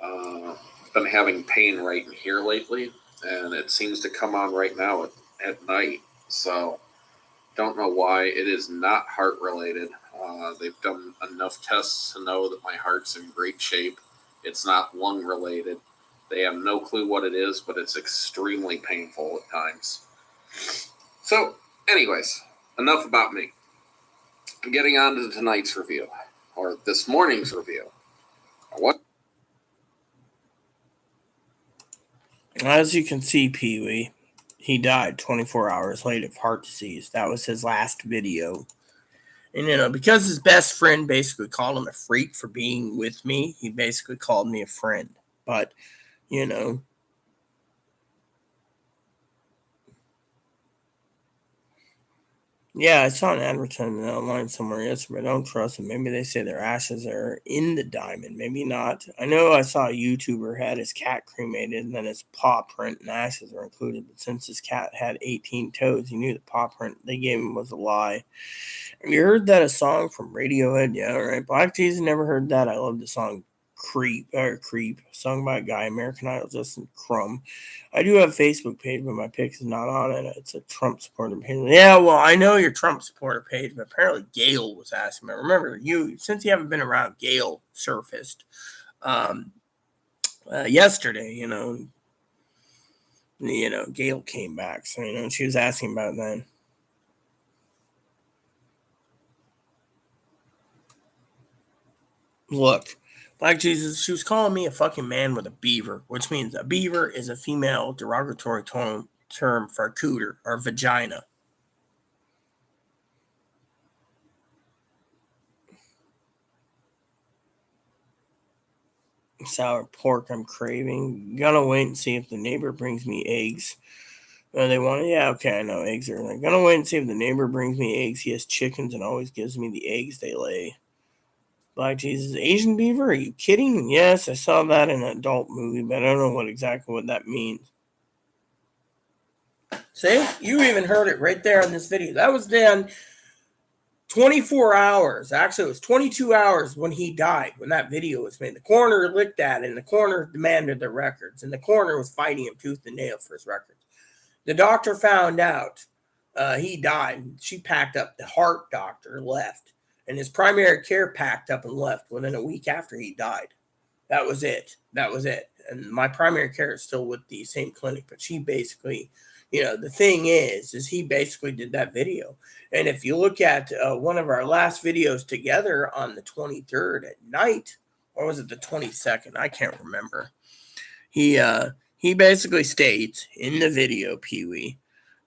I've been having pain right in here lately, and it seems to come on right now at night. So, don't know why. It is not heart related. They've done enough tests to know that my heart's in great shape. It's not lung related. They have no clue what it is, but it's extremely painful at times. So, anyways, enough about me. Getting on to tonight's review, or this morning's review. What? As you can see, Pee Wee, he died 24 hours later of heart disease. That was his last video. And, because his best friend basically called him a freak for being with me, he basically called me a friend. But, you know, yeah, I saw an advertisement online somewhere yesterday, but I don't trust them. Maybe they say their ashes are in the diamond. Maybe not. I know I saw a YouTuber had his cat cremated and then his paw print and ashes were included. But since his cat had 18 toes, he knew the paw print they gave him was a lie. Have you heard that a song from Radiohead? Yeah, right. Black Tees, never heard that. I love the song Creep, sung by a guy, American Idol, Justin Crumb. I do have a Facebook page, but my pic is not on it. It's a Trump supporter page. Yeah, well, I know your Trump supporter page, but apparently Gail was asking me. Remember, since you haven't been around, Gail surfaced yesterday. Gail came back, so she was asking about that. Look, Black Jesus, she was calling me a fucking man with a beaver, which means a beaver is a female derogatory term for a cooter or vagina. Sour pork I'm craving. Gonna wait and see if the neighbor brings me eggs. They want it? Yeah, okay, I know. Eggs are like, gonna wait and see if the neighbor brings me eggs. He has chickens and always gives me the eggs they lay. Black Jesus, Asian beaver? Are you kidding? Yes, I saw that in an adult movie, but I don't know exactly what that means. See? You even heard it right there in this video. That was done 24 hours. Actually, it was 22 hours when he died, when that video was made. The coroner looked at it, and the coroner demanded the records, and the coroner was fighting him tooth and nail for his records. The doctor found out he died. She packed up. The heart doctor left, and his primary care packed up and left within a week after he died. That was it. That was it. And my primary care is still with the same clinic, but she basically, the thing is he basically did that video. And if you look at one of our last videos together on the 23rd at night, or was it the 22nd? I can't remember. He basically states in the video, Pee Wee,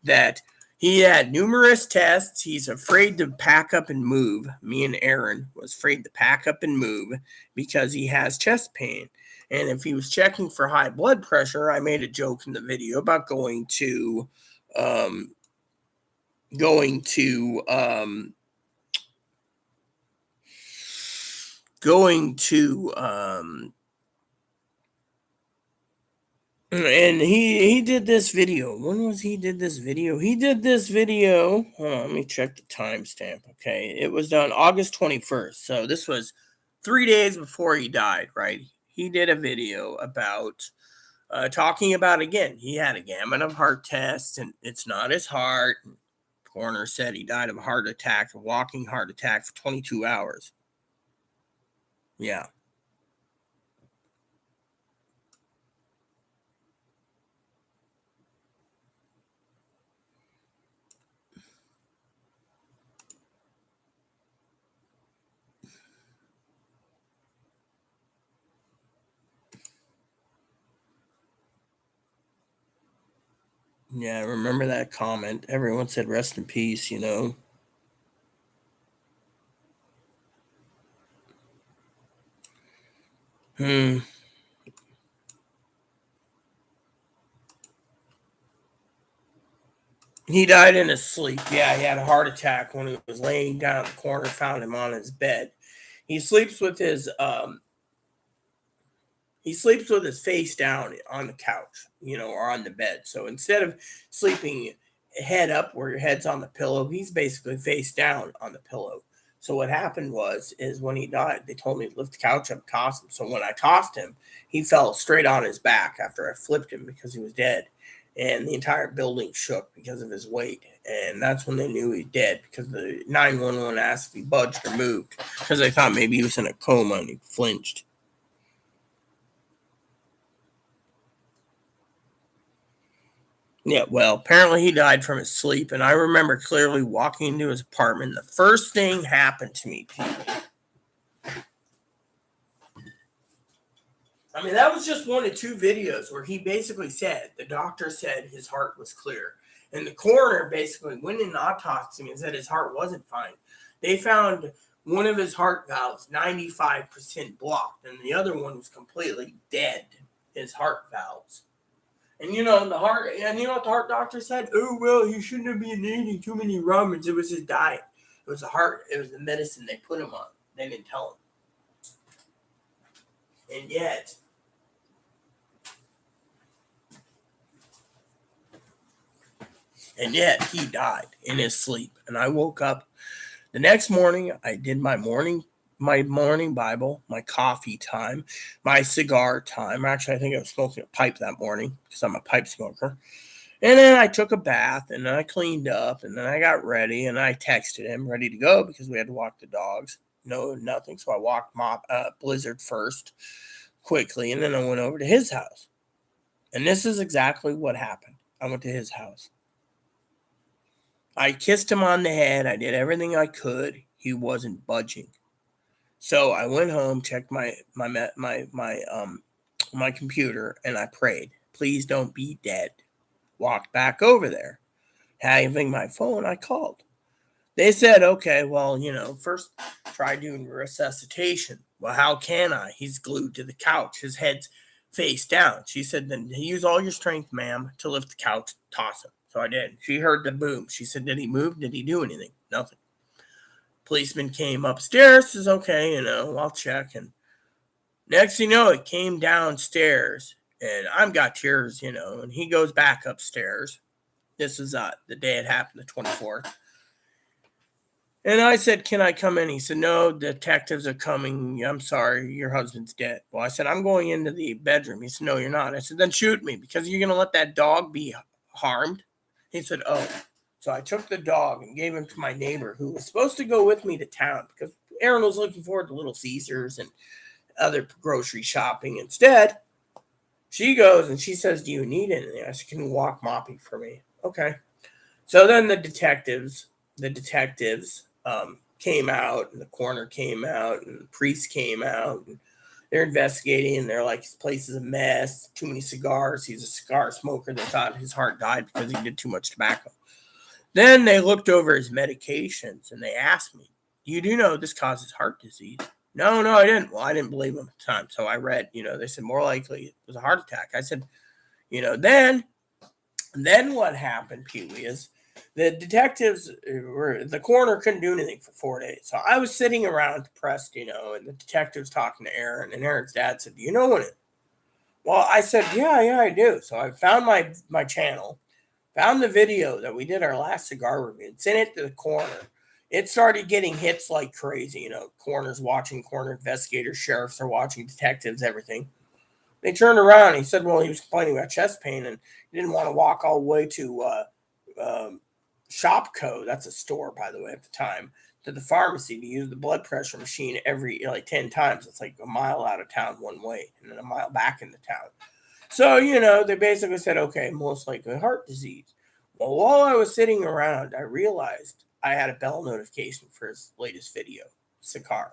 that he had numerous tests. He's afraid to pack up and move. Me and Aaron was afraid to pack up and move because he has chest pain. And if he was checking for high blood pressure, I made a joke in the video about going to going to um, and he did this video. When was he did this video? He did this video. Hold on, let me check the timestamp. Okay, it was done August 21st. So this was 3 days before he died, right? He did a video about talking about, again, he had a gamut of heart tests, and it's not his heart. Coroner said he died of a heart attack, a walking heart attack for 22 hours. Yeah. Yeah, I remember that comment. Everyone said rest in peace, Hmm. He died in his sleep. Yeah, he had a heart attack when he was laying down. The coroner found him on his bed. He sleeps with his face down on the couch, or on the bed. So instead of sleeping head up where your head's on the pillow, he's basically face down on the pillow. So what happened is when he died, they told me to lift the couch up, toss him. So when I tossed him, he fell straight on his back after I flipped him because he was dead. And the entire building shook because of his weight. And that's when they knew he was dead, because the 911 asked if he budged or moved, because they thought maybe he was in a coma and he flinched. Yeah, well, apparently he died from his sleep, and I remember clearly walking into his apartment. The first thing happened to me, people. I mean, that was just one of two videos where he basically said, the doctor said his heart was clear. And the coroner basically went in and autopsied him and said his heart wasn't fine. They found one of his heart valves 95% blocked, and the other one was completely dead, his heart valves. And the heart, and you know what the heart doctor said? Oh, well, he shouldn't have been eating too many ramens. It was his diet. It was the medicine they put him on. They didn't tell him. And yet he died in his sleep. And I woke up the next morning. I did my morning Bible, my coffee time, my cigar time. Actually, I think I was smoking a pipe that morning because I'm a pipe smoker. And then I took a bath, and then I cleaned up, and then I got ready, and I texted him ready to go because we had to walk the dogs. No, nothing. So I walked Blizzard first quickly, and then I went over to his house. And this is exactly what happened. I went to his house. I kissed him on the head. I did everything I could. He wasn't budging. So I went home, checked my computer, and I prayed, please don't be dead. Walked back over there. Having my phone, I called. They said, okay, well, first try doing resuscitation. Well, how can I? He's glued to the couch. His head's face down. She said, then use all your strength, ma'am, to lift the couch, toss him. So I did. She heard the boom. She said, did he move? Did he do anything? Nothing. Policeman came upstairs, says, okay, I'll check. And next thing you know, it came downstairs. And I've got tears, and he goes back upstairs. This is the day it happened, the 24th. And I said, can I come in? He said, no, detectives are coming. I'm sorry, your husband's dead. Well, I said, I'm going into the bedroom. He said, no, you're not. I said, then shoot me, because you're going to let that dog be harmed. He said, oh. So I took the dog and gave him to my neighbor, who was supposed to go with me to town, because Aaron was looking forward to Little Caesars and other grocery shopping. Instead, she goes and she says, do you need anything? I said, can you walk Moppy for me? Okay. So then the detectives came out, and the coroner came out, and the priest came out, and they're investigating, and they're like, his place is a mess, too many cigars. He's a cigar smoker. They thought his heart died because he did too much tobacco. Then they looked over his medications, and they asked me, you do know this causes heart disease? No, I didn't. Well, I didn't believe them at the time. So I read, they said more likely it was a heart attack. I said, then what happened, Pee Wee, is the detectives the coroner couldn't do anything for 4 days. So I was sitting around depressed, and the detectives talking to Aaron, and Aaron's dad said, do you know what it? Well, I said, yeah, I do. So I found my channel, found the video that we did our last cigar review, sent it to the coroner. It started getting hits like crazy. Coroners watching, coroner investigators, sheriffs are watching, detectives, everything. They turned around. He said, well, he was complaining about chest pain, and he didn't want to walk all the way to Shopco. That's a store, by the way, at the time, to the pharmacy to use the blood pressure machine every 10 times. It's like a mile out of town one way and then a mile back into town. So, they basically said, okay, most likely heart disease. Well, while I was sitting around, I realized I had a bell notification for his latest video, Sakar.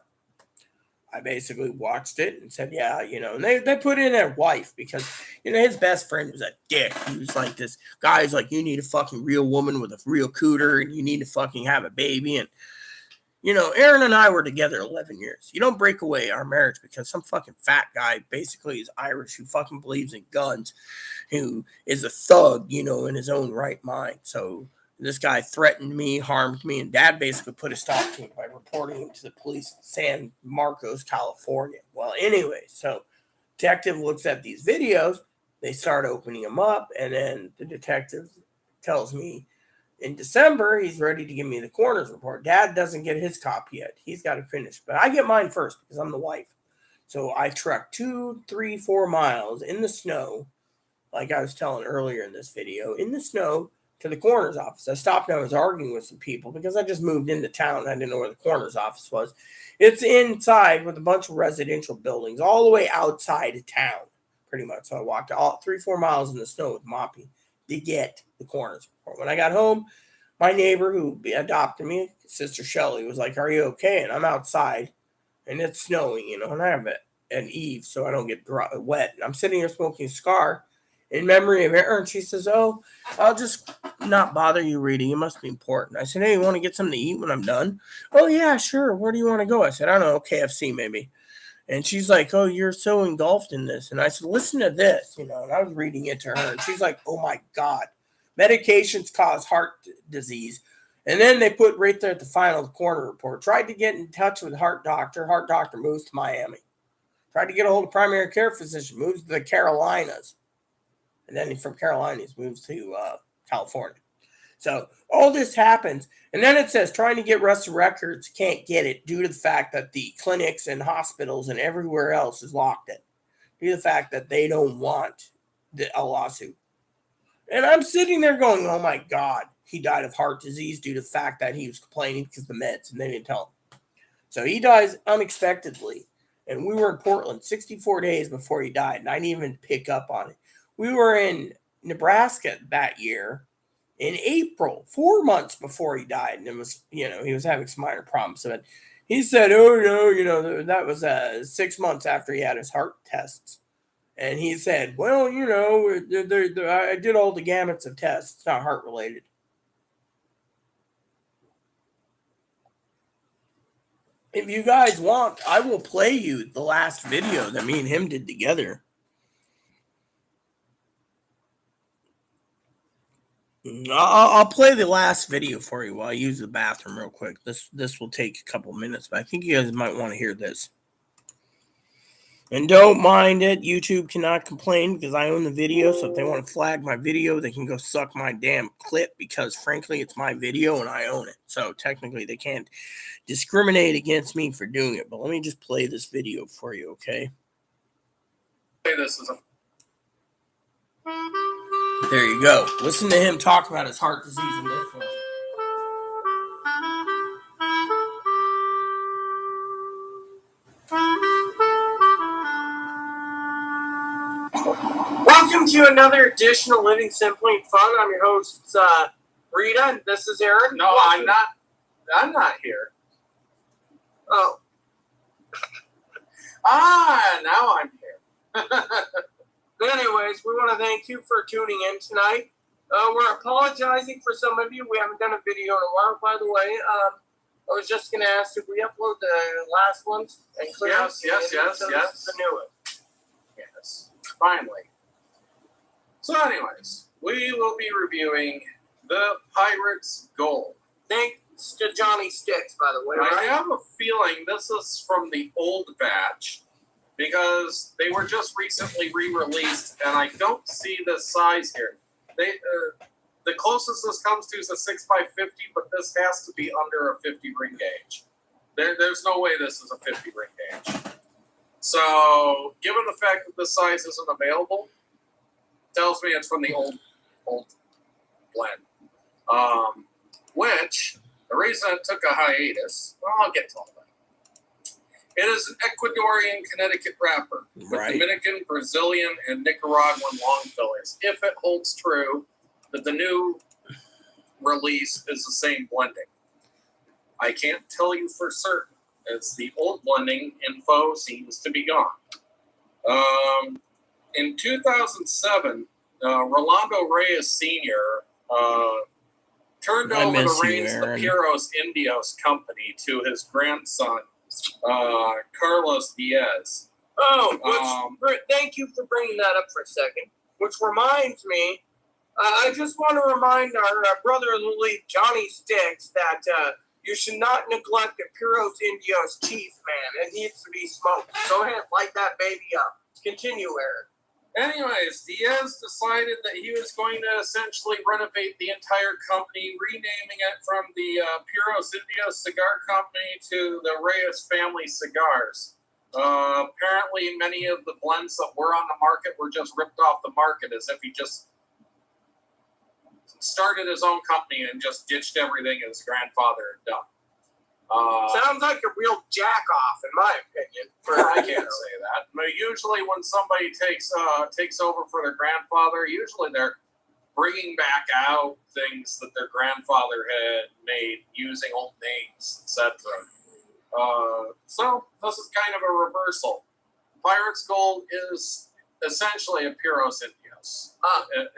I basically watched it and said, yeah, and they put in their wife because, his best friend was a dick. He was like, this guy's like, you need a fucking real woman with a real cooter, and you need to fucking have a baby. And, Aaron and I were together 11 years. You don't break away our marriage because some fucking fat guy basically is Irish who fucking believes in guns, who is a thug, in his own right mind. So this guy threatened me, harmed me, and Dad basically put a stop to it by reporting him to the police in San Marcos, California. Well, anyway, so detective looks at these videos, they start opening them up, and then the detective tells me in December he's ready to give me the coroner's report. Dad doesn't get his copy yet. He's got to finish, but I get mine first because I'm the wife. So I truck 2, 3, 4 miles in the snow, like I was telling earlier in this video, in the snow to the coroner's office. I stopped and I was arguing with some people because I just moved into town. I didn't know where the coroner's office was. It's inside with a bunch of residential buildings all the way outside of town, pretty much. So I walked all 3, 4 miles in the snow with Moppy to get the coroner's report. When I got home, my neighbor who adopted me, Sister Shelley, was like, are you okay? And I'm outside and it's snowing, and I have an eave so I don't get wet. And I'm sitting here smoking a cigar in memory of Aaron. She says, oh, I'll just not bother you, Rita. You must be important. I said, hey, you want to get something to eat when I'm done? Oh, yeah, sure. Where do you want to go? I said, I don't know, KFC maybe. And she's like, oh, you're so engulfed in this. And I said, listen to this, and I was reading it to her. And she's like, oh, my God. Medications cause heart disease. And then they put right there at the final coroner report. Tried to get in touch with heart doctor. Heart doctor moves to Miami. Tried to get a hold of primary care physician. Moves to the Carolinas. And then from Carolinas moves to California. So all this happens. And then it says trying to get Russell Records, can't get it due to the fact that the clinics and hospitals and everywhere else is locked in. Due to the fact that they don't want a lawsuit. And I'm sitting there going, oh my God, he died of heart disease due to the fact that he was complaining because of the meds and they didn't tell him. So he dies unexpectedly. And we were in Portland 64 days before he died. And I didn't even pick up on it. We were in Nebraska that year in April, 4 months before he died. And it was, he was having some minor problems. So He said, "Oh no, that was 6 months after he had his heart tests." And he said, "Well, I did all the gamuts of tests. It's not heart related." If you guys want, I will play you the last video that me and him did together. I'll play the last video for you while I use the bathroom real quick. This will take a couple minutes, but I think you guys might want to hear this. And don't mind it. YouTube cannot complain because I own the video. So if they want to flag my video, they can go suck my damn clip because, frankly, it's my video and I own it. So technically, they can't discriminate against me for doing it. But let me just play this video for you, okay? This is There you go. Listen to him talk about his heart disease in this one. Welcome to another edition of Living Simply and Fun. I'm your host, Rita, and this is Aaron. No, I'm not. I'm not here. Oh. Now I'm here. But anyways, we want to thank you for tuning in tonight. We're apologizing for some of you. We haven't done a video in a while, by the way. I was just going to ask if we upload the last ones and clear Yes. the new one. Yes, finally. So anyways, we will be reviewing the Pirate's Gold. Thanks to Johnny Sticks, by the way. I Right? have a feeling this is from the old batch because they were just recently re-released, and I don't see the size here. The closest this comes to is a 6x50, but this has to be under a 50 ring gauge. There's no way this is a 50 ring gauge. So, given the fact that this size isn't available, tells me it's from the old blend. Which, the reason it took a hiatus, well, I'll get to all that. It is an Ecuadorian Connecticut wrapper with Right. Dominican, Brazilian, and Nicaraguan long fillers. If it holds true that the new release is the same blending. I can't tell you for certain, as the old blending info seems to be gone. In 2007, Rolando Reyes Sr. Turned over the reins of the Puros Indios company to his grandson, Carlos Diaz. Thank you for bringing that up for a second. Which reminds me, I just want to remind our brother in the league, Johnny Sticks, that you should not neglect the Puros Indios chief, man. It needs to be smoked. Go ahead, light that baby up. Continue, Aaron. Anyways, Diaz decided that he was going to essentially renovate the entire company, renaming it from the Puros Indios Cigar Company to the Reyes Family Cigars. Apparently, many of the blends that were on the market were just ripped off the market as if he just started his own company and just ditched everything his grandfather had done. Sounds like a real jack-off, in my opinion. I can't say that. But usually when somebody takes over for their grandfather, usually they're bringing back out things that their grandfather had made using old names, etc. So this is kind of a reversal. Pirate's Gold is essentially a Puros Indios.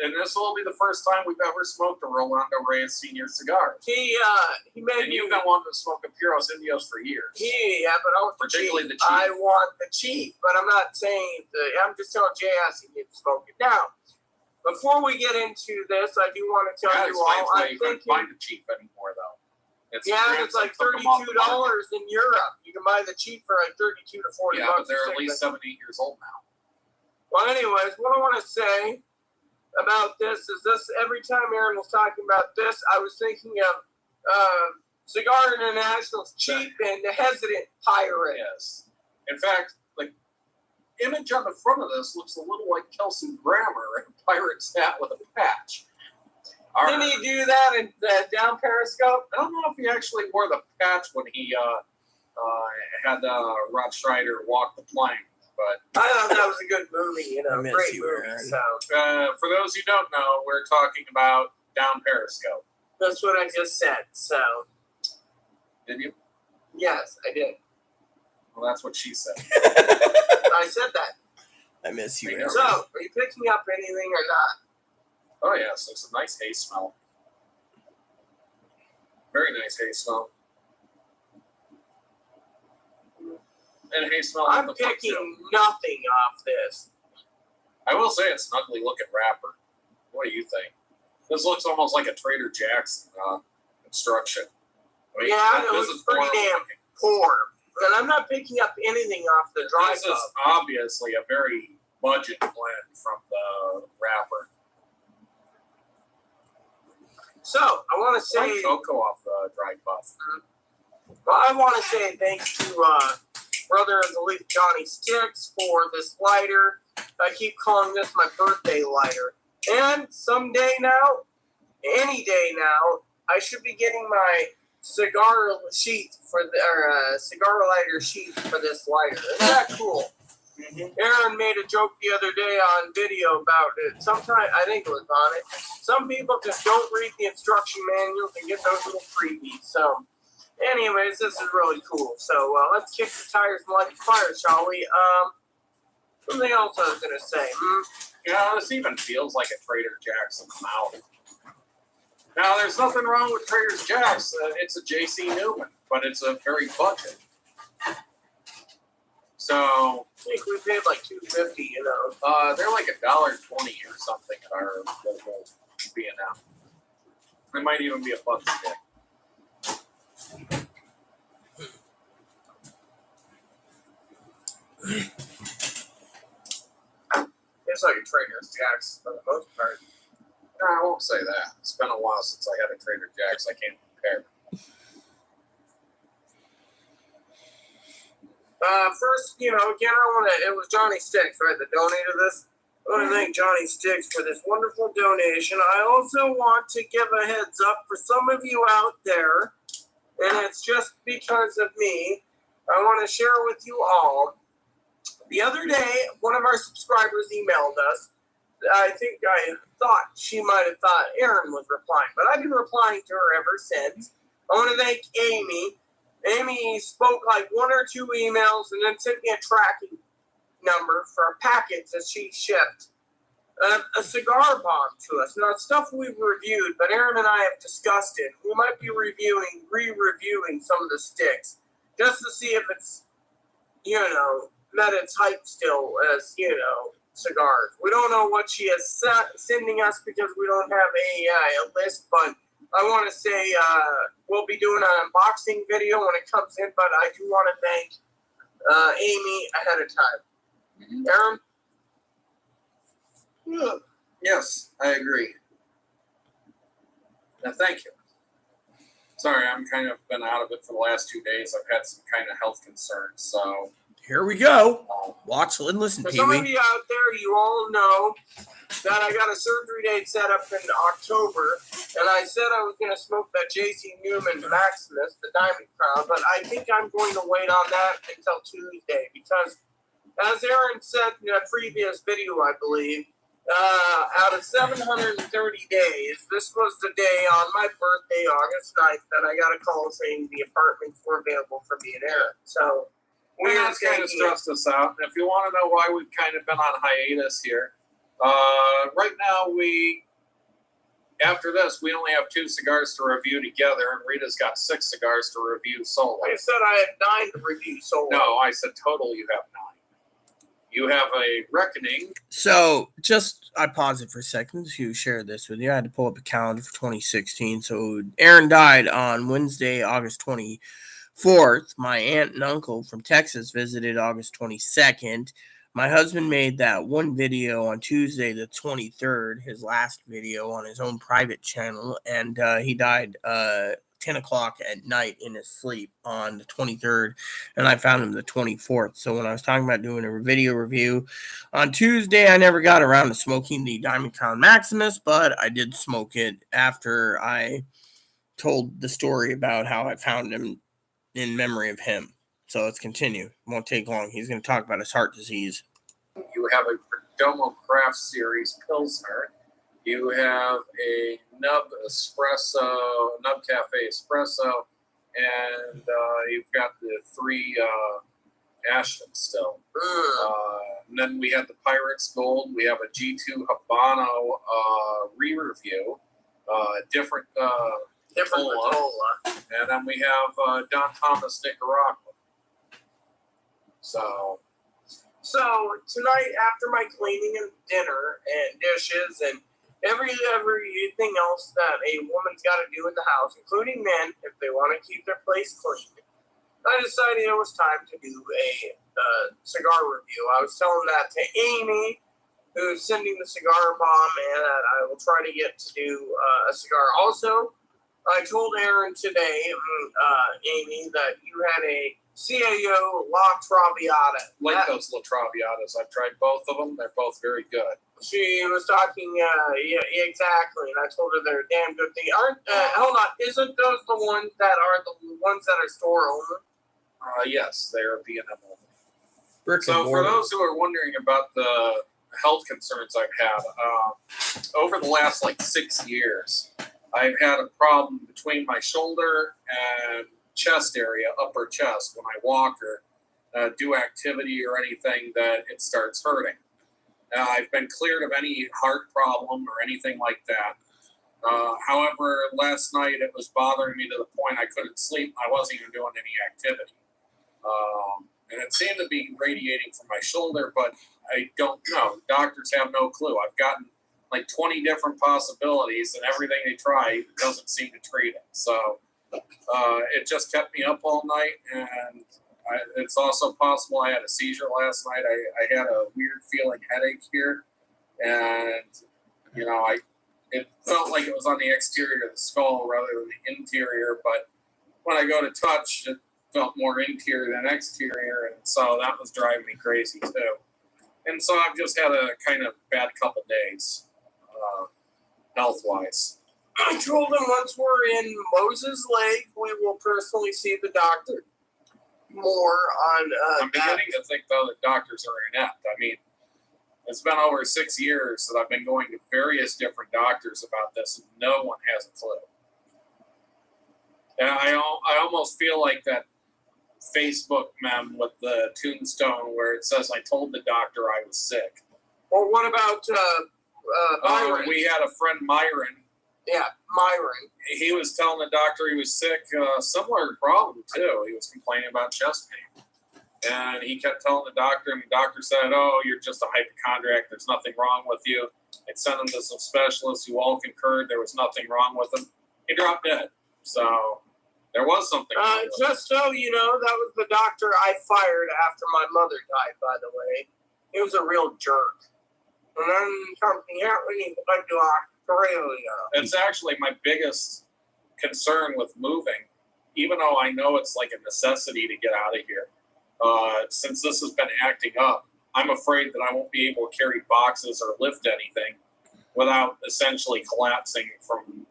And this will be the first time we've ever smoked a Rolando Reyes Sr. cigar. He made And you've been wanting to smoke a Puros Indios for years. Yeah, but I want particularly the chief. I want the chief, but I'm not saying I'm just telling JS he needs to smoke it. Now, before we get into this, I do want to tell you all, I can't find the chief anymore, though. It's like $32 in Europe. You can buy the chief for like 32 to 40 bucks. Yeah, but they're at least 7, 8 years old now. Well, anyways, what I want to say about this is every time Aaron was talking about this, I was thinking of Cigar International's cheap and hesitant pirate. Yes. In fact, the image on the front of this looks a little like Kelsey Grammer in a pirate's hat with a patch. Didn't he do that in down Periscope? I don't know if he actually wore the patch when he had Rod Strider walk the plank. But I thought that was a good movie, great movie. So, for those who don't know, we're talking about Down Periscope. That's what I just said. So, did you? Yes, I did. Well, that's what she said. I said that. I miss you, I know. Aaron. So, are you picking up anything or not? Oh yes, it's a nice hay smell. Very nice hay smell. And hay smell. I'm picking nothing off this. I will say it's an ugly looking wrapper. What do you think? This looks almost like a Trader Jack's construction. I mean, Yeah, it this looks is pretty horrible damn looking. poor. And I'm not picking up anything off the dry This is cup. obviously a very budget blend from the wrapper. So, I want to Like say, cocoa off the dry cup. well, I want to say thanks to Brother of the Leaf Johnny Sticks for this lighter. I keep calling this my birthday lighter. And someday now, any day now, I should be getting my cigar sheath for the cigar lighter sheath for this lighter. Isn't that cool? Mm-hmm. Aaron made a joke the other day on video about it. Sometimes I think it was on it. Some people just don't read the instruction manuals and get those little freebies. So, anyways, this is really cool. So let's kick the tires and light the fire, shall we? Something else I was gonna say. Yeah, this even feels like a Trader Jack's in the mouth. Now, there's nothing wrong with Trader Jack's. It's a J.C. Newman, but it's a very budget. So I think we paid like $2.50. You know. they're like $1.20 or something at our local B&M. It might even be a buck stick. It's like a Trader Jack's for the most part. No, I won't say that. It's been a while since I had a Trader Jack's. I can't compare. First, again, it was Johnny Sticks, right, that donated this. I want to thank Johnny Sticks for this wonderful donation. I also want to give a heads up for some of you out there, and it's just because of me. I want to share with you all. The other day, one of our subscribers emailed us. I thought she might have thought Aaron was replying, but I've been replying to her ever since. I want to thank Amy. Amy spoke like one or two emails and then sent me a tracking number for a package that she shipped. A cigar bomb to us. Now, it's stuff we've reviewed, but Aaron and I have discussed it. We might be re-reviewing some of the sticks just to see if it's, met its hype still as, cigars. We don't know what she is sending us because we don't have a list, but I want to say we'll be doing an unboxing video when it comes in, but I do want to thank Amy ahead of time. Mm-hmm. Aaron? Yeah. Yes, I agree. Now, thank you. Sorry, I'm kind of been out of it for the last 2 days. I've had some kind of health concerns, so Here we go. Watch and listen, For Pee some of Wee. you out there, you all know that I got a surgery date set up in October, and I said I was going to smoke that J.C. Newman Maximus, the Diamond Crown, but I think I'm going to wait on that until Tuesday because, as Aaron said in a previous video, I believe, out of 730 days, this was the day on my birthday, August 9th, that I got a call saying the apartments were available for me and Aaron. So, that's kind of stressed us out. And if you want to know why we've kind of been on hiatus here, right now after this, we only have 2 cigars to review together, and Rita's got 6 cigars to review solo. I said I had 9 to review solo. No, I said total you have 9. You have a reckoning. So, I paused it for a second to share this with you. I had to pull up a calendar for 2016. So, Aaron died on Wednesday, August 24th. My aunt and uncle from Texas visited August 22nd. My husband made that one video on Tuesday, the 23rd, his last video on his own private channel, and he died 10 o'clock at night in his sleep on the 23rd, and I found him the 24th. So when I was talking about doing a video review on Tuesday, I never got around to smoking the Diamond Crown Maximus, but I did smoke it after I told the story about how I found him in memory of him. So let's continue. It won't take long. He's going to talk about his heart disease. You have a Perdomo Craft Series Pilsner. You have a Nub Cafe Espresso, and you've got the 3 Ashton still. And then we have the Pirates Gold. We have a G2 Habano re-review. Different Vitola. And then we have Don Thomas Nicaragua. So tonight, after my cleaning and dinner and dishes and everything else that a woman's got to do in the house, including men, if they want to keep their place clean, I decided it was time to do a cigar review. I was telling that to Amy, who's sending the cigar bomb, and that I will try to get to do a cigar. Also, I told Aaron today, Amy, that you had a CAO La Traviata. like those La Traviatas. I've tried both of them. They're both very good. She was talking, yeah, exactly, and I told her they're a damn good thing. Hold on, isn't those the ones that are store only? Yes, they're B&M only. Brick and So for mortar. those who are wondering about the health concerns I've had, over the last 6 years, I've had a problem between my shoulder and chest area, upper chest, when I walk or do activity or anything, that it starts hurting. I've been cleared of any heart problem or anything like that. However, last night it was bothering me to the point I couldn't sleep. I wasn't even doing any activity. And it seemed to be radiating from my shoulder, but I don't know. Doctors have no clue. I've gotten 20 different possibilities, and everything they try doesn't seem to treat it. So it just kept me up all night, and it's also possible I had a seizure last night. I had a weird feeling headache here, and it felt like it was on the exterior of the skull rather than the interior, but when I go to touch, it felt more interior than exterior, and so that was driving me crazy too. And so I've just had a kind of bad couple days, health-wise. I told him once we're in Moses Lake, we will personally see the doctor more on I'm beginning to think, though, that doctors are inept. I mean, it's been over 6 years that I've been going to various different doctors about this, and no one has a clue. And I almost feel like that Facebook meme with the tombstone where it says, "I told the doctor I was sick." Or what about Myron? We had a friend, Myron. Yeah, Myron. He was telling the doctor he was sick. Similar problem, too. He was complaining about chest pain. And he kept telling the doctor, and the doctor said, "Oh, you're just a hypochondriac. There's nothing wrong with you." I'd sent him to some specialists who all concurred there was nothing wrong with him. He dropped dead. So there was something wrong with him. Just so you know, that was the doctor I fired after my mother died, by the way. He was a real jerk. And then something happened to Australia. It's actually my biggest concern with moving, even though I know it's like a necessity to get out of here. Since this has been acting up, I'm afraid that I won't be able to carry boxes or lift anything without essentially collapsing from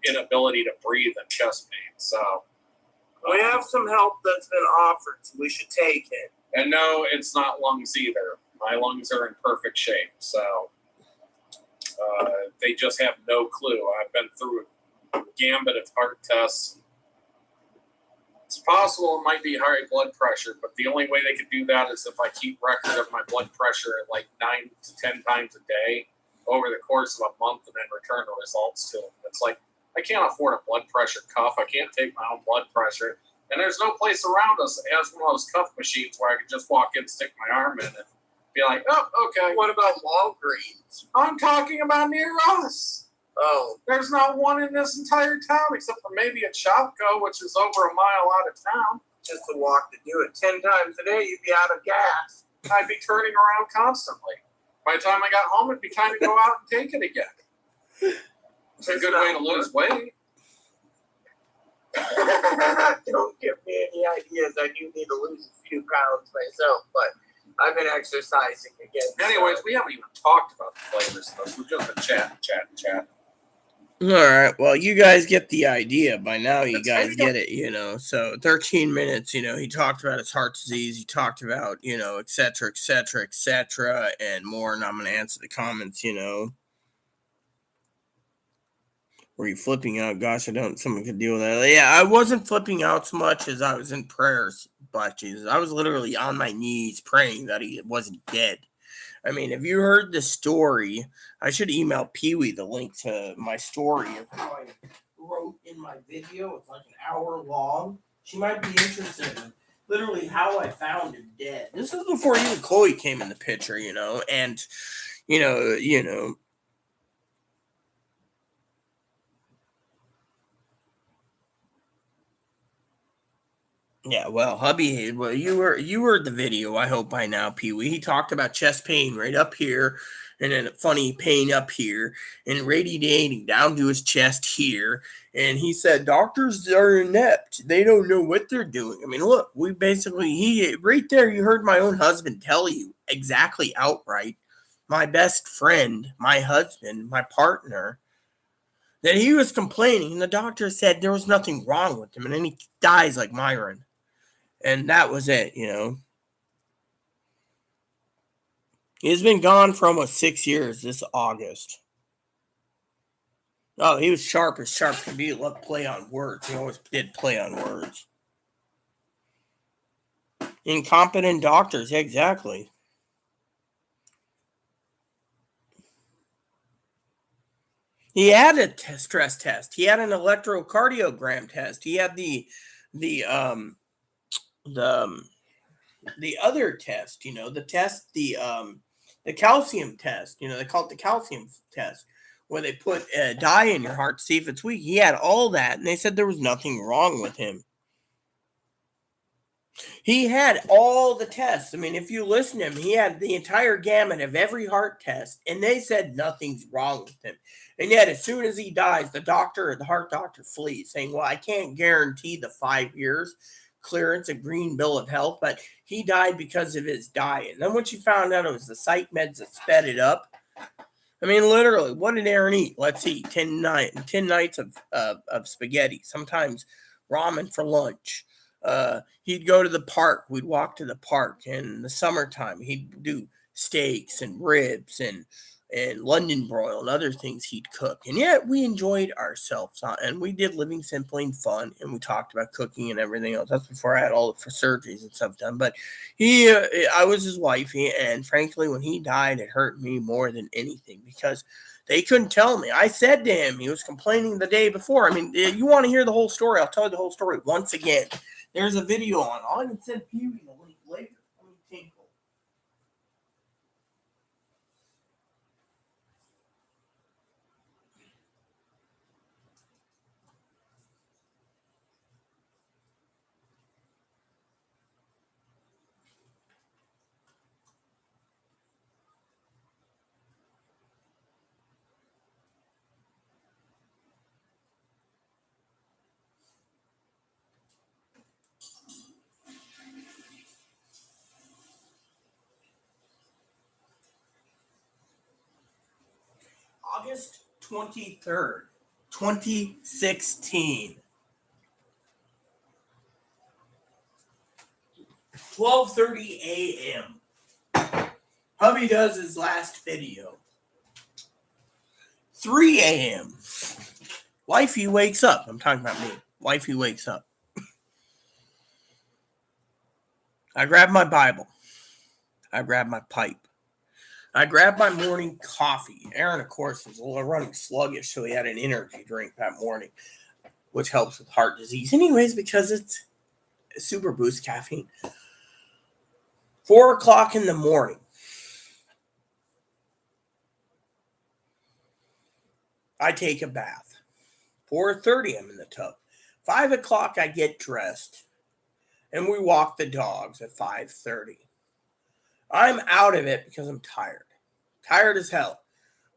inability to breathe and chest pain. So we have some help that's been offered, so we should take it. And no, it's not lungs either. My lungs are in perfect shape, so they just have no clue. I've been through a gambit of heart tests. It's possible it might be high blood pressure, but the only way they could do that is if I keep record of my blood pressure at 9 to 10 times a day over the course of a month and then return the results to them. It's like, I can't afford a blood pressure cuff. I can't take my own blood pressure. And there's no place around us that has one of those cuff machines where I can just walk in, stick my arm in, and be like, "Oh, okay." What about Walgreens? I'm talking about near us. Oh. There's not one in this entire town except for maybe at Shopko, which is over a mile out of town. Just to walk to do it 10 times a day, you'd be out of gas. I'd be turning around constantly. By the time I got home, it'd be time to go out and take it again. It's a good way to lose weight. Don't give me any ideas. I do need to lose a few pounds myself, but I've been exercising again. Anyways, we haven't even talked about the flavors of this. We've just been chatting. All right. Well, you guys get the idea by now. You It's guys kind of- get it, So 13 minutes, he talked about his heart disease. He talked about, et cetera, et cetera, et cetera, and more. And I'm going to answer the comments, Were you flipping out? Gosh, I don't. Someone could deal with that. Yeah, I wasn't flipping out so much as I was in prayers. But Jesus, I was literally on my knees praying that he wasn't dead. I mean, if you heard the story, I should email Pee Wee the link to my story of how I wrote in my video. It's like an hour long. She might be interested in literally how I found him dead. This is before even Chloe came in the picture, and you know. Yeah, well, hubby, well, you heard the video. I hope by now, Pee Wee. He talked about chest pain right up here, and then funny pain up here, and radiating down to his chest here. And he said doctors are inept; they don't know what they're doing. I mean, look, we basically he right there. You heard my own husband tell you exactly outright. My best friend, my husband, my partner, that he was complaining, and the doctor said there was nothing wrong with him, and then he dies like Myron. And that was it. He's been gone for almost 6 years this August. Oh, he was sharp as sharp could be. Loved play on words. He always did play on words. Incompetent doctors, exactly. He had a stress test. He had an electrocardiogram test. He had the the the other test. The calcium test. They call it the calcium test, where they put a dye in your heart to see if it's weak. He had all that, and they said there was nothing wrong with him. He had all the tests. I mean, if you listen to him, he had the entire gamut of every heart test, and they said nothing's wrong with him. And yet, as soon as he dies, the heart doctor flees, saying, "Well, I can't guarantee the 5 years clearance, a green bill of health, but he died because of his diet." And then when she found out it was the psych meds that sped it up, I mean, literally, what did Aaron eat? Let's see, 10 nights of spaghetti, sometimes ramen for lunch. He'd go to the park. We'd walk to the park. And in the summertime, he'd do steaks and ribs and London broil and other things he'd cook. And yet we enjoyed ourselves. And we did living simply and fun. And we talked about cooking and everything else. That's before I had all the surgeries and stuff done. But I was his wife. And frankly, when he died, it hurt me more than anything because they couldn't tell me. I said to him, he was complaining the day before. I mean, you want to hear the whole story? I'll tell you the whole story once again. There's a video on. I'll even send Pee Wee the link later. Let me tinkle. August 23rd, 2016. 12:30 a.m. Hubby does his last video. 3 a.m. Wifey wakes up. I'm talking about me. Wifey wakes up. I grab my Bible. I grab my pipe. I grabbed my morning coffee. Aaron, of course, was a little running sluggish, so he had an energy drink that morning, which helps with heart disease. Anyways, because it's super boost caffeine. 4 o'clock in the morning. I take a bath. 4:30, I'm in the tub. 5 o'clock, I get dressed. And we walk the dogs at 5:30. I'm out of it because I'm tired. Tired as hell.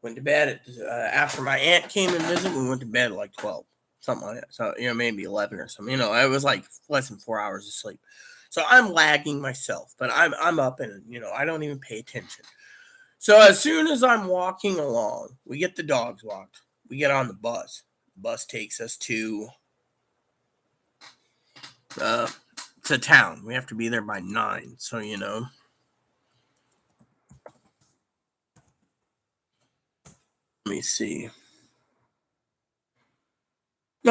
Went to bed after my aunt came and visited. We went to bed at like 12, something like that. So, maybe 11 or something. It was like less than 4 hours of sleep. So I'm lagging myself, but I'm up and, I don't even pay attention. So as soon as I'm walking along, we get the dogs walked. We get on the bus. The bus takes us to town. We have to be there by 9. So, let me see.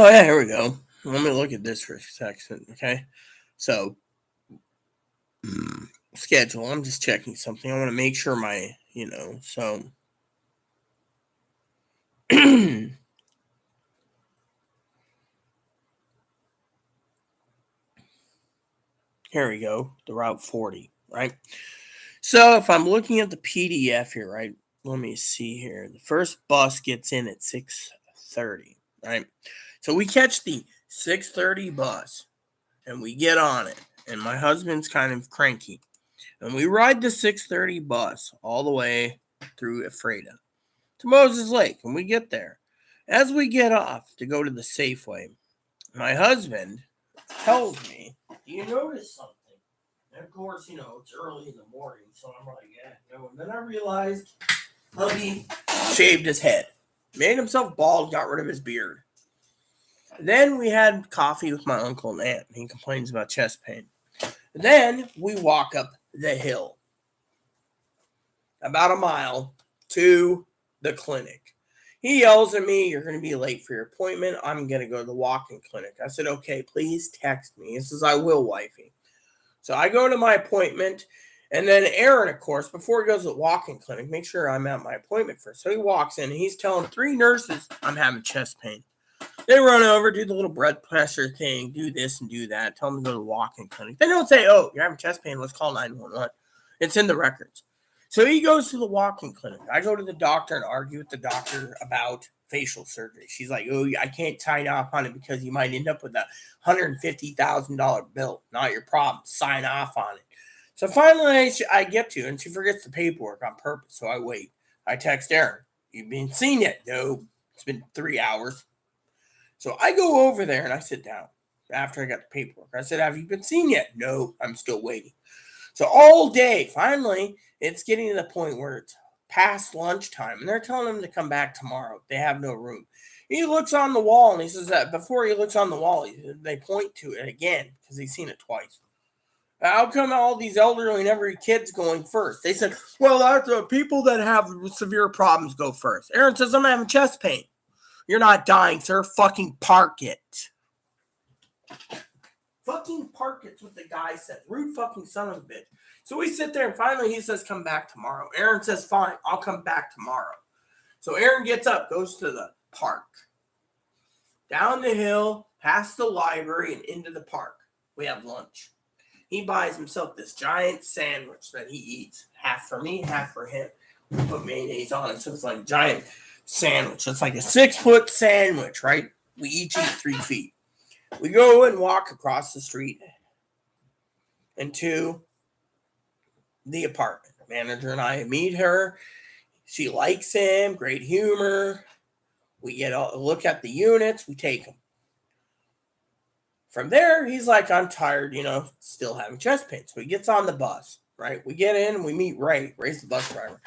Oh, yeah, here we go. Let me look at this for a second, okay? So, schedule. I'm just checking something. I want to make sure so. Here we go. The Route 40, right? So, if I'm looking at the PDF here, right? Let me see here. The first bus gets in at 6:30, right? So we catch the 6:30 bus and we get on it. And my husband's kind of cranky. And we ride the 6:30 bus all the way through Ephrata to Moses Lake. And we get there. As we get off to go to the Safeway, my husband tells me, "Do you notice something?" And of course, it's early in the morning, so I'm like, "Yeah, no." And then I realized hubby shaved his head, made himself bald, got rid of his beard. Then we had coffee with my uncle and aunt. He complains about chest pain. Then we walk up the hill about a mile to the clinic. He yells at me, "You're going to be late for your appointment. I'm going to go to the walk-in clinic." I said, "Okay, please text me." He says, "I will, wifey." So I go to my appointment, and then Aaron, of course, before he goes to the walk-in clinic, make sure I'm at my appointment first. So he walks in, and he's telling 3 nurses I'm having chest pain. They run over, do the little blood pressure thing, do this and do that, tell them to go to the walk-in clinic. They don't say, "Oh, you're having chest pain, let's call 911. It's in the records. So he goes to the walk-in clinic. I go to the doctor and argue with the doctor about facial surgery. She's like, "Oh, I can't sign off on it because you might end up with a $150,000 bill. Not your problem. Sign off on it." So finally, I get to, and she forgets the paperwork on purpose. So I wait. I text Aaron, "You've been seen yet?" "No, it's been 3 hours." So I go over there and I sit down after I got the paperwork. I said, "Have you been seen yet?" "No, I'm still waiting." So all day, finally, it's getting to the point where it's past lunchtime and they're telling him to come back tomorrow. They have no room. He looks on the wall and he says that before he looks on the wall, they point to it again because he's seen it twice. How come all these elderly and every kid's going first? They said, "Well, that's the people that have severe problems go first." Aaron says, "I'm having chest pain." "You're not dying, sir. Fucking park it." Fucking park it's what the guy said. Rude fucking son of a bitch. So we sit there and finally he says, "Come back tomorrow." Aaron says, "Fine, I'll come back tomorrow." So Aaron gets up, goes to the park, down the hill, past the library, and into the park. We have lunch. He buys himself this giant sandwich that he eats. Half for me, half for him. We put mayonnaise on it, so it's like a giant sandwich. It's like a 6-foot sandwich, right? We each eat 3 feet. We go and walk across the street into the apartment. Manager and I meet her. She likes him, great humor. We get a look at the units, we take them. From there, he's like, "I'm tired, still having chest pain." So he gets on the bus, right? We get in, we meet Ray. Ray's the bus driver.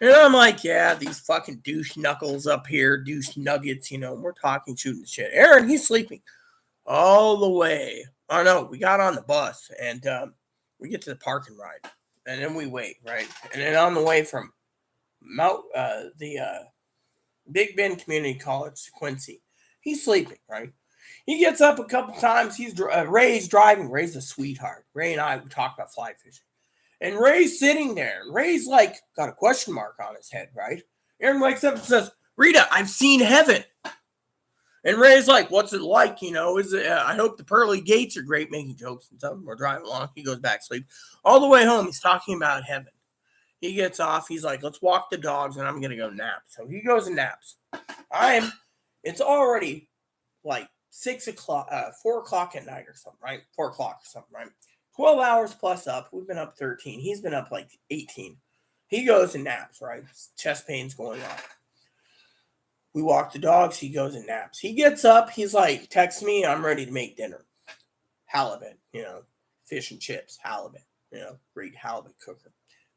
And I'm like, "Yeah, these fucking douche knuckles up here, douche nuggets, we're talking, shooting shit." Aaron, he's sleeping all the way. Oh, no, we got on the bus and we get to the parking ride. And then we wait, right? And then on the way from the Big Bend Community College to Quincy, he's sleeping, right? He gets up a couple times. Ray's driving. Ray's a sweetheart. Ray and I would talk about fly fishing. And Ray's sitting there. And Ray's like got a question mark on his head, right? Aaron wakes up and says, "Rita, I've seen heaven." And Ray's like, "What's it like? Is it? I hope the pearly gates are great," making jokes and stuff. We're driving along. He goes back to sleep. All the way home, he's talking about heaven. He gets off. He's like, "Let's walk the dogs, and I'm gonna go nap." So he goes and naps. It's already like 6 o'clock, 4 o'clock at night or something, right? 4 o'clock or something, right? 12 hours plus up. We've been up 13. He's been up like 18. He goes and naps, right? Chest pain's going on. We walk the dogs. He goes and naps. He gets up. He's like, "Text me. I'm ready to make dinner." Halibut, fish and chips, halibut, great halibut cooker.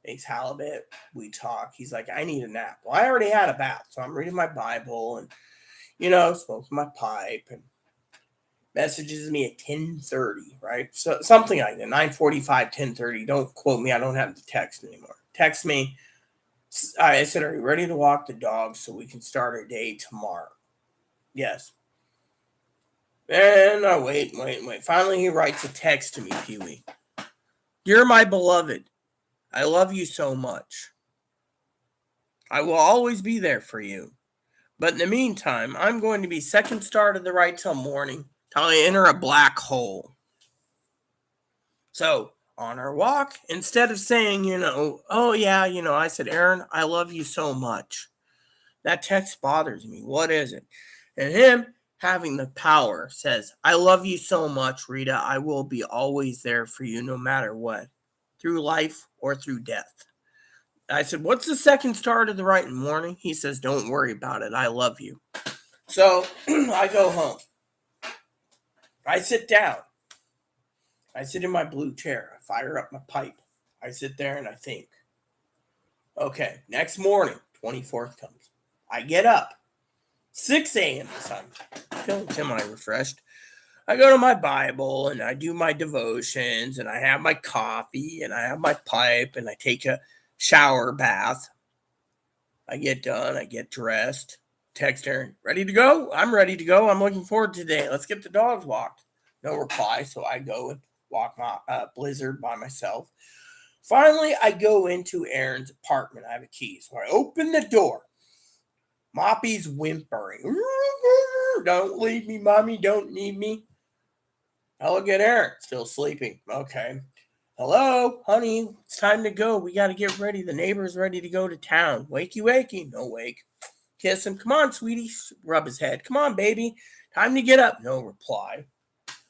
Makes halibut. We talk. He's like, "I need a nap." Well, I already had a bath, so I'm reading my Bible and, smoking my pipe, and messages me at 10:30, right? So something like that, 9:45, 10:30. Don't quote me. I don't have the text anymore. Text me. I said, "Are you ready to walk the dogs so we can start our day tomorrow?" "Yes." And I wait. Finally, he writes a text to me, Pee Wee. Dear my beloved, I love you so much. I will always be there for you. But in the meantime, I'm going to be second star to the right till morning, till I enter a black hole. So, on our walk, instead of saying, oh yeah, I said, Aaron, I love you so much. That text bothers me. What is it? And him having the power says, I love you so much, Rita. I will be always there for you no matter what, through life or through death. I said, what's the second star to the right in the morning? He says, don't worry about it. I love you. So I go home. I sit down. I sit in my blue chair. I fire up my pipe. I sit there and I think. Okay, next morning, 24th comes. I get up. 6 a.m. this time. Feeling semi-refreshed. I go to my Bible and I do my devotions and I have my coffee and I have my pipe and I take a shower bath. I get done. I get dressed. Text Aaron, ready to go? I'm ready to go. I'm looking forward to today. Let's get the dogs walked. No reply, so I go and walk my Blizzard by myself. Finally, I go into Aaron's apartment. I have a key, so I open the door. Moppy's whimpering. Don't leave me, Mommy. Don't need me. I look at Aaron, still sleeping. Okay. Hello, honey. It's time to go. We got to get ready. The neighbor's ready to go to town. Wakey, wakey. No wake. Kiss him. Come on, sweetie. Rub his head. Come on, baby. Time to get up. No reply.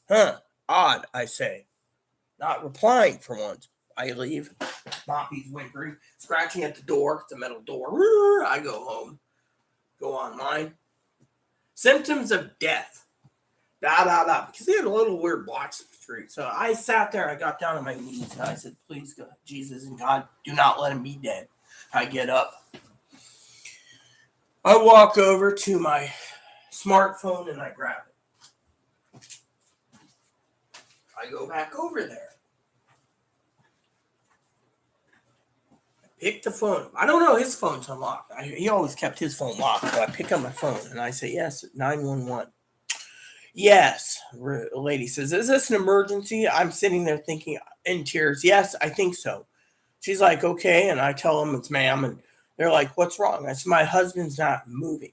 Huh. Odd, I say. Not replying for once. I leave. Moppy's whimpering, scratching at the door. It's a metal door. I go home. Go online. Symptoms of death. Because he had a little weird blocks in the street. So I sat there. I got down on my knees. And I said, please, God, Jesus and God, do not let him be dead. I get up. I walk over to my smartphone and I grab it. I go back over there. I pick the phone. I don't know. His phone's unlocked. He always kept his phone locked. So I pick up my phone and I say, yes, 911. Yes, the lady says, is this an emergency? I'm sitting there thinking in tears. Yes, I think so. She's like, okay. And I tell them it's ma'am. And they're like, what's wrong? I said, my husband's not moving.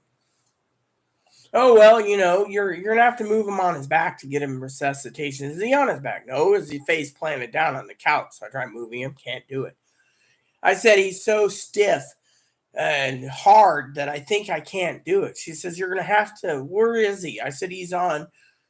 Oh, well, you're going to have to move him on his back to get him resuscitation. Is he on his back? No. Is he face planted down on the couch? So I try moving him. Can't do it. I said, he's so stiff and hard that I think I can't do it. She says, you're going to have to. Where is he? I said, he's on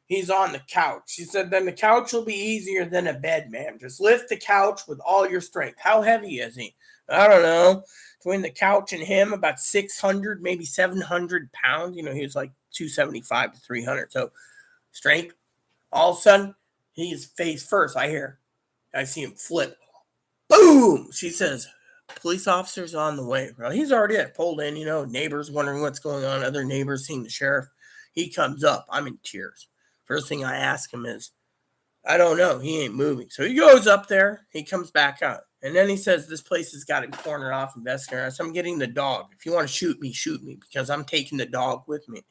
the couch. She said, then the couch will be easier than a bed, ma'am. Just lift the couch with all your strength. How heavy is he? I don't know. Between the couch and him, about 600, maybe 700 pounds. He was like 275 to 300. So strength. All of a sudden, he's face first. I see him flip. Boom! She says, police officers on the way. Well, he's already pulled in, neighbors wondering what's going on. Other neighbors seeing the sheriff. He comes up. I'm in tears. First thing I ask him is, I don't know. He ain't moving. So he goes up there. He comes back out. And then he says, this place has got him cornered off investigator. So I'm getting the dog. If you want to shoot me, because I'm taking the dog with me.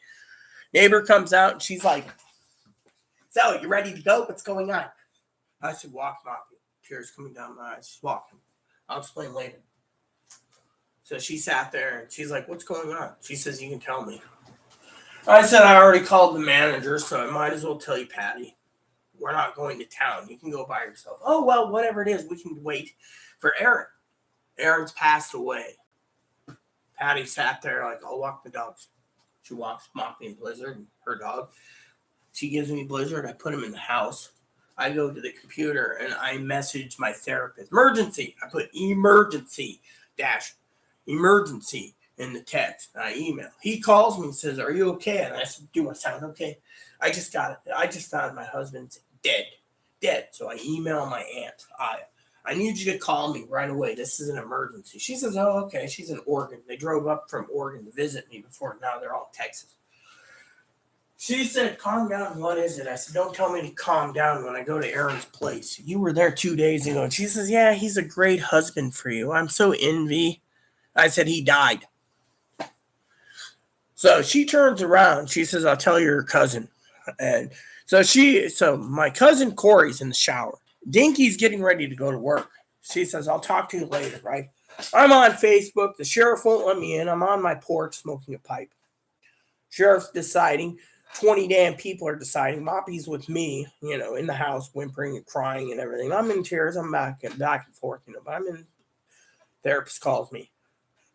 Neighbor comes out and she's like, so you ready to go? What's going on? I said, walk, Moppy. Tears coming down my eyes. She's walking. I'll explain later. So she sat there and she's like, what's going on? She says, you can tell me. I said, I already called the manager, so I might as well tell you, Patty. We're not going to town. You can go by yourself. Oh, well, whatever it is, we can wait for Aaron. Aaron's passed away. Patty sat there like, I'll walk the dogs. She walks Moppy and Blizzard and her dog. She gives me Blizzard. I put him in the house. I go to the computer and I message my therapist. Emergency. I put emergency in the text. I email. He calls me and says, are you okay? And I said, do I sound okay? I just got it. I just found my husband's dead. So I email my aunt. I need you to call me right away. This is an emergency. She says, oh, okay. She's in Oregon. They drove up from Oregon to visit me before. Now they're all in Texas. She said, calm down. What is it? I said, don't tell me to calm down when I go to Aaron's place. You were there 2 days ago. And she says, yeah, he's a great husband for you. I'm so envy. I said, he died. So she turns around. She says, I'll tell your cousin. And So my cousin Corey's in the shower. Dinky's getting ready to go to work. She says, I'll talk to you later, right? I'm on Facebook. The sheriff won't let me in. I'm on my porch smoking a pipe. Sheriff's deciding. 20 damn people are deciding. Moppy's with me, in the house, whimpering and crying and everything. I'm in tears. I'm back and forth, but I'm in. Therapist calls me.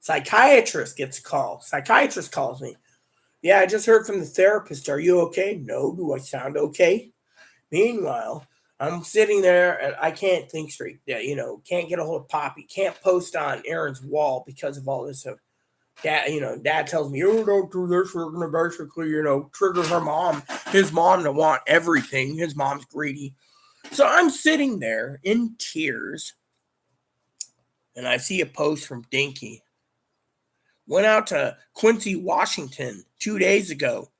Psychiatrist gets a call. Psychiatrist calls me. Yeah, I just heard from the therapist. Are you okay? No. Do I sound okay? Meanwhile, I'm sitting there and I can't think straight. Yeah, can't get a hold of Poppy. Can't post on Aaron's wall because of all this. So Dad tells me, oh, don't do this. We're going to basically, trigger his mom to want everything. His mom's greedy. So I'm sitting there in tears and I see a post from Dinky. Went out to Quincy, Washington 2 days ago.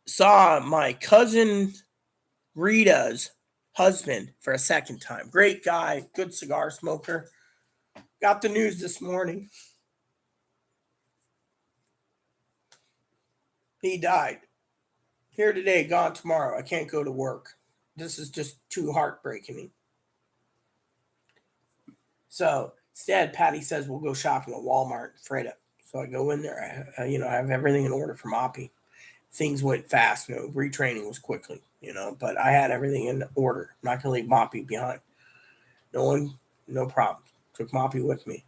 Saw my cousin Rita's husband for a second time. Great guy, good cigar smoker. Got the news this morning. He died. Here today, gone tomorrow. I can't go to work. This is just too heartbreaking. So instead, Patty says we'll go shopping at Walmart in Freda. So I go in there. I have everything in order for Moppy. Things went fast. Retraining was quickly, but I had everything in order. I'm not going to leave Moppy behind. No problem. Took Moppy with me.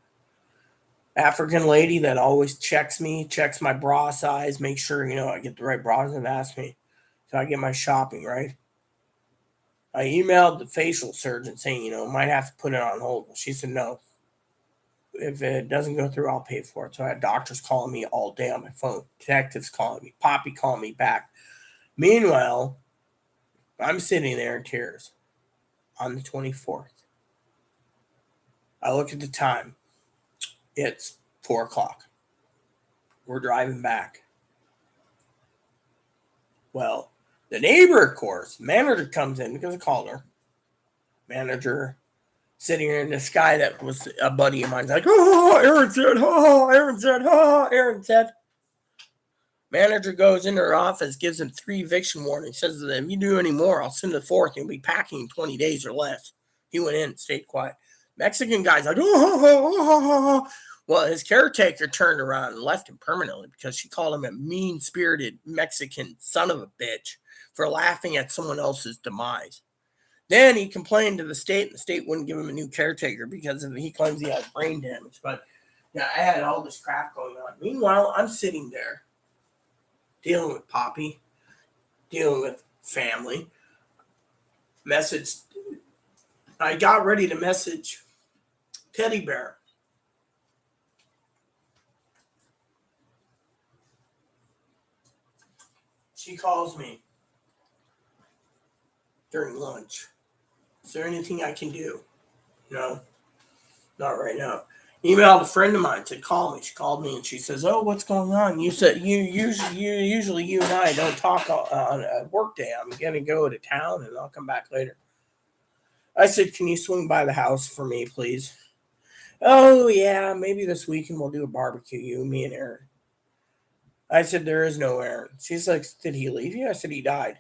African lady that always checks my bra size, make sure, I get the right bras and ask me. So I get my shopping, right? I emailed the facial surgeon saying, might have to put it on hold. She said, no. If it doesn't go through, I'll pay for it. So I had doctors calling me all day on my phone. Detectives calling me. Poppy calling me back. Meanwhile, I'm sitting there in tears on the 24th. I look at the time. It's 4 o'clock. We're driving back. Well, the neighbor, of course, manager comes in because I called her. Manager sitting here in the sky that was a buddy of mine's like, oh, Aaron said, oh, Aaron said, oh, Aaron said. Manager goes into her office, gives him 3 eviction warnings, says that if you do any more, I'll send the 4th. You'll be packing in 20 days or less. He went in and stayed quiet. Mexican guy's like, oh. Well, his caretaker turned around and left him permanently because she called him a mean-spirited Mexican son of a bitch for laughing at someone else's demise. Then he complained to the state, and the state wouldn't give him a new caretaker because he claims he has brain damage. But yeah, I had all this crap going on. Meanwhile, I'm sitting there dealing with Poppy, dealing with family. I got ready to message Teddy Bear. She calls me during lunch. Is there anything I can do? No, not right now. Emailed a friend of mine, said call me. She called me and she says, oh, what's going on? You said usually you and I don't talk on a work day. I'm gonna go to town and I'll come back later. I said, can you swing by the house for me, please? Oh yeah, maybe this weekend we'll do a barbecue, you, me, and Aaron. I said, there is no Aaron. She's like, did he leave you? I said, he died.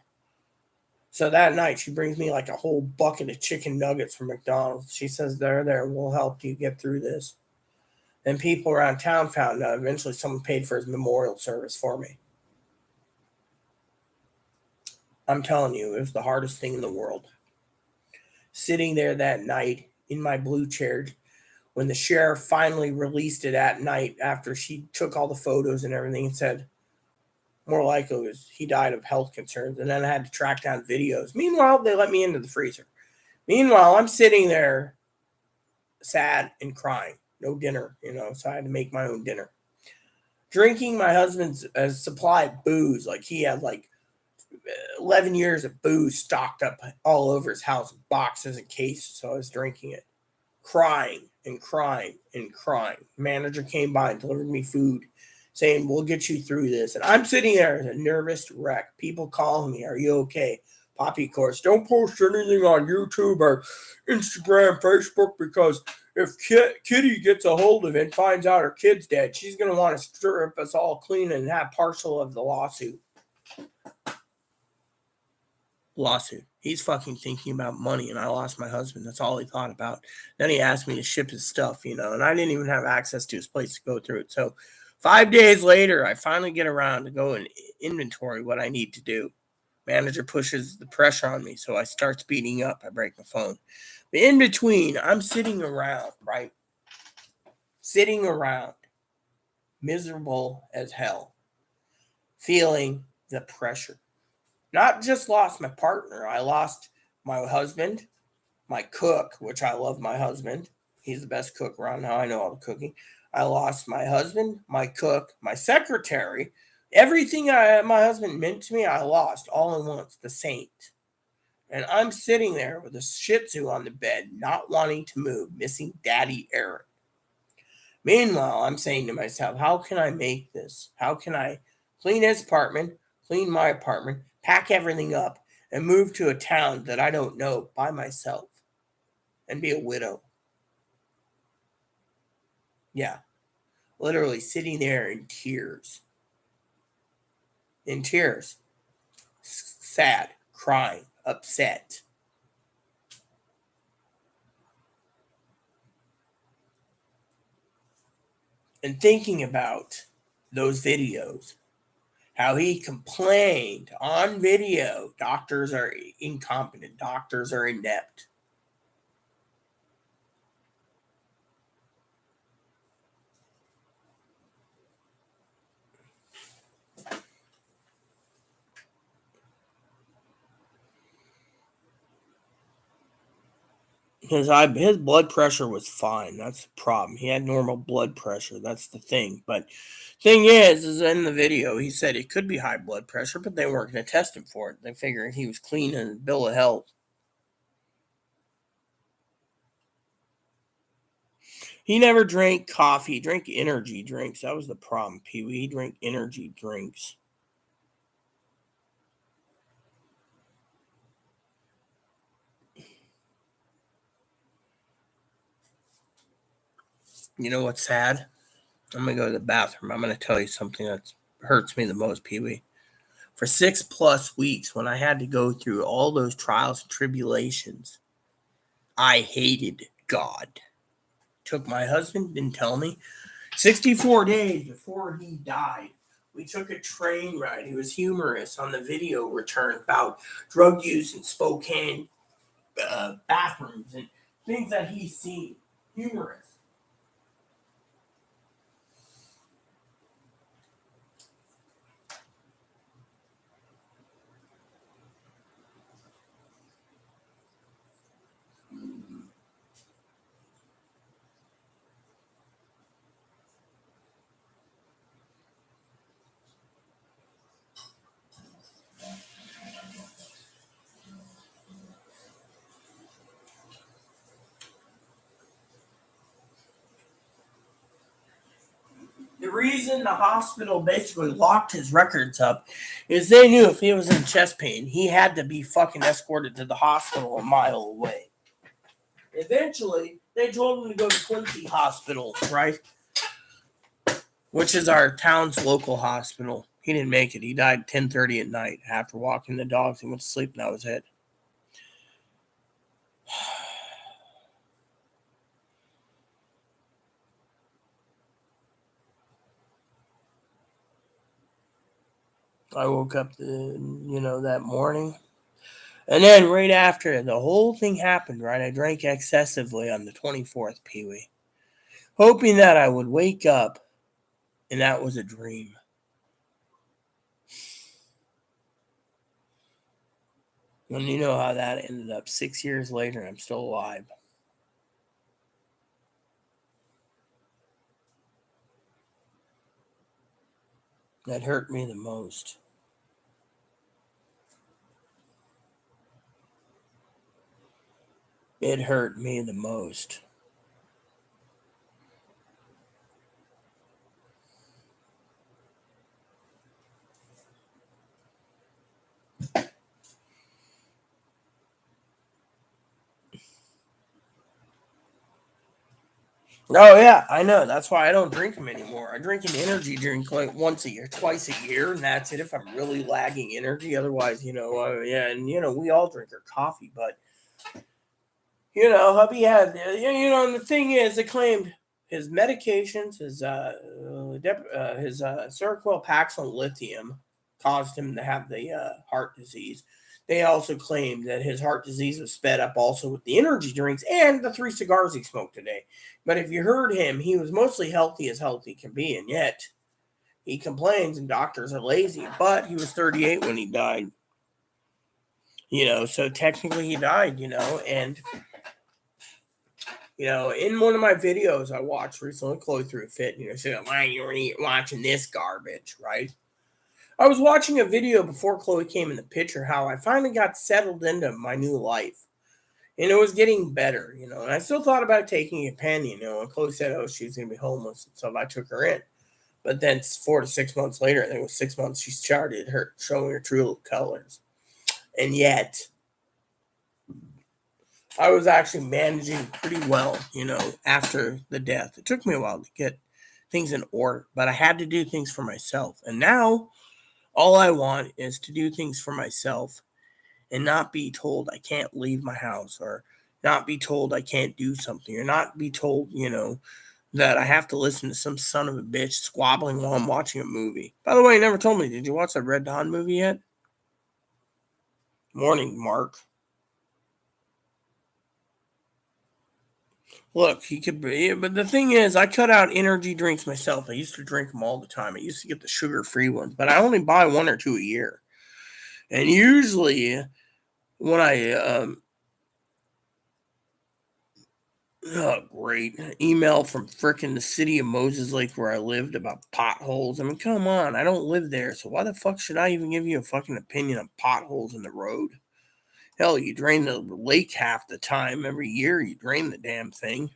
So that night, she brings me like a whole bucket of chicken nuggets from McDonald's. She says, there, we'll help you get through this. And people around town found out. Eventually, someone paid for his memorial service for me. I'm telling you, it was the hardest thing in the world. Sitting there that night in my blue chair, when the sheriff finally released it at night after she took all the photos and everything and said, more likely it was he died of health concerns. And then I had to track down videos. Meanwhile, they let me into the freezer. Meanwhile, I'm sitting there sad and crying. No dinner, so I had to make my own dinner. Drinking my husband's supply of booze. Like he had 11 years of booze stocked up all over his house, boxes and cases. So I was drinking it. Crying and crying and crying. Manager came by and delivered me food saying, we'll get you through this. And I'm sitting there as a nervous wreck. People calling me, are you okay? Poppy, of course, don't post anything on YouTube or Instagram, Facebook, because if Kitty gets a hold of it and finds out her kid's dead, she's going to want to strip us all clean and have partial of the lawsuit. lawsuit. He's fucking thinking about money, and I lost my husband. That's all he thought about. Then he asked me to ship his stuff, and I didn't even have access to his place to go through it. So 5 days later, I finally get around to go and inventory what I need to do. Manager pushes the pressure on me, so I start speeding up. I break my phone. But in between, I'm sitting around, right? Sitting around, miserable as hell, feeling the pressure. Not just lost my partner, I lost my husband, my cook, which I love my husband. He's the best cook around now. I know all the cooking. I lost my husband, my cook, my secretary. Everything my husband meant to me, I lost all at once. The saint. And I'm sitting there with a Shih Tzu on the bed, not wanting to move, missing Daddy Eric. Meanwhile, I'm saying to myself, how can I make this? How can I clean his apartment, clean my apartment, pack everything up, and move to a town that I don't know by myself and be a widow? Yeah, literally sitting there in tears. In tears. Sad, crying, upset. And thinking about those videos, how he complained on video doctors are incompetent, doctors are inept. His blood pressure was fine. That's the problem. He had normal blood pressure. That's the thing. But thing is in the video he said it could be high blood pressure, but they weren't going to test him for it. They figured he was clean in his bill of health. He never drank coffee. He drank energy drinks. That was the problem, Pee Wee. He drank energy drinks. You know what's sad? I'm going to go to the bathroom. I'm going to tell you something that hurts me the most, Pee Wee. For 6+ weeks, when I had to go through all those trials and tribulations, I hated God. Took my husband, didn't tell me. 64 days before he died, we took a train ride. He was humorous on the video return about drug use in Spokane bathrooms and things that he's seen. Humorous. The reason the hospital basically locked his records up is they knew if he was in chest pain, he had to be fucking escorted to the hospital a mile away. Eventually, they told him to go to Quincy Hospital, right? Which is our town's local hospital. He didn't make it. He died at 10:30 at night after walking the dogs. He went to sleep and that was it. I woke up that morning. And then right after the whole thing happened, right, I drank excessively on the 24th, Pee Wee, hoping that I would wake up and that was a dream. And you know how that ended up. 6 years later, I'm still alive. That hurt me the most. It hurt me the most. Oh yeah, I know. That's why I don't drink them anymore. I drink an energy drink like once a year, twice a year, and that's it. If I'm really lagging energy, otherwise, yeah, and we all drink our coffee, but hubby had, and the thing is, it claimed his medications, his Seroquel Paxil lithium caused him to have the heart disease. They also claimed that his heart disease was sped up also with the energy drinks and the 3 cigars he smoked today. But if you heard him, he was mostly healthy as healthy can be, and yet he complains and doctors are lazy. But he was 38 when he died, so technically he died, and in one of my videos I watched recently, Chloe threw a fit, saying, why you watching this garbage, right? I was watching a video before Chloe came in the picture, how I finally got settled into my new life. And it was getting better, and I still thought about taking a pen, and Chloe said, oh, she was going to be homeless. So I took her in. But then 4 to 6 months later, I think it was 6 months, she started showing her true colors. And yet, I was actually managing pretty well, after the death. It took me a while to get things in order, but I had to do things for myself. And now all I want is to do things for myself and not be told I can't leave my house, or not be told I can't do something, or not be told, that I have to listen to some son of a bitch squabbling while I'm watching a movie. By the way, you never told me, did you watch that Red Dawn movie yet? Morning, Mark. Look, he could be, but the thing is, I cut out energy drinks myself. I used to drink them all the time. I used to get the sugar-free ones, but I only buy one or two a year. And usually, when I oh great email from frickin' the city of Moses Lake where I lived about potholes. I mean, come on, I don't live there, so why the fuck should I even give you a fucking opinion on potholes in the road? Hell, you drain the lake half the time every year. You drain the damn thing.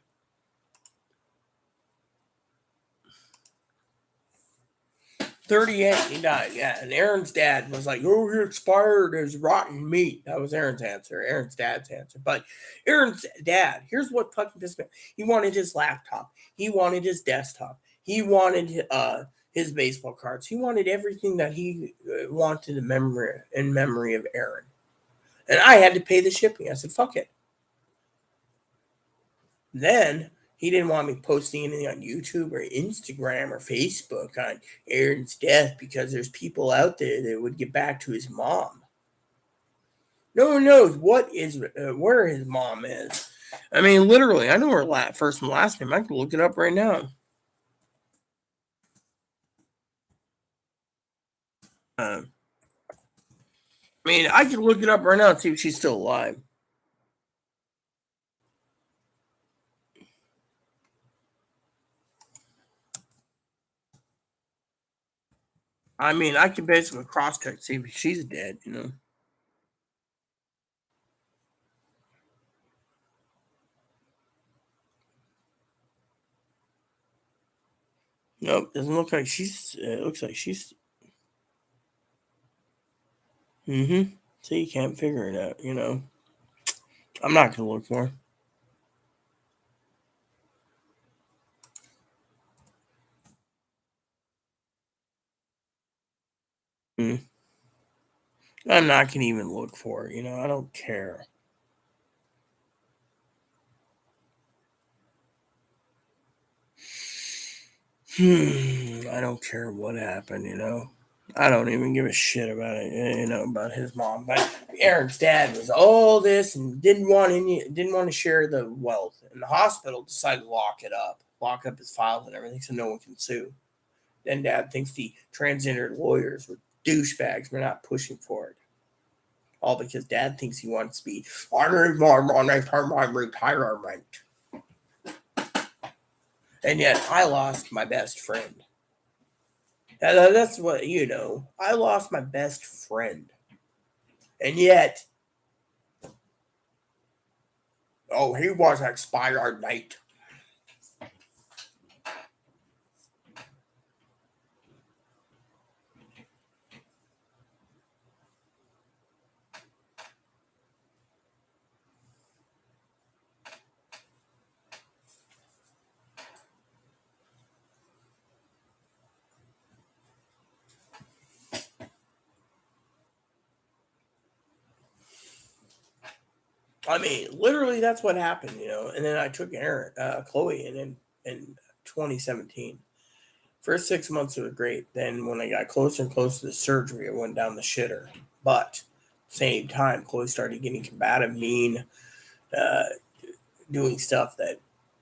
38, he died. Yeah, and Aaron's dad was like, "Oh, he expired as rotten meat." That was Aaron's answer. Aaron's dad's answer. But Aaron's dad, here's what fucking pissed me off. He wanted his laptop. He wanted his desktop. He wanted his baseball cards. He wanted everything that he wanted in memory of Aaron. And I had to pay the shipping. I said, "Fuck it." Then he didn't want me posting anything on YouTube or Instagram or Facebook on Aaron's death because there's people out there that would get back to his mom. No one knows where his mom is. I mean, literally, I know her first and last name. I can look it up right now. I mean, I can look it up right now and see if she's still alive. I mean, I can basically cross check see if she's dead. Nope, doesn't look like she's. It looks like she's. Mm-hmm. So you can't figure it out. I'm not gonna look for her. Mm. I'm not gonna even look for it. I don't care. I don't care what happened. I don't even give a shit about it, about his mom. But Aaron's dad was all this and didn't want to share the wealth. And the hospital decided to lock up his files and everything so no one can sue. Then dad thinks the transgender lawyers were douchebags. We're not pushing for it. All because dad thinks he wants to be honored my retirement. And yet I lost my best friend. And that's what. I lost my best friend. And yet, oh, he was expired, mate. I mean, literally, that's what happened, And then I took Chloe in 2017. First 6 months it was great. Then when I got closer and closer to the surgery, it went down the shitter. But same time, Chloe started getting combative, mean, uh, doing stuff that,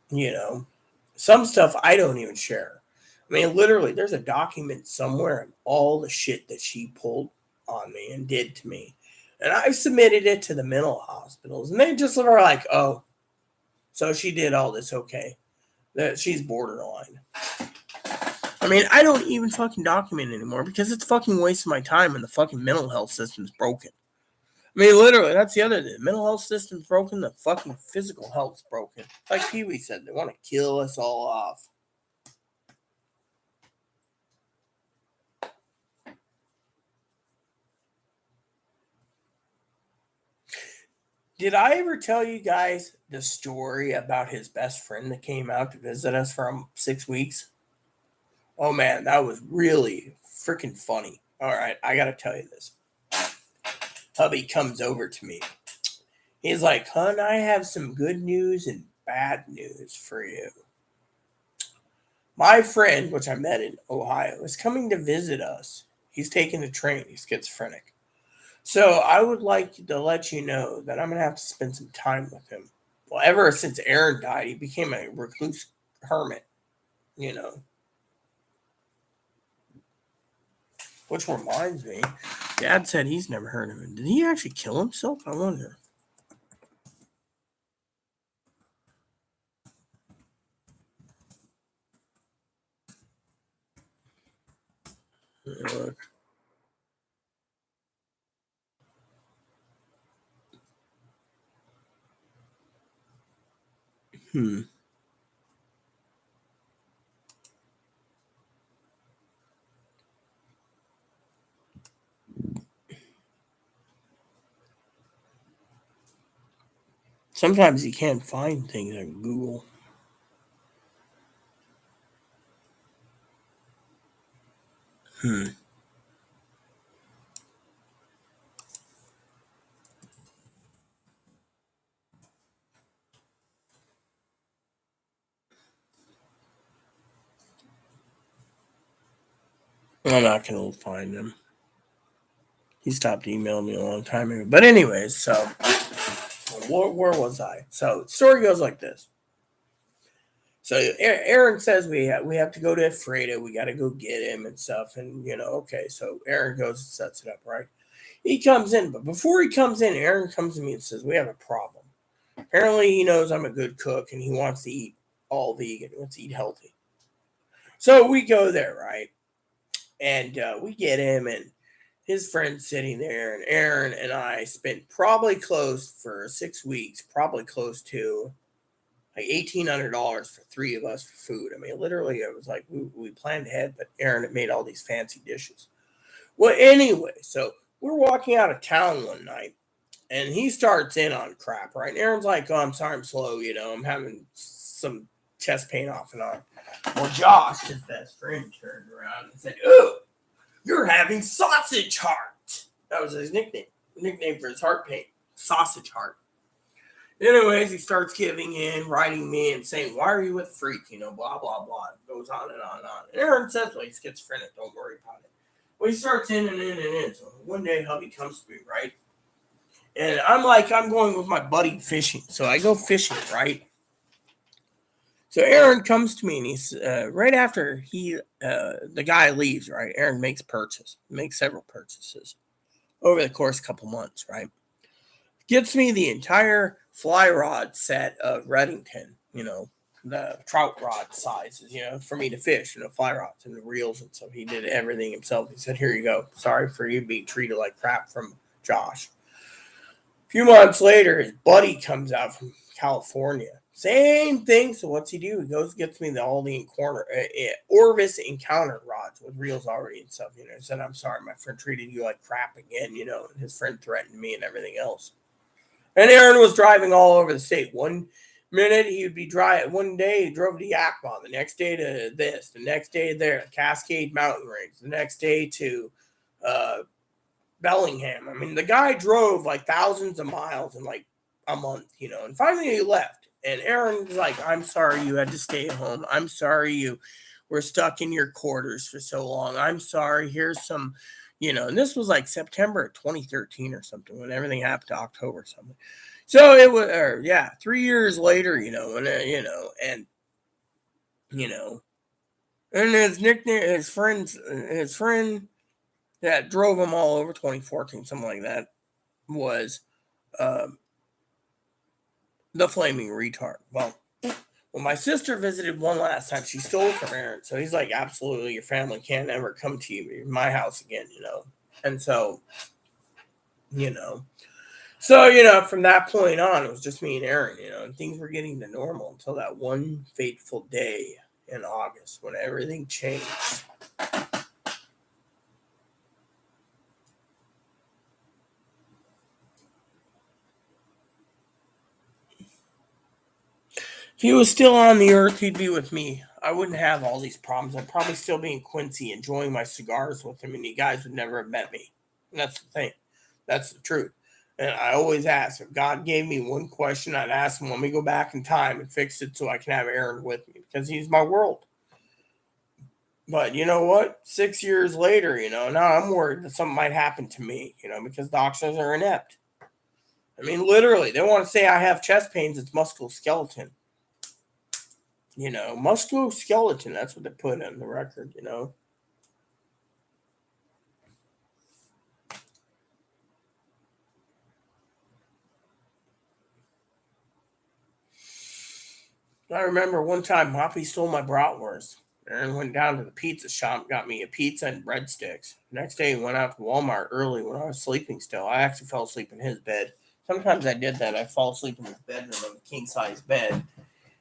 you know, some stuff I don't even share. I mean, literally, there's a document somewhere of all the shit that she pulled on me and did to me. And I've submitted it to the mental hospitals, and they just are like, oh, so she did all this, okay. That she's borderline. I mean, I don't even fucking document anymore because it's fucking wasting my time and the fucking mental health system's broken. I mean, literally, that's the other thing. The mental health system's broken, the fucking physical health's broken. Like Pee Wee said, they want to kill us all off. Did I ever tell you guys the story about his best friend that came out to visit us for 6 weeks? Oh man, that was really freaking funny. All right, I gotta tell you this. Hubby comes over to me. He's like, "Hun, I have some good news and bad news for you. My friend, which I met in Ohio, is coming to visit us. He's taking the train. He's schizophrenic. So I would like to let you know that I'm going to have to spend some time with him. Well, ever since Aaron died, he became a recluse hermit, you know. Which reminds me, Dad said he's never heard of him. Did he actually kill himself? I wonder. Look. Hmm. Sometimes you can't find things on Google. Hmm. I'm not going to find him. He stopped emailing me a long time ago. But anyways, so where was I? So the story goes like this. So Aaron says we have to go to Freda. We got to go get him and stuff. And okay. So Aaron goes and sets it up, right? He comes in, but before he comes in, Aaron comes to me and says we have a problem. Apparently, he knows I'm a good cook and he wants to eat all vegan. He wants to eat healthy. So we go there, right? And we get him and his friend's sitting there, and Aaron and I spent probably close for 6 weeks, probably close to like $1,800 for three of us for food. I mean, literally, it was like we planned ahead, but Aaron had made all these fancy dishes. Well, anyway, so we're walking out of town one night, and he starts in on crap, right? And Aaron's like, "Oh, I'm sorry, I'm slow. I'm having some chest pain off and on." Well, Josh, his best friend, turned around and said, "Oh, you're having sausage heart." That was his nickname for his heart pain, sausage heart. Anyways, he starts giving in, writing me and saying, "Why are you with Freak?" Blah, blah, blah. It goes on and on and on. And Aaron says, "Well, he's schizophrenic. Don't worry about it." Well, he starts in and in and in. So one day, hubby comes to me, right? And I'm going with my buddy fishing. So I go fishing, right? So Aaron comes to me and he's right after the guy leaves, right? Aaron makes several purchases over the course of a couple months, right? Gets me the entire fly rod set of Reddington, the trout rod sizes, for me to fish, fly rods and the reels and stuff. He did everything himself. He said, "Here you go. Sorry for you being treated like crap from Josh." A few months later, his buddy comes out from California. Same thing. So what's he do? He goes gets me all the Orvis encounter rods with reels already and stuff. Said, "I'm sorry, my friend treated you like crap again." And his friend threatened me and everything else. And Aaron was driving all over the state. One minute he would be driving. One day he drove to Yakima. The next day to this. The next day there, Cascade Mountain Range. The next day to Bellingham. I mean, the guy drove like thousands of miles in like a month, and finally he left. And Aaron's like, I'm sorry you had to stay at home. I'm sorry you were stuck in your quarters for so long. I'm sorry. Here's some, and this was like September 2013 or something when everything happened to October or something. So it was, 3 years later, and his nickname, his friend that drove him all over 2014, something like that, was um, the flaming retard. Well, when my sister visited one last time, she stole from Aaron. So he's like, absolutely, your family can't ever come to you, my house again, And so, you know, from that point on, it was just me and Aaron, and things were getting to normal until that one fateful day in August when everything changed. If he was still on the earth, he'd be with me. I wouldn't have all these problems. I'd probably still be in Quincy enjoying my cigars with him, and you guys would never have met me. And that's the thing. That's the truth. And I always ask, if God gave me one question, I'd ask him, let me go back in time and fix it so I can have Aaron with me, because he's my world. But you know what? 6 years later, now I'm worried that something might happen to me, because doctors are inept. I mean, literally, they want to say I have chest pains. It's musculoskeletal. Musculoskeletal. That's what they put on the record, I remember one time Moppy stole my bratwurst and went down to the pizza shop, got me a pizza and breadsticks. Next day, he went out to Walmart early when I was sleeping still. I actually fell asleep in his bed. Sometimes I did that. I fall asleep in his bedroom on a king-size bed.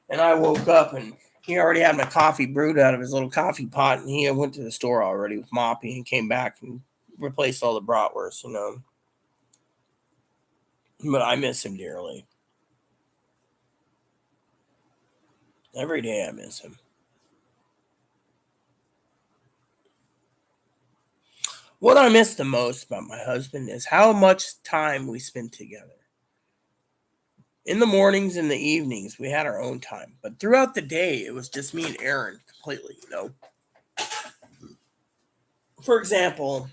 And I woke up and he already had my coffee brewed out of his little coffee pot, and he went to the store already with Moppy and came back and replaced all the bratwurst, But I miss him dearly. Every day I miss him. What I miss the most about my husband is how much time we spent together. In the mornings and the evenings, we had our own time. But throughout the day, it was just me and Aaron completely, For example,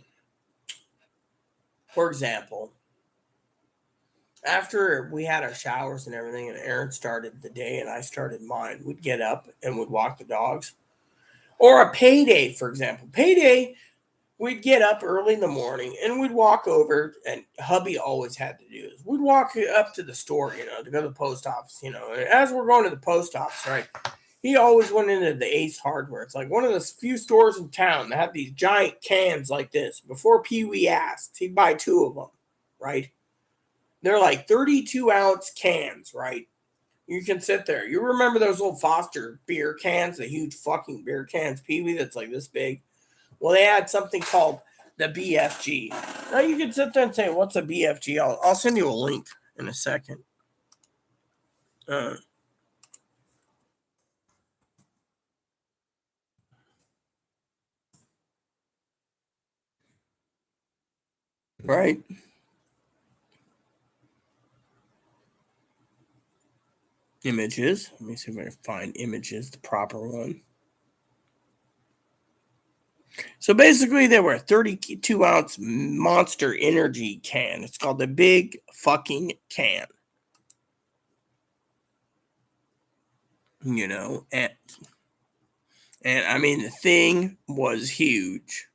after we had our showers and everything, and Aaron started the day and I started mine, we'd get up and would walk the dogs. Or a payday, for example. Payday, we'd get up early in the morning and we'd walk over, and hubby always had to do this. We'd walk up to the store, to go to the post office, And as we're going to the post office, right, he always went into the Ace Hardware. It's like one of the few stores in town that have these giant cans like this. Before Pee Wee asked, he'd buy two of them, right? They're like 32-ounce cans, right? You can sit there. You remember those old Foster beer cans, the huge fucking beer cans, Pee Wee, that's like this big? Well, they had something called the BFG. Now you can sit there and say, what's a BFG? I'll send you a link in a second. Right? Images. Let me see if I can find images, the proper one. So basically, they were a 32-ounce Monster Energy can. It's called the Big Fucking Can. And I mean, the thing was huge.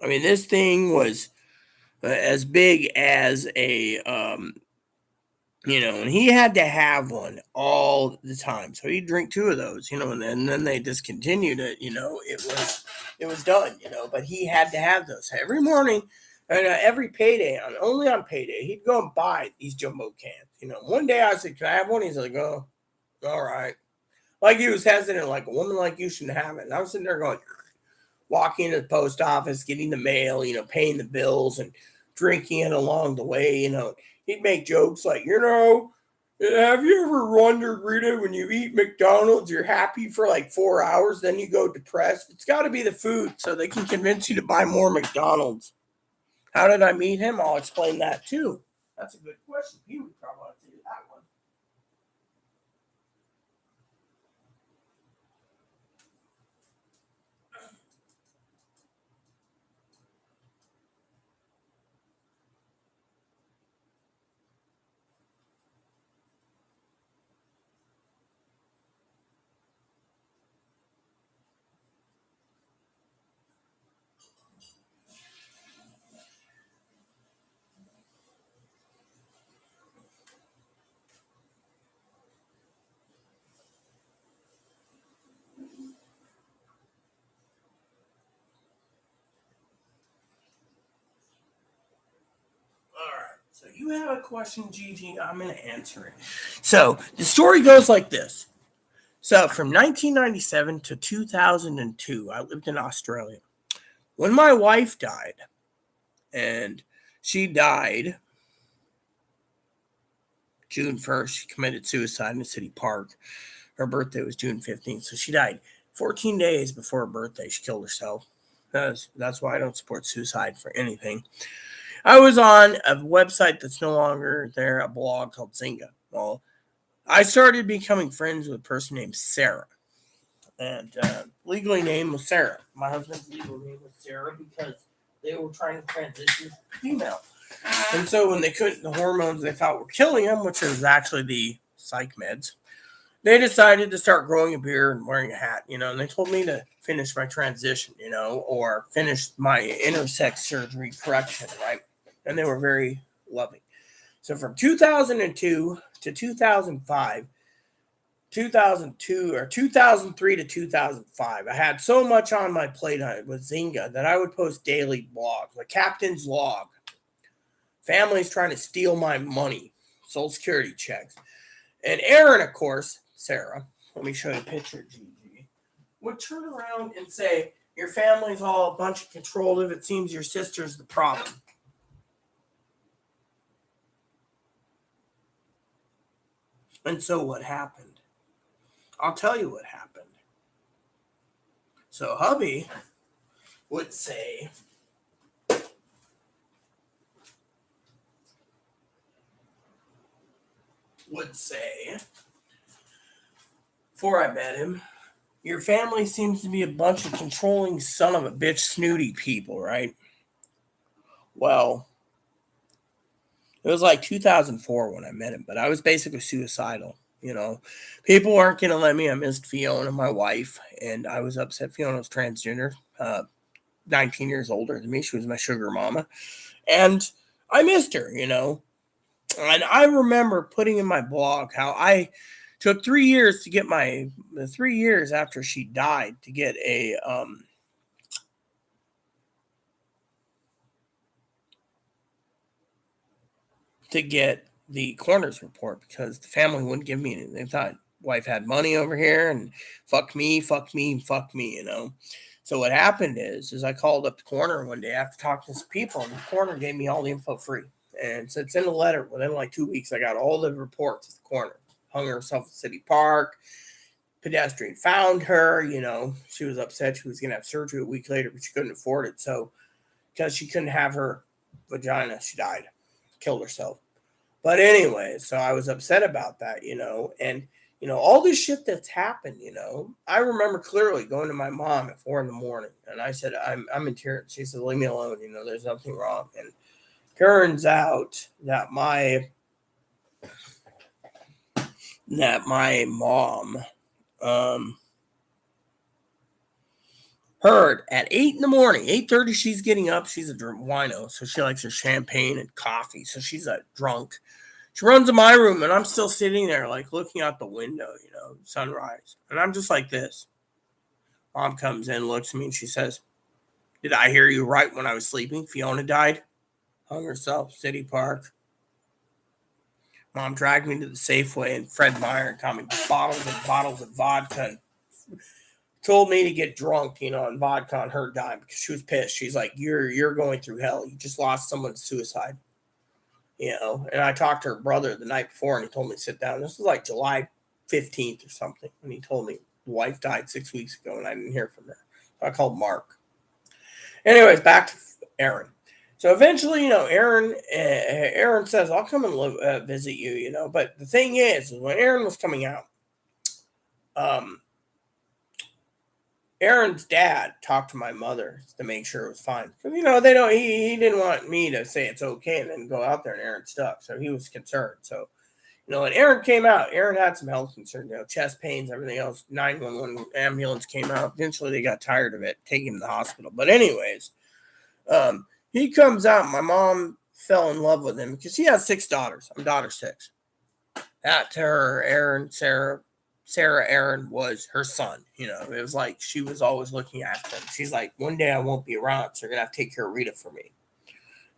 I mean, this thing was as big as a and he had to have one all the time. So he'd drink two of those, and then they discontinued it, it was done, but he had to have those every morning and every payday, only on payday, he'd go and buy these jumbo cans. One day I said, can I have one? He's like, oh, all right. Like he was hesitant, like a woman like you shouldn't have it. And I was sitting there going, walking to the post office, getting the mail, paying the bills and drinking it along the way, He'd make jokes like, Have you ever wondered, Rita, when you eat McDonald's, you're happy for like 4 hours, then you go depressed? It's got to be the food, so they can convince you to buy more McDonald's. How did I meet him? I'll explain that too. That's a good question. He would probably answer that one. All right. So you have a question, Gigi. I'm going to answer it. So the story goes like this. So from 1997 to 2002, I lived in Australia. When my wife died, and she died June 1st, she committed suicide in a city park. Her birthday was June 15th, so she died 14 days before her birthday. She killed herself. That's why I don't support suicide for anything. I was on a website that's no longer there, a blog called Zynga. Well, I started becoming friends with a person named Sarah. And legally name was Sarah. My husband's legal name was Sarah because they were trying to transition to female. And so when they couldn't, the hormones they thought were killing him, which is actually the psych meds, they decided to start growing a beard and wearing a hat, and they told me to finish my transition, or finish my intersex surgery correction, right? And they were very loving. So from 2002 to 2005, 2002 or 2003 to 2005, I had so much on my plate with Zynga that I would post daily blogs, like Captain's Log. Families trying to steal my money, Social Security checks. And Aaron, of course, Sarah, let me show you a picture, Gigi, would turn around and say, your family's all a bunch of controlled. It seems your sister's the problem. And so what happened? I'll tell you what happened. So hubby would say, before I met him, your family seems to be a bunch of controlling son of a bitch snooty people, right? Well, it was like 2004 when I met him, but I was basically suicidal. People weren't going to let me. I missed Fiona, my wife, and I was upset. Fiona was transgender, 19 years older than me. She was my sugar mama. And I missed her, And I remember putting in my blog how I took 3 years to get 3 years after she died to get the coroner's report because the family wouldn't give me anything. They thought wife had money over here and fuck me, fuck me, fuck me, So what happened is I called up the coroner one day after talking to some people, and the coroner gave me all the info free. And so it's in the letter. Within like 2 weeks, I got all the reports of the coroner. Hung herself at City Park. Pedestrian found her. She was upset. She was going to have surgery a week later, but she couldn't afford it. So because she couldn't have her vagina, she died, killed herself. But anyway, so I was upset about that, and all this shit that's happened, I remember clearly going to my mom at 4 a.m. and I said, I'm in tears. She said, leave me alone, there's nothing wrong. And turns out that my mom heard at 8 a.m, 8:30, she's getting up. She's a wino, so she likes her champagne and coffee. So she's a drunk. She runs to my room, and I'm still sitting there, like, looking out the window, sunrise. And I'm just like this. Mom comes in, looks at me, and she says, did I hear you right when I was sleeping? Fiona died? Hung herself, City Park. Mom dragged me to the Safeway, and Fred Meyer and got me bottles and bottles of vodka and told me to get drunk, on vodka on her dime because she was pissed. She's like, you're going through hell. You just lost someone to suicide. And I talked to her brother the night before, and he told me to sit down. This was like July 15th or something, and he told me the wife died 6 weeks ago, and I didn't hear from her. So I called Mark. Anyways, back to Aaron. So eventually, Aaron says, "I'll come and visit you." But the thing is when Aaron was coming out, um, Aaron's dad talked to my mother to make sure it was fine because they don't. He didn't want me to say it's okay and then go out there and Aaron stuck, so he was concerned. So when Aaron came out, Aaron had some health concerns, chest pains, everything else. 911 ambulance came out. Eventually, they got tired of it, taking him to the hospital. But anyways, he comes out. My mom fell in love with him because she has 6 daughters. I'm daughter 6. That to her, Sarah Aaron was her son. It was like she was always looking after him. She's like, one day I won't be around, so you're gonna have to take care of Rita for me.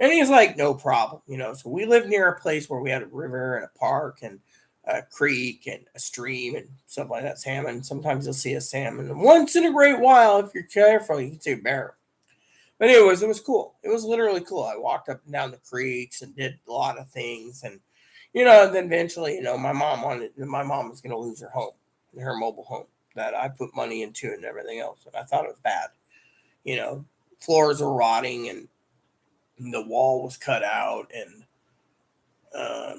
And he's like, no problem. So we lived near a place where we had a river and a park and a creek and a stream and stuff like that. Salmon. Sometimes you'll see a salmon. And once in a great while, if you're careful, you can see a bear. But anyways, it was cool. It was literally cool. I walked up and down the creeks and did a lot of things. And then eventually, my mom was going to lose her home, her mobile home that I put money into and everything else. And I thought it was bad. Floors were rotting and the wall was cut out, and I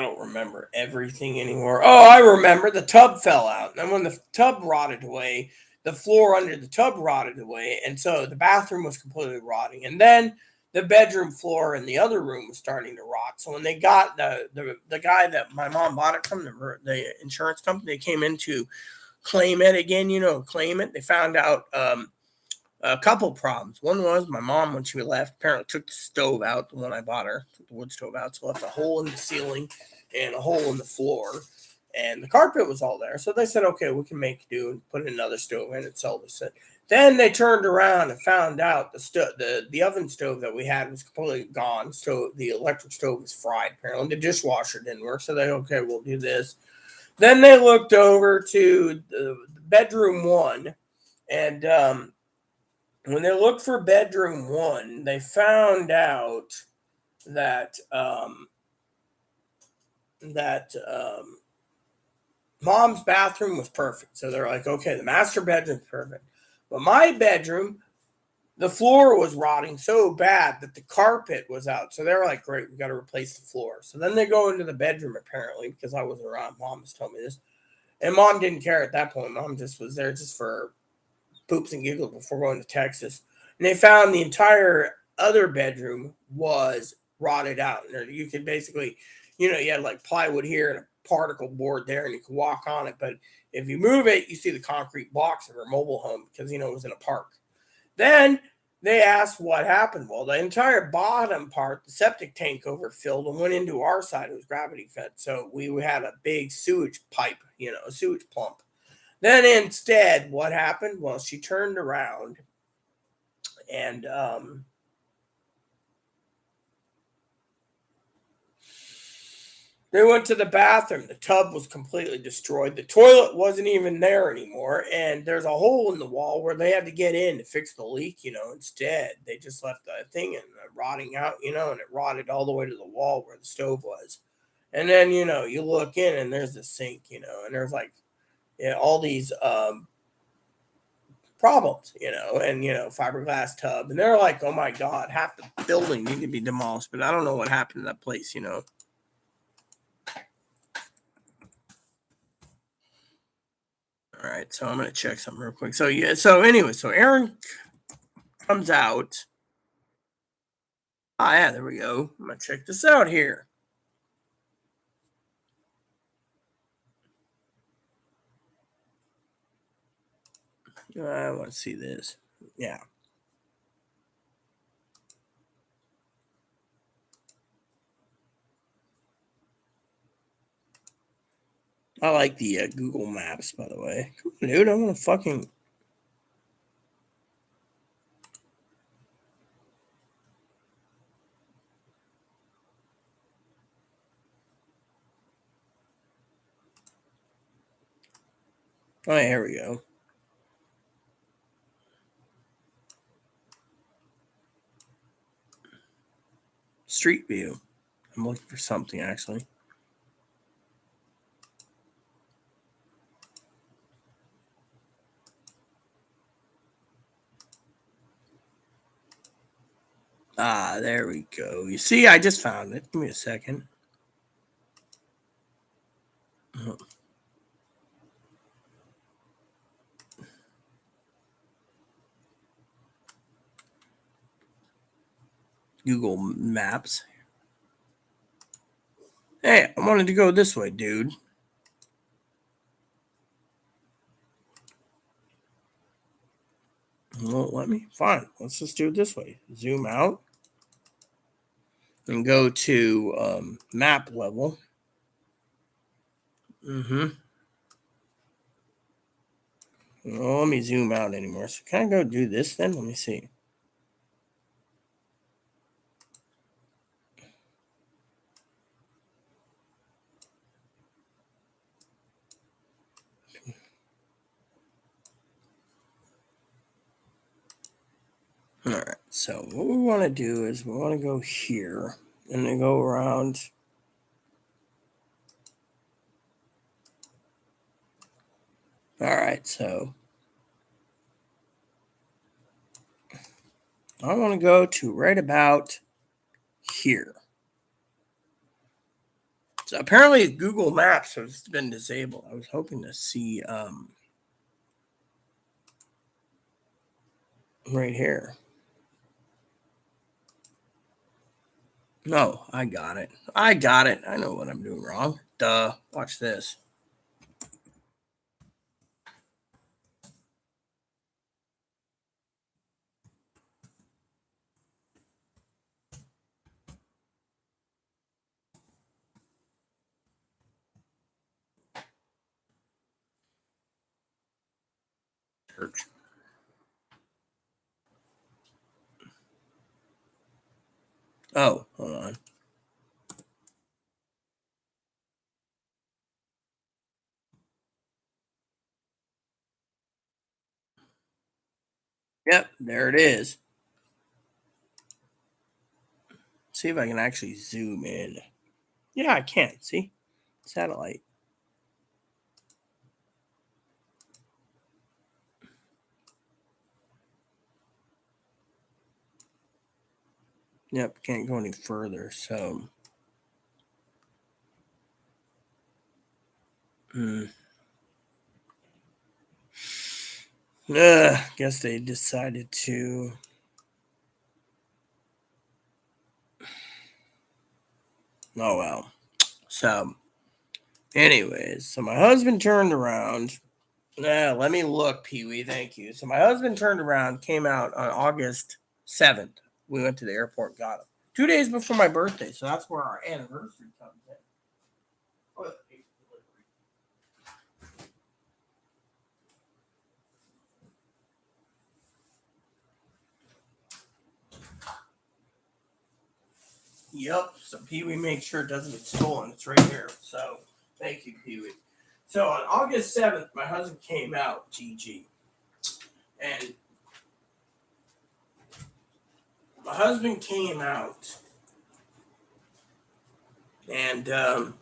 don't remember everything anymore. Oh, I remember the tub fell out, and when the tub rotted away, the floor under the tub rotted away, and so the bathroom was completely rotting, and then the bedroom floor in the other room was starting to rot. So when they got the guy that my mom bought it from, the insurance company, they came in to claim it again. Claim it. They found out a couple problems. One was my mom, when she left, apparently took the stove out, the one I bought her, took the wood stove out, so left a hole in the ceiling and a hole in the floor, and the carpet was all there. So they said, okay, we can make do and put another stove in and sell this. Then they turned around and found out the oven stove that we had was completely gone. So the electric stove was fried. Apparently the dishwasher didn't work. So okay, we'll do this. Then they looked over to the bedroom one, and when they looked for bedroom one, they found out that mom's bathroom was perfect. So they're like, okay, the master bedroom's perfect, but my bedroom, the floor was rotting so bad that the carpet was out. So they were like, great, we got to replace the floor. So then they go into the bedroom, apparently, because I wasn't around. Mom was telling me this, and mom didn't care at that point. Mom just was there just for poops and giggles before going to Texas. And they found the entire other bedroom was rotted out. And you could basically, you had like plywood here and a particle board there, and you could walk on it. But if you move it, you see the concrete blocks of her mobile home because, it was in a park. Then they asked what happened. Well, the entire bottom part, the septic tank overfilled and went into our side. It was gravity fed. So we had a big sewage pipe, a sewage pump. Then instead, what happened? Well, she turned around and they went to the bathroom. The tub was completely destroyed. The toilet wasn't even there anymore. And there's a hole in the wall where they had to get in to fix the leak, Instead, they just left the thing rotting out, and it rotted all the way to the wall where the stove was. And then, you look in and there's the sink, and there's like all these problems, and fiberglass tub, and they're like, oh my god, half the building needed to be demolished. But I don't know what happened to that place. All right, so I'm gonna check something real quick. So yeah, so anyway, so Aaron comes out. Ah, yeah, there we go. I'm gonna check this out here. I want to see this. Yeah. I like the Google Maps, by the way. Come on, dude, I want to fucking. Oh, here we go. Street view. I'm looking for something actually. Ah, there we go. You see, I just found it. Give me a second. Google Maps. Hey, I wanted to go this way, dude. Won't let me. Fine. Let's just do it this way. Zoom out and go to map level. Well, let me zoom out anymore. So can I go do this then? Let me see. All right. So what we want to do is we want to go here and then go around. All right. So I want to go to right about here. So apparently Google Maps has been disabled. I was hoping to see right here. No, I got it. I got it. I know what I'm doing wrong. Duh. Watch this. Church. Oh, hold on. Yep, there it is. See if I can actually zoom in. Yeah, I can. See? Satellite. Yep, can't go any further. So, guess they decided to. Oh well. So, anyways, so my husband turned around. Let me look, Pee Wee. Thank you. So my husband turned around, came out on August 7th. We went to the airport, got him 2 days before my birthday. So that's where our anniversary comes in. Oh, yep. So Pee Wee makes sure it doesn't get stolen. It's right here. So thank you, Pee Wee. So on August 7th, my husband came out, GG. And my husband came out. And man,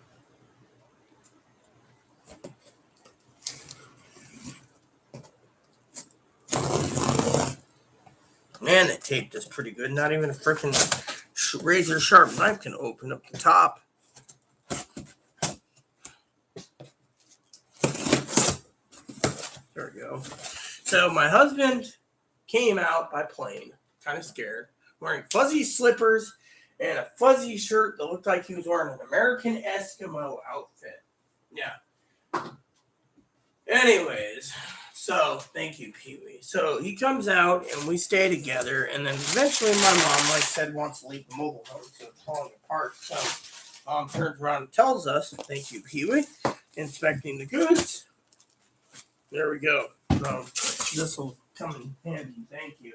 they taped this pretty good. Not even a freaking razor sharp knife can open up the top. There we go. So my husband came out by plane, kind of scared, wearing fuzzy slippers and a fuzzy shirt that looked like he was wearing an American Eskimo outfit. Yeah. Anyways, so thank you, Pee Wee. So he comes out and we stay together, and then eventually my mom, like I said, wants to leave the mobile home, so it's falling apart. So mom turns around and tells us, thank you, Pee Wee, inspecting the goods. There we go. So this will come in handy. Thank you.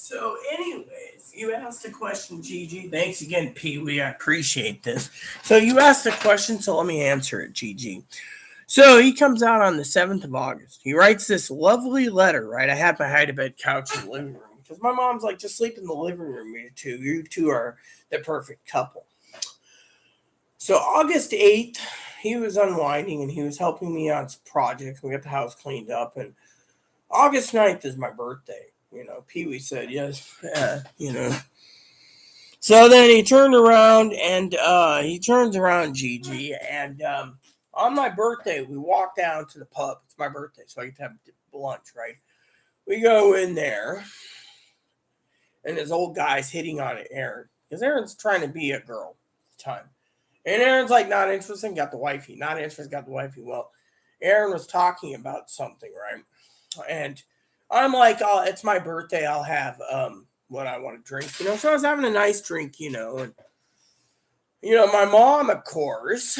So, anyways, you asked a question, Gigi. Thanks again, Pee Wee. I appreciate this. So, you asked a question, so let me answer it, Gigi. So, he comes out on the 7th of August. He writes this lovely letter, right? I had my hide to bed couch in the living room because my mom's like, just sleep in the living room, you two. You two are the perfect couple. So, August 8th, he was unwinding and he was helping me on some projects. We got the house cleaned up, and August 9th is my birthday. Pee Wee said yes. So then he turned around and he turns around Gigi. And on my birthday, we walk down to the pub. It's my birthday, so I get to have lunch, right? We go in there, and this old guy's hitting on Aaron. Because Aaron's trying to be a girl at the time. And Aaron's like, not interested, got the wifey. Not interested, got the wifey. Well, Aaron was talking about something, right? And I'm like, oh, it's my birthday. I'll have what I want to drink, So I was having a nice drink, and my mom, of course,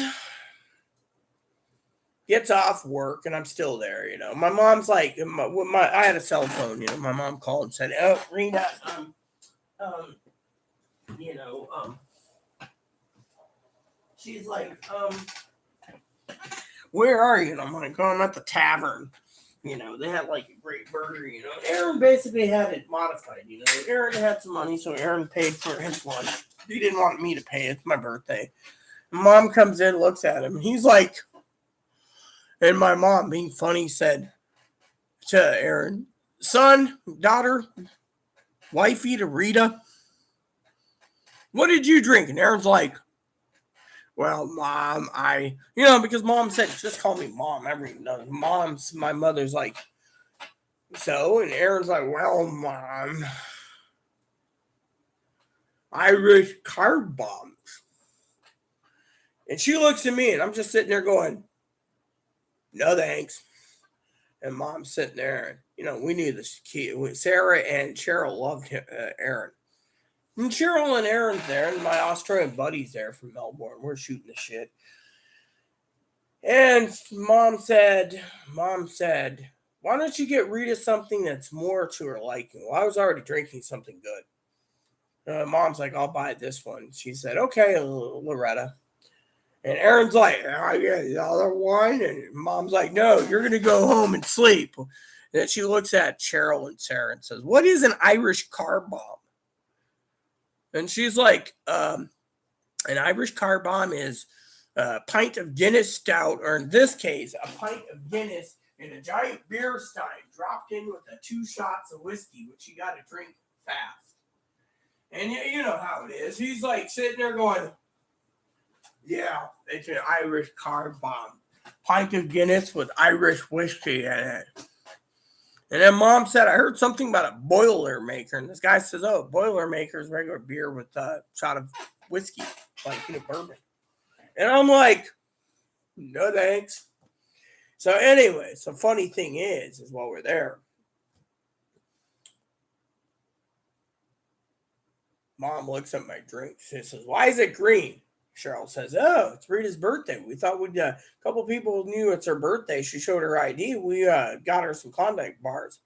gets off work, and I'm still there, My mom's like, I had a cell phone, My mom called and said, "Oh, Rita, you know, she's like, where are you?" And I'm like, "Oh, I'm at the tavern." They had like a great burger, Aaron basically had it modified, Aaron had some money, so Aaron paid for his lunch. He didn't want me to pay. It's my birthday. Mom comes in, looks at him, and he's like, and my mom, being funny, said to Aaron, "Son, daughter, wifey to Rita, what did you drink?" And Aaron's like, "Well, Mom, because Mom said, just call me Mom. My mother's like, so," and Aaron's like, "Well, Mom, Irish card bombs." And she looks at me, and I'm just sitting there going, "No, thanks." And Mom's sitting there, and, we knew this kid. Sarah and Cheryl loved Aaron. And Cheryl and Aaron's there, and my Australian buddy's there from Melbourne. We're shooting the shit. And Mom said, "Why don't you get Rita something that's more to her liking?" Well, I was already drinking something good. Mom's like, "I'll buy this one." She said, "Okay, Loretta." And Aaron's like, "I get the other one." And Mom's like, "No, you're going to go home and sleep." And then she looks at Cheryl and Sarah and says, "What is an Irish car bomb?" And she's like, "An Irish car bomb is a pint of Guinness stout, or in this case, a pint of Guinness in a giant beer stein dropped in with 2 shots of whiskey, which you got to drink fast." And you know how it is. He's like sitting there going, "Yeah, it's an Irish car bomb. Pint of Guinness with Irish whiskey in it." And then Mom said, "I heard something about a boiler maker." And this guy says, "Oh, boiler maker is regular beer with a shot of whiskey, like bourbon." And I'm like, "No thanks." So anyway, so funny thing is while we're there, Mom looks at my drink. She says, "Why is it green?" Cheryl says, "Oh, it's Rita's birthday. We thought we'd, a couple people knew it's her birthday. She showed her ID. We got her some Klondike bars."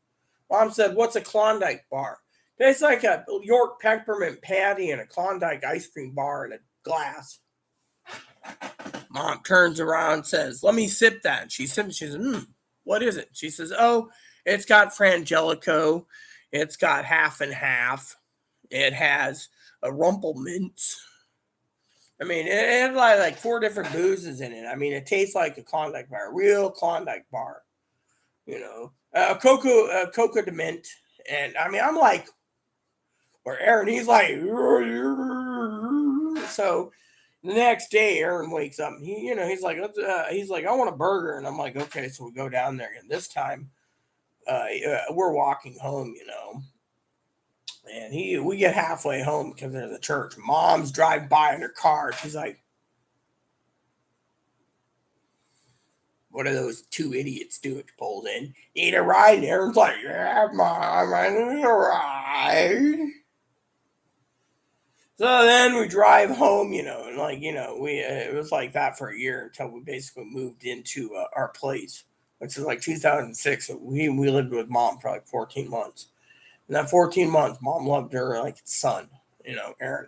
Mom said, "What's a Klondike bar?" "It's like a York peppermint patty and a Klondike ice cream bar in a glass." Mom turns around and says, "Let me sip that." And she sips. She says, "What is it?" She says, "Oh, it's got Frangelico. It's got half and half. It has a Rumpelmints. I mean, it had like 4 different boozes in it. I mean, it tastes like a Klondike bar, a real Klondike bar. Cocoa de mint." And I mean, I'm like, or Aaron, he's like, so the next day, Aaron wakes up. And he's like, "I want a burger." And I'm like, "Okay." So we go down there, and this time, we're walking home, and we get halfway home because there's a church. Mom's driving by in her car. She's like, "What are those 2 idiots doing?" She pulls in. "Need a ride?" And Aaron's like, "Yeah, Mom, I need a ride." So then we drive home, and it was like that for a year until we basically moved into our place, which is like 2006. So we lived with Mom for like 14 months. In that 14 months, mom loved her like a son, Aaron.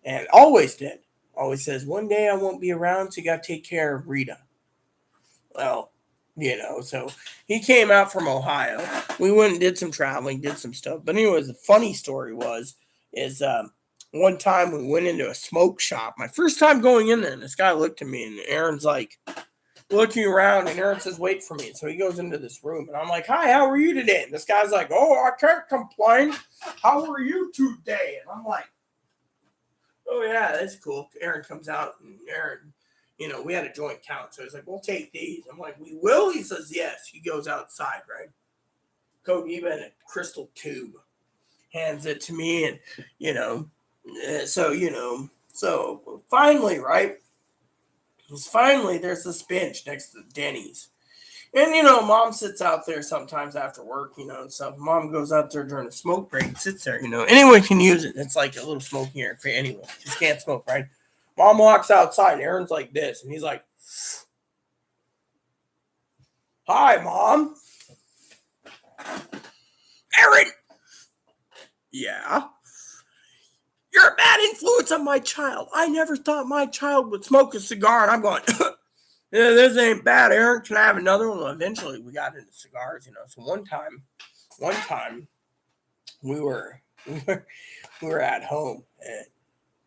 And always did. Always says, one day I won't be around, so you got to take care of Rita. Well, so he came out from Ohio. We went and did some traveling, did some stuff. But anyways, the funny story is one time we went into a smoke shop. My first time going in there, and this guy looked at me, and Aaron's like looking around, and Aaron says, wait for me. So he goes into this room, and I'm like, hi, how are you today? And this guy's like, oh, I can't complain. How are you today? And I'm like, oh, yeah, that's cool. Aaron comes out, and Aaron, we had a joint count. So he's like, we'll take these. I'm like, we will? He says, yes. He goes outside, right? Cohiba in a crystal tube. Hands it to me, and, so finally, right? Finally, there's this bench next to Denny's. And, mom sits out there sometimes after work, and stuff. Mom goes out there during a smoke break, sits there, Anyone can use it. It's like a little smoking area for anyone. Just can't smoke, right? Mom walks outside, and Aaron's like this, and he's like, hi, Mom. Aaron! Yeah? You're a bad influence on my child. I never thought my child would smoke a cigar, and I'm going, yeah, this ain't bad, Aaron. Can I have another one? Well, eventually, we got into cigars, So one time, we were at home, and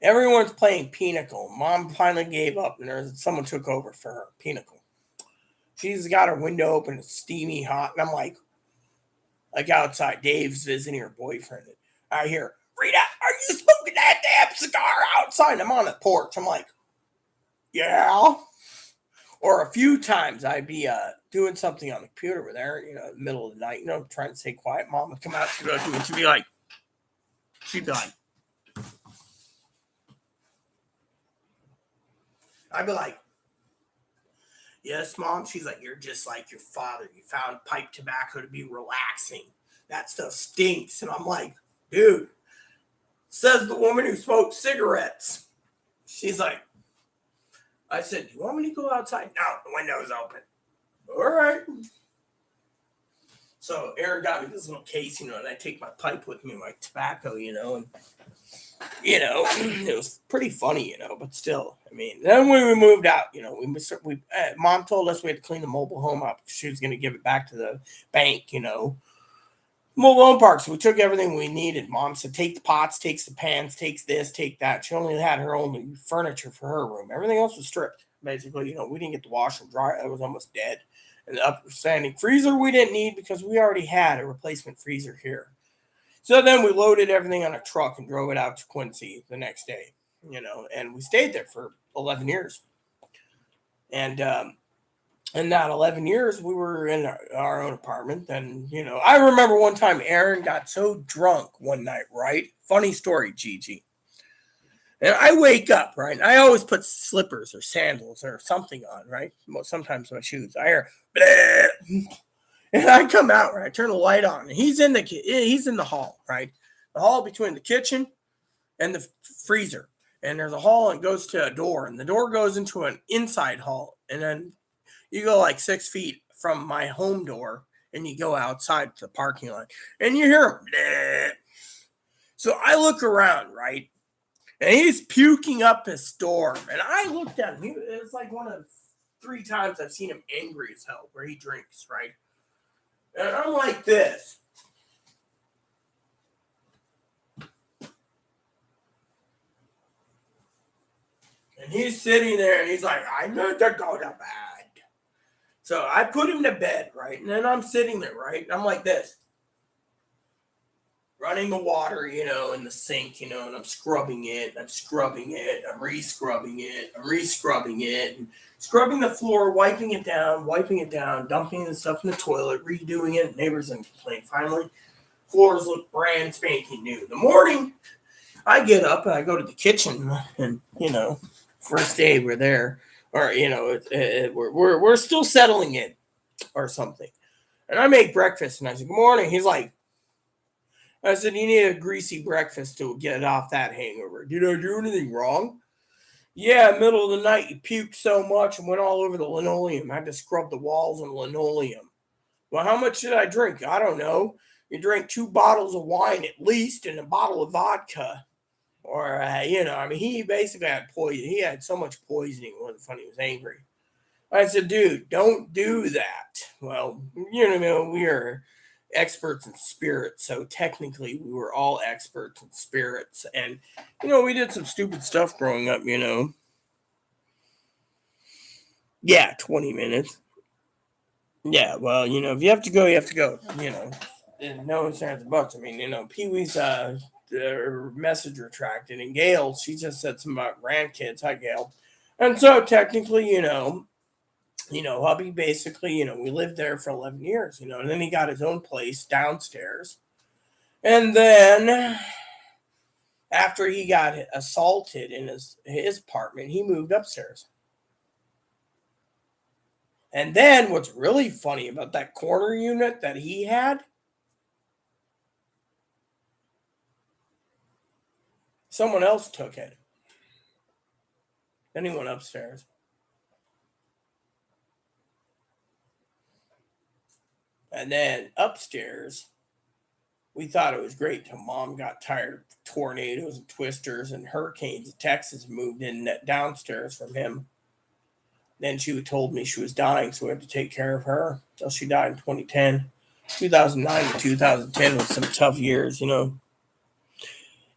everyone's playing Pinnacle. Mom finally gave up, and someone took over for her. Pinnacle. She's got her window open, it's steamy hot, and I'm like outside. Dave's visiting her boyfriend. And I hear, Rita, are you smoking that damn cigar outside? And I'm on the porch. I'm like, yeah. Or a few times I'd be doing something on the computer with Aaron, in the middle of the night, trying to stay quiet. Mom would come out, she'd go to me, and she'd be like, I'd be like, yes, Mom. She's like, you're just like your father. You found pipe tobacco to be relaxing. That stuff stinks. And I'm like, dude, says the woman who smokes cigarettes. She's like, I said, do you want me to go outside? No, the window's open. All right. So Aaron got me this little case, and I take my pipe with me, my tobacco, and it was pretty funny, but still, then when we moved out, Mom told us we had to clean the mobile home up. She was going to give it back to the bank, mobile home park. So we took everything we needed. Mom said, take the pots, takes the pans, takes this, take that. She only had her own furniture for her room. Everything else was stripped. Basically, we didn't get the washer and dryer. That was almost dead. And the upstanding freezer we didn't need because we already had a replacement freezer here. So then we loaded everything on a truck and drove it out to Quincy the next day, and we stayed there for 11 years. And in that 11 years, we were in our own apartment. And, I remember one time Aaron got so drunk one night, right? Funny story, Gigi. And I wake up, right? And I always put slippers or sandals or something on, right? Sometimes my shoes. I hear, bleh. And I come out, right? I turn the light on, and he's in the hall, right? The hall between the kitchen and the freezer. And there's a hall, and it goes to a door, and the door goes into an inside hall. And then you go like 6 feet from my home door, and you go outside to the parking lot, and you hear him. Bleh. So I look around, right? And he's puking up a storm. And I looked at him. It's like one of 3 times I've seen him angry as hell where he drinks, right? And I'm like this. And he's sitting there, and he's like, I need to go to bed. So I put him to bed, right? And then I'm sitting there, right? And I'm like this. Running the water, in the sink, and I'm scrubbing it, I'm scrubbing it, I'm re-scrubbing it, I'm re-scrubbing it, and scrubbing the floor, wiping it down, dumping the stuff in the toilet, redoing it. Neighbors didn't complain. Finally, floors look brand spanking new. In the morning, I get up and I go to the kitchen, and first day we're there, or we're still settling in, or something. And I make breakfast, and I said, good morning. He's like, I said, you need a greasy breakfast to get off that hangover. Did I do anything wrong? Yeah, middle of the night, you puked so much and went all over the linoleum. I had to scrub the walls and linoleum. Well, how much did I drink? I don't know. you drink 2 bottles of wine at least and a bottle of vodka. Or, he basically had poison. He had so much poisoning. It wasn't funny. He was angry. I said, dude, don't do that. Well, we are experts in spirits. So technically, we were all experts in spirits. And, we did some stupid stuff growing up, Yeah, 20 minutes. Yeah, well, if you have to go, you have to go. And no one's answers buts. Pee Wee's message retracted, and Gail, she just said something about grandkids. Hi, Gail. And so technically, hubby basically, we lived there for 11 years, and then he got his own place downstairs. And then after he got assaulted in his apartment, he moved upstairs. And then what's really funny about that corner unit that he had, someone else took it. Then he went upstairs. And then upstairs, we thought it was great till Mom got tired of tornadoes and twisters and hurricanes. Texas moved in downstairs from him. Then she told me she was dying, so we had to take care of her until she died in 2010. 2009 to 2010 was some tough years,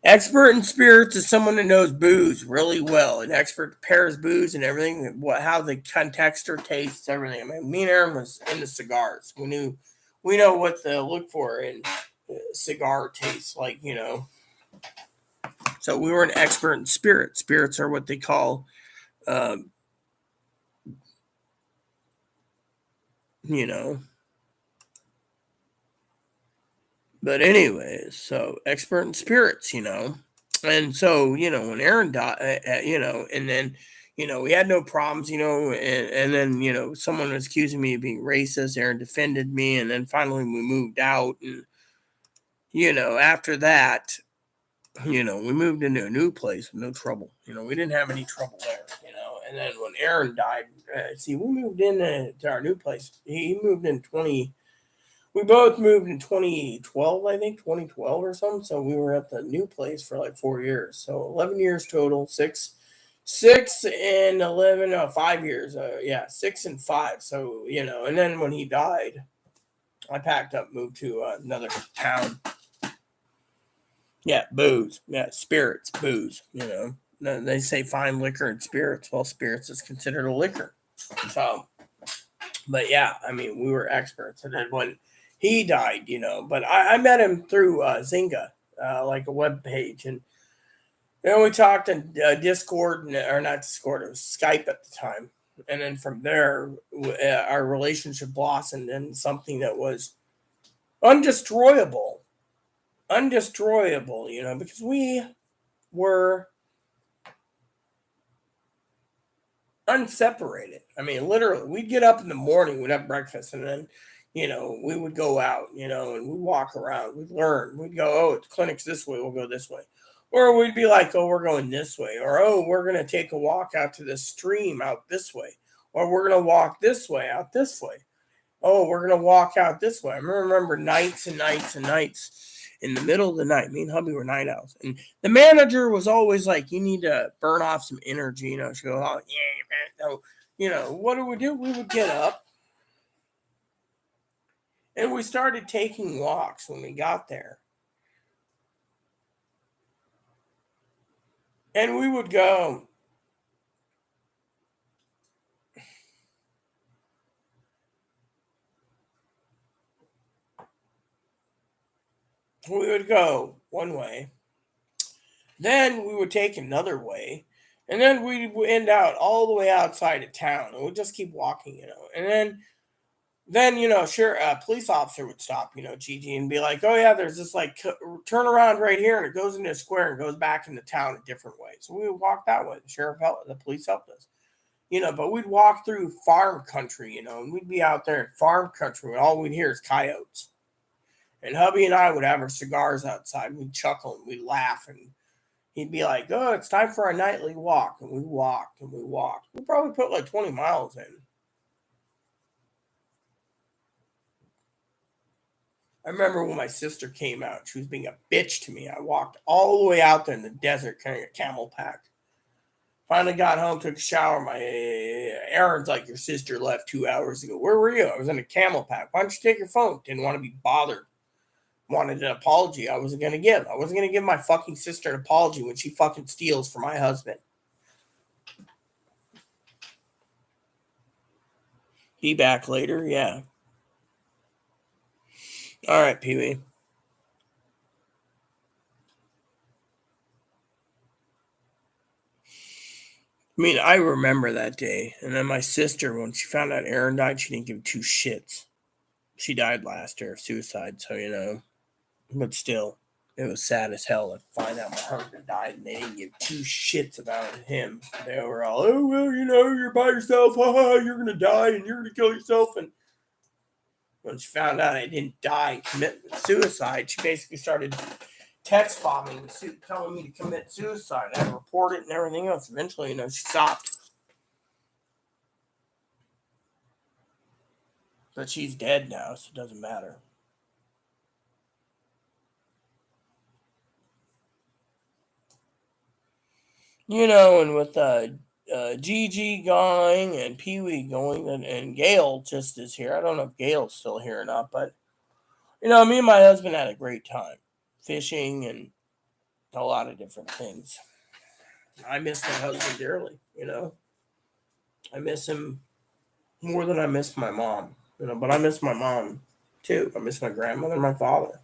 Expert in spirits is someone that knows booze really well. An expert pairs booze and everything, how the context or tastes, everything. Me and Aaron was into cigars. We know what to look for in cigar taste, So we were an expert in spirits. Spirits are what they call, But anyways, so expert in spirits, And so, when Aaron died, and then, we had no problems, and then, someone was accusing me of being racist. Aaron defended me. And then finally we moved out. And, after that, we moved into a new place with no trouble. We didn't have any trouble there, And then when Aaron died, we moved into our new place. He moved in we both moved in 2012, I think, 2012 or something. So we were at the new place for like 4 years. So 11 years total, 5 years. 6 and 5. So, and then when he died, I packed up, moved to another town. Yeah, booze. Yeah, spirits, booze, They say fine liquor and spirits. Well, spirits is considered a liquor. So, but yeah, we were experts. And then when he died, but I met him through Zynga, like a web page. And then we talked in Discord, or not Discord, it was Skype at the time. And then from there, our relationship blossomed into something that was undestroyable, because we were unseparated. Literally, we'd get up in the morning, we'd have breakfast, and then, we would go out, and we'd walk around, we'd learn, we'd go, oh, the clinic's this way, we'll go this way. Or we'd be like, oh, we're going this way. Or, oh, we're going to take a walk out to the stream out this way. Or we're going to walk this way out this way. Oh, we're going to walk out this way. I remember nights and nights and nights. In the middle of the night, me and hubby were night owls. And the manager was always like, you need to burn off some energy. She goes, oh, yeah, man. What do? We would get up. And we started taking walks when we got there. And we would go. We would go one way. Then we would take another way. And then we'd end out all the way outside of town. And we'd just keep walking, And then, sure, a police officer would stop, Gigi, and be like, oh, yeah, there's this, turn around right here, and it goes into a square and goes back into town a different way. So we would walk that way. The police helped us, but we'd walk through farm country, and we'd be out there in farm country, and all we'd hear is coyotes. And hubby and I would have our cigars outside. We'd chuckle and we'd laugh, and he'd be like, oh, it's time for our nightly walk. And we walked and we walked. We probably put like 20 miles in. I remember when my sister came out, she was being a bitch to me. I walked all the way out there in the desert carrying a camel pack. Finally got home, took a shower. My Aaron's like, your sister left 2 hours ago. Where were you? I was in a camel pack. Why don't you take your phone? Didn't want to be bothered. Wanted an apology. I wasn't going to give. I wasn't going to give my fucking sister an apology when she fucking steals for my husband. He back later? Yeah. All right, Pee Wee. I mean, I remember that day. And then my sister, when she found out Aaron died, she didn't give two shits. She died last year of suicide, so, you know. But still, it was sad as hell to find out my husband died and they didn't give two shits about him. They were all, oh, well, you know, you're by yourself. You're going to die and you're going to kill yourself. And when she found out I didn't die, commit suicide, she basically started text bombing, telling me to commit suicide. I had to report it and everything else. Eventually, you know, she stopped. But she's dead now, so it doesn't matter. You know, and with Gigi going and Pee Wee going and Gail just is here. I don't know if Gail's still here or not, but, you know, me and my husband had a great time fishing and a lot of different things. I miss my husband dearly, you know. I miss him more than I miss my mom, you know, but I miss my mom too. I miss my grandmother and my father.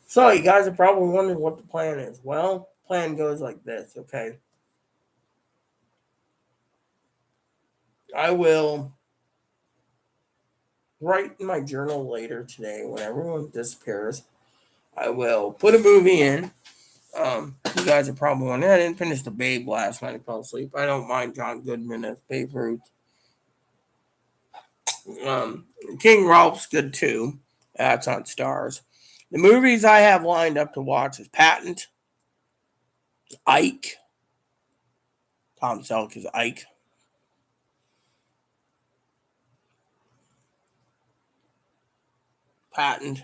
So you guys are probably wondering what the plan is. Well, plan goes like this, okay? I will write in my journal later today when everyone disappears. I will put a movie in. You guys are probably wondering, I didn't finish The Babe last night. I fell asleep. I don't mind John Goodman as Babe Ruth. King Ralph's good too. That's on Stars. The movies I have lined up to watch is Patent, Ike. Tom Selleck is Ike. Patent.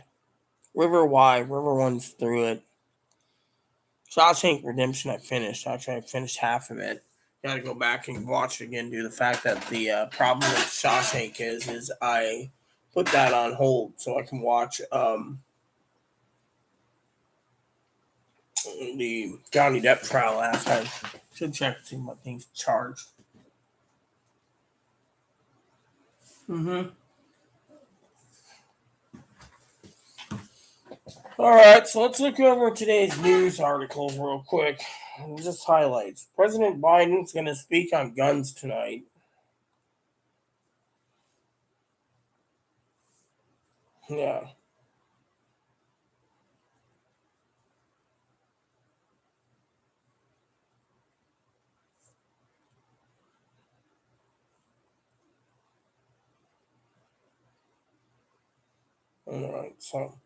River One's through it. Shawshank Redemption I finished. Actually, I finished half of it. Got to go back and watch it again due to the fact that the problem with Shawshank is I put that on hold so I can watch the Johnny Depp trial last time. Should check to see what things charged. All right, so let's look over today's news articles real quick. Just highlights. President Biden's going to speak on guns tonight. Yeah. All right, so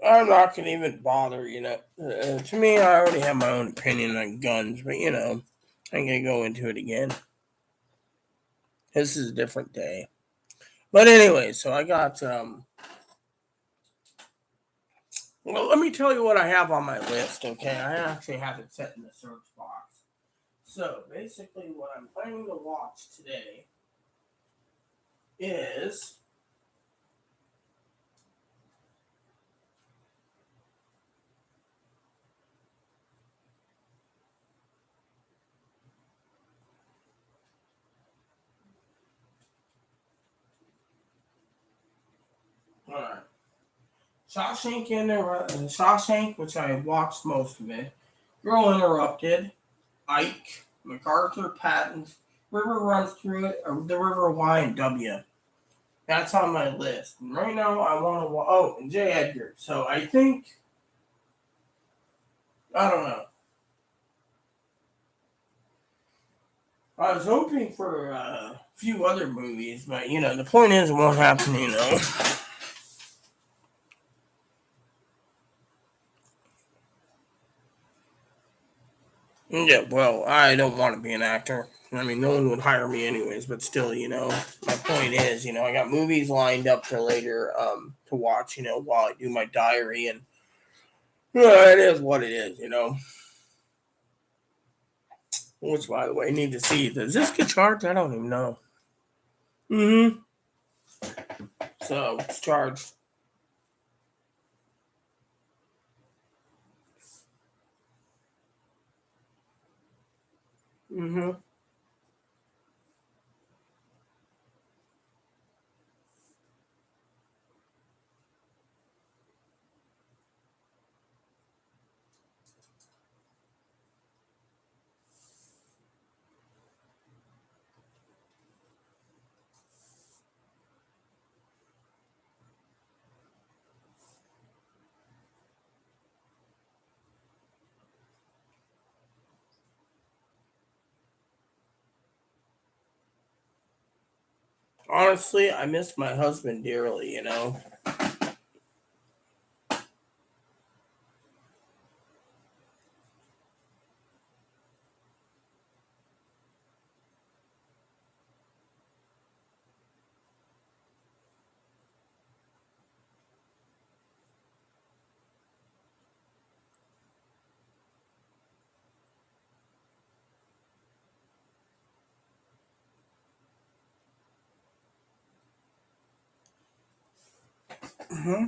I'm not going to even bother, you know. To me, I already have my own opinion on guns, but, you know, I'm going to go into it again. This is a different day. But anyway, so I got, well, let me tell you what I have on my list, okay? I actually have it set in the search box. So, basically, what I'm planning to watch today is alright. Shawshank, which I watched most of it. Girl Interrupted, Ike, MacArthur, Patent, River Runs Through It, or The River Y&W. That's on my list. And right now, I want to. And J. Edgar. So I think. I don't know. I was hoping for a few other movies, but, you know, the point is, it won't happen, you know. Yeah, well, I don't want to be an actor. I mean, no one would hire me anyways, but still, my point is, I got movies lined up for later to watch, while I do my diary, and it is what it is. Which, by the way, I need to see. Does this get charged? I don't even know. Mm-hmm. So, it's charged. Mm-hmm. Honestly, I miss my husband dearly. Mm-hmm.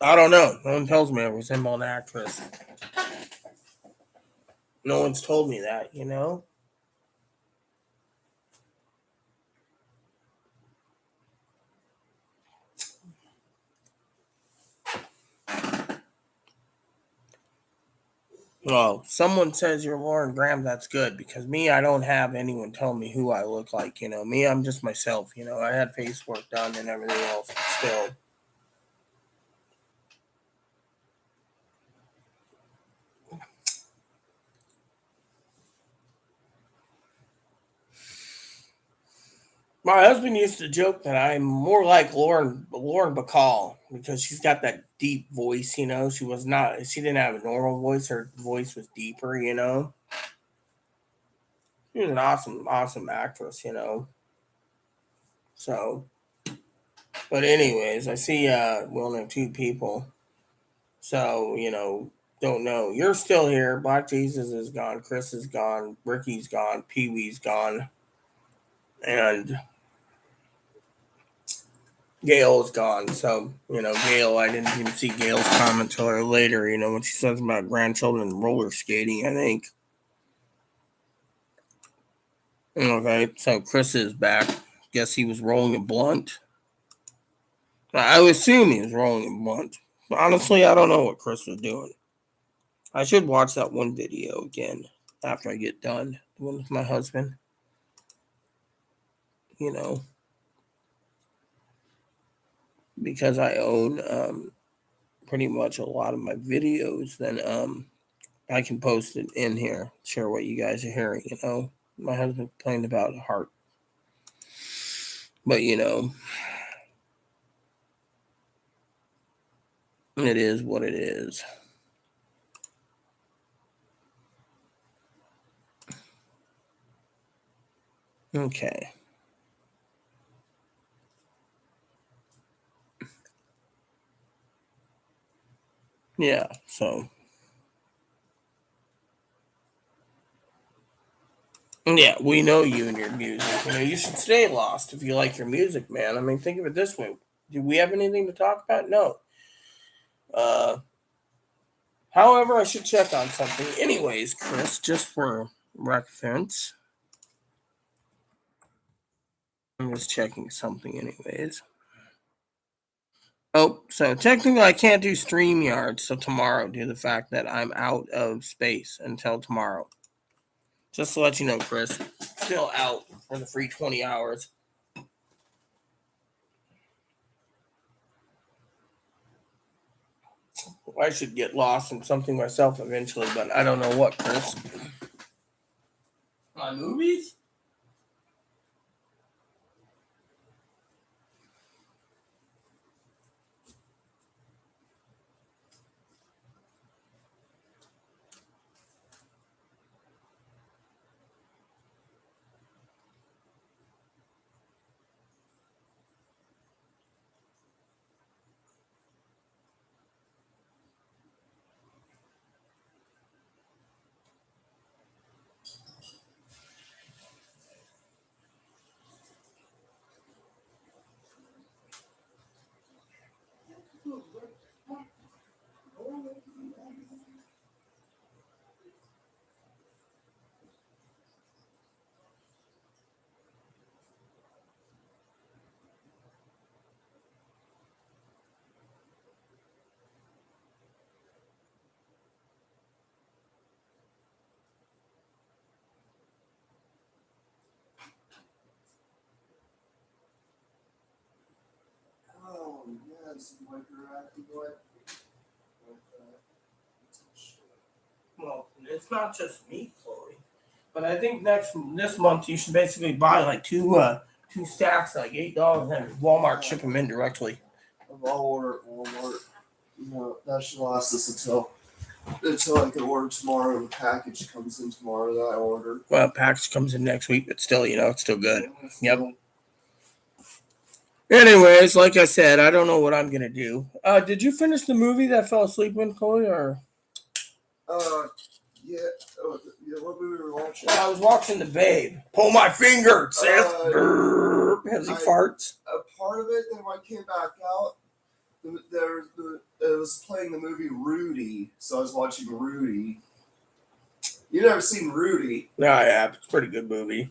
I don't know. No one tells me I resemble an actress. No one's told me that. Well, someone says you're Lauren Graham, that's good because me, I don't have anyone tell me who I look like. Me, I'm just myself. I had face work done and everything else, but still. My husband used to joke that I'm more like Lauren Bacall because she's got that deep voice. She didn't have a normal voice. Her voice was deeper. She was an awesome, awesome actress. So, but anyways, I see we only have two people. So, don't know. You're still here. Black Jesus is gone. Chris is gone. Ricky's gone. Pee Wee's gone. And Gail is gone. So, Gail, I didn't even see Gail's comment till her later, when she says about grandchildren and roller skating, I think. Okay, so Chris is back. Guess he was rolling a blunt. I would assume he was rolling a blunt. Honestly, I don't know what Chris was doing. I should watch that one video again after I get done. The one with my husband. You know, because I own pretty much a lot of my videos, then I can post it in here, share what you guys are hearing. My husband complained about heart, but it is what it is. Okay. Yeah, so yeah, we know you and your music. You should stay lost if you like your music, man. I mean, think of it this way: do we have anything to talk about? No. Uh, However, I should check on something. Anyways, Chris, just for reference, I'm just checking something. Anyways. Oh, so technically I can't do StreamYard so tomorrow due to the fact that I'm out of space until tomorrow. Just to let you know, Chris, still out for the free 20 hours. I should get lost in something myself eventually, but I don't know what, Chris. My movies? Oh, yes, like you're acting like Well, it's not just me, Chloe. But I think this month you should basically buy like two stacks, like $8, and Walmart ship them in directly. I'll order at Walmart. No, that should last us until I can order tomorrow. The package comes in tomorrow that I ordered. Well, package comes in next week, but still, it's still good. Yep. Anyways, like I said, I don't know what I'm gonna do. Did you finish the movie that I fell asleep in, Chloe, or? Yeah. Yeah. What movie were we watching? I was watching The Babe. Pull my finger, Seth. As he farts. A part of it, then when I came back out, it was playing the movie Rudy, so I was watching Rudy. You never seen Rudy? No, yeah, it's a pretty good movie.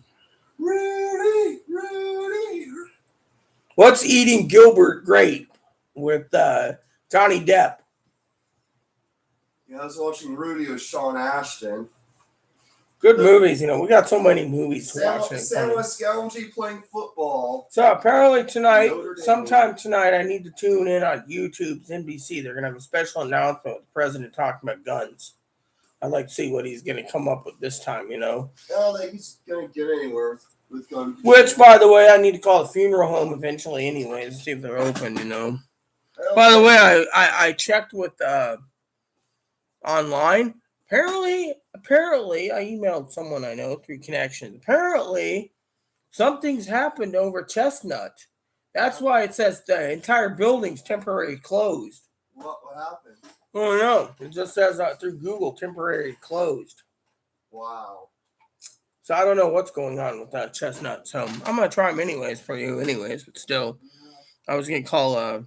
Rudy. What's Eating Gilbert Grape with Johnny Depp? Yeah, I was watching Rudy with Sean Ashton. Good movies, we got so many movies to watch. San West County playing football. So apparently sometime tonight, I need to tune in on YouTube's NBC. They're gonna have a special announcement with the president talking about guns. I'd like to see what he's gonna come up with this time. I don't think he's gonna get anywhere with guns. Which, by the way, I need to call the funeral home eventually, anyways, and see if they're open. By the way, I checked with online. Apparently, I emailed someone I know through connections. Apparently, something's happened over Chestnut. That's why it says the entire building's temporarily closed. What happened? Oh no, it just says through Google temporarily closed. Wow. So I don't know what's going on with that Chestnut. So I'm gonna try them anyways for you, but still, I was gonna call. I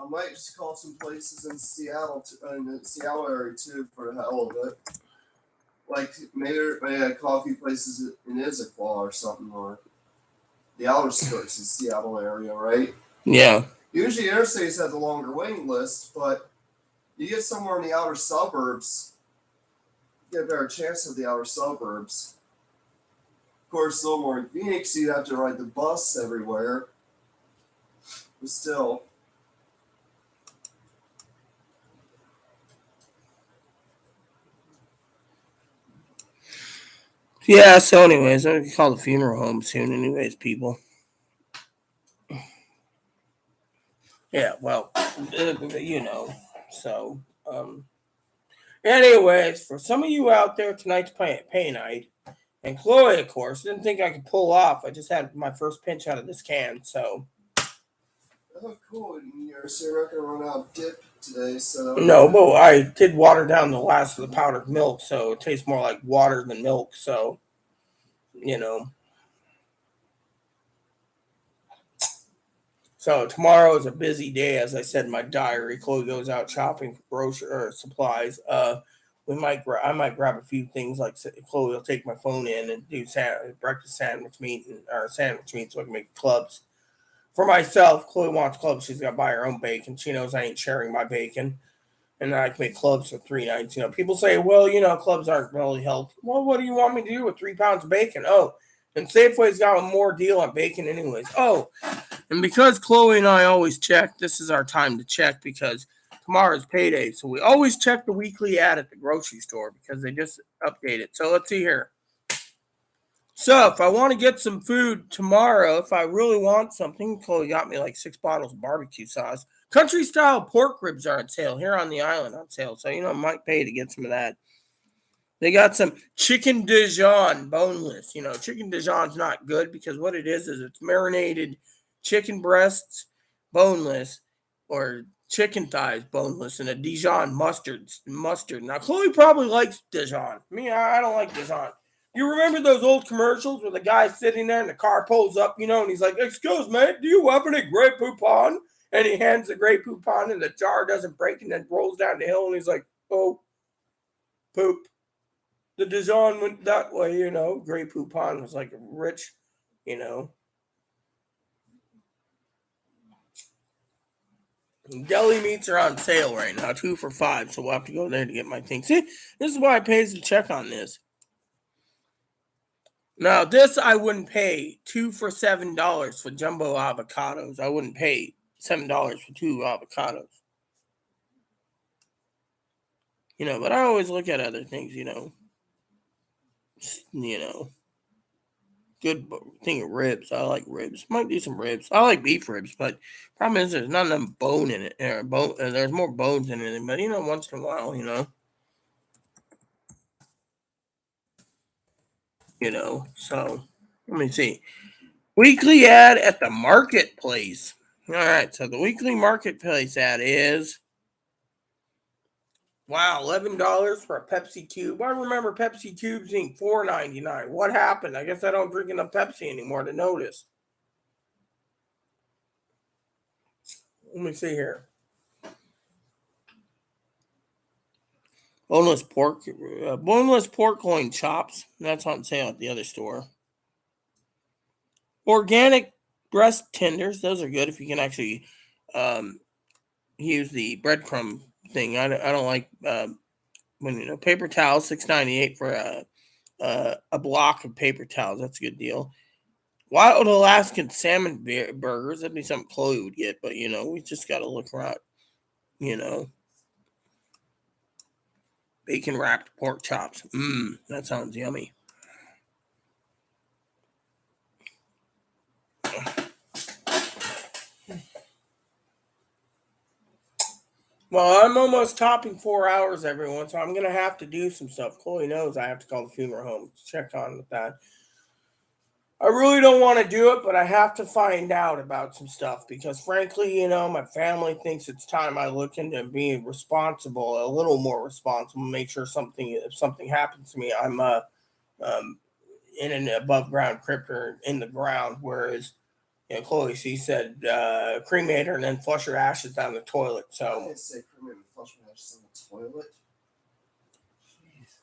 might just call some places in Seattle, in the Seattle area too, for the hell of it. Like maybe coffee places in Issaquah or something, or the outer skirts of Seattle area, right? Yeah. Usually interstates have the longer waiting list, but you get somewhere in the outer suburbs, you get a better chance of the outer suburbs. Of course, a little more in Phoenix, you'd have to ride the bus everywhere. But still. Yeah, so anyways, I'm gonna call the funeral home soon, anyways, people. Yeah, well, so, anyways, for some of you out there, tonight's pay night, and Chloe, of course, didn't think I could pull off. I just had my first pinch out of this can, so. Oh, cool. So you're not going to run out of dip today, so. No, but I did water down the last of the powdered milk, so it tastes more like water than milk, so, So tomorrow is a busy day, as I said in my diary. Chloe goes out shopping for grocery supplies. I might grab a few things, like Chloe will take my phone in and do breakfast sandwich meat so I can make clubs. For myself, Chloe wants clubs. She's got to buy her own bacon. She knows I ain't sharing my bacon. And I can make clubs for 3 nights. People say, well, clubs aren't really healthy. Well, what do you want me to do with 3 pounds of bacon? Oh, and Safeway's got a more deal on bacon anyways. Oh, and because Chloe and I always check, this is our time to check, because tomorrow's payday, so we always check the weekly ad at the grocery store because they just update it. So let's see here. So if I want to get some food tomorrow, if I really want something, Chloe got me like 6 bottles of barbecue sauce. Country style pork ribs are on sale here on the island on sale. So, I might pay to get some of that. They got some chicken Dijon boneless. Chicken Dijon's not good because what it is it's marinated chicken breasts boneless or chicken thighs boneless and a Dijon mustard. Now, Chloe probably likes Dijon. Me, I don't like Dijon. You remember those old commercials where the guy's sitting there and the car pulls up, and he's like, "Excuse me, do you have any Grey Poupon?" And he hands the Grey Poupon and the jar doesn't break and then rolls down the hill and he's like, "Oh, poop." The Dijon went that way, Grey Poupon was like rich, you know. Deli meats are on sale right now, 2 for $5. So we'll have to go there to get my thing. See, this is why I pays to check on this. Now, this I wouldn't pay 2 for $7 for jumbo avocados. I wouldn't pay $7 for 2 avocados. But I always look at other things, Good thing of ribs. I like ribs. Might do some ribs. I like beef ribs, but problem is there's not enough bone in it. There's more bones in it, but once in a while, So let me see. Weekly ad at the marketplace. All right, so the weekly marketplace ad is $11 for a Pepsi cube. I remember Pepsi cubes being $4.99. What happened? I guess I don't drink enough Pepsi anymore to notice. Let me see here. Boneless pork loin chops. That's on sale at the other store. Organic breast tenders. Those are good if you can actually use the breadcrumb thing. I don't like when paper towels $6.98 for a block of paper towels. That's a good deal. Wild Alaskan salmon burgers. That'd be something Chloe would get, but we just got to look around. Bacon wrapped pork chops. That sounds yummy. Well, I'm almost topping 4 hours, everyone, so I'm going to have to do some stuff. Chloe knows I have to call the funeral home to check on with that. I really don't want to do it, but I have to find out about some stuff because, frankly, my family thinks it's time I look into being responsible, a little more responsible, make sure if something happens to me, I'm in an above ground crypt in the ground, whereas Chloe, she said cremate her and then flush her ashes down the toilet. I So didn't say cremate and flush my ashes in the toilet. Jeez.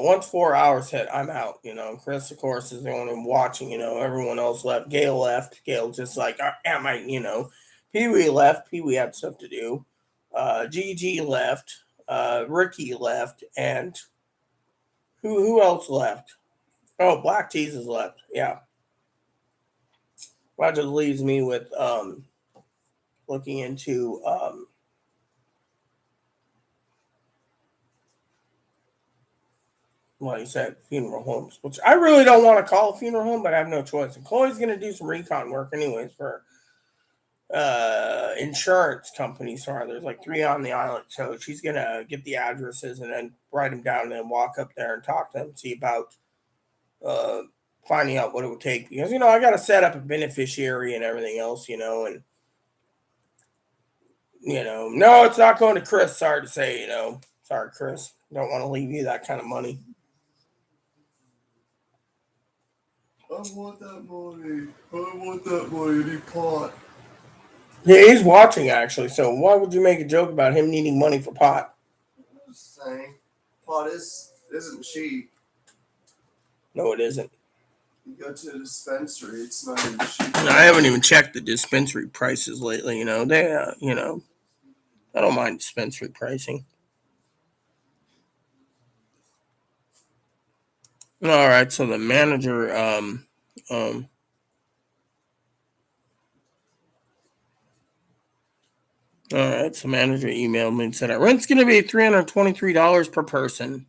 once 4 hours hit, I'm out. Chris, of course, is the only one watching. Everyone else left. Gail left. Gail just like, am I? Pee Wee left. Pee Wee had stuff to do. Gigi left. Ricky left, and who else left? Oh, Black Tease is left. Yeah. That just leaves me with looking into like you said, funeral homes, which I really don't want to call a funeral home, but I have no choice. And Chloe's going to do some recon work anyways for insurance companies. Sorry, there's like 3 on the island, so she's going to get the addresses and then write them down and then walk up there and talk to them, see about finding out what it would take because I got to set up a beneficiary and everything else, and no, it's not going to Chris. Sorry to say, sorry, Chris, don't want to leave you that kind of money. I want that money. I want that money. Any pot. Yeah, he's watching actually. So why would you make a joke about him needing money for pot? I'm just saying, pot isn't cheap. No, it isn't. You go to a dispensary, it's not even cheap. I haven't even checked the dispensary prices lately. They, I don't mind dispensary pricing. All right, so the manager, All right, so manager emailed me and said our rent's going to be $323 per person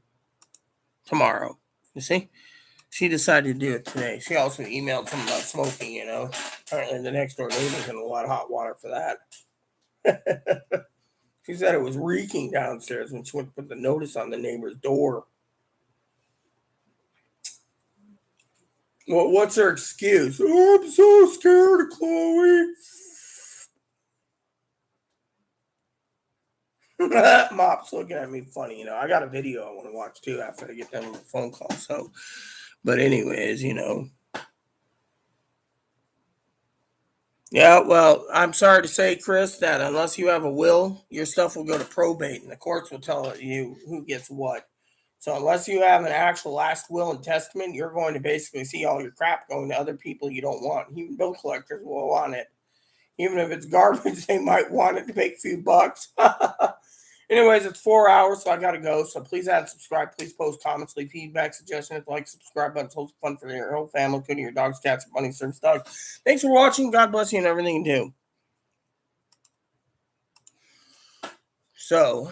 tomorrow. You see? She decided to do it today. She also emailed something about smoking, you know. Apparently the next door neighbor's in a lot of hot water for that. She said it was reeking downstairs when she went to put the notice on the neighbor's door. Well, what's her excuse? Oh, I'm so scared, Chloe. Mop's looking at me funny, you know. I got a video I want to watch too after I get done with the phone call. So, but anyways, you know. Yeah, well, I'm sorry to say, Chris, that unless you have a will, your stuff will go to probate, and the courts will tell you who gets what. So unless you have an actual last will and testament, you're going to basically see all your crap going to other people you don't want. Even bill collectors will want it. Even if it's garbage, they might want it to make a few bucks. Anyways, it's 4 hours, so I gotta go. So please add, subscribe, please post comments, leave feedback, suggestions, like, subscribe button. It's fun for your whole family, including your dogs, cats, bunny, service dogs. Thanks for watching. God bless you and everything you do. So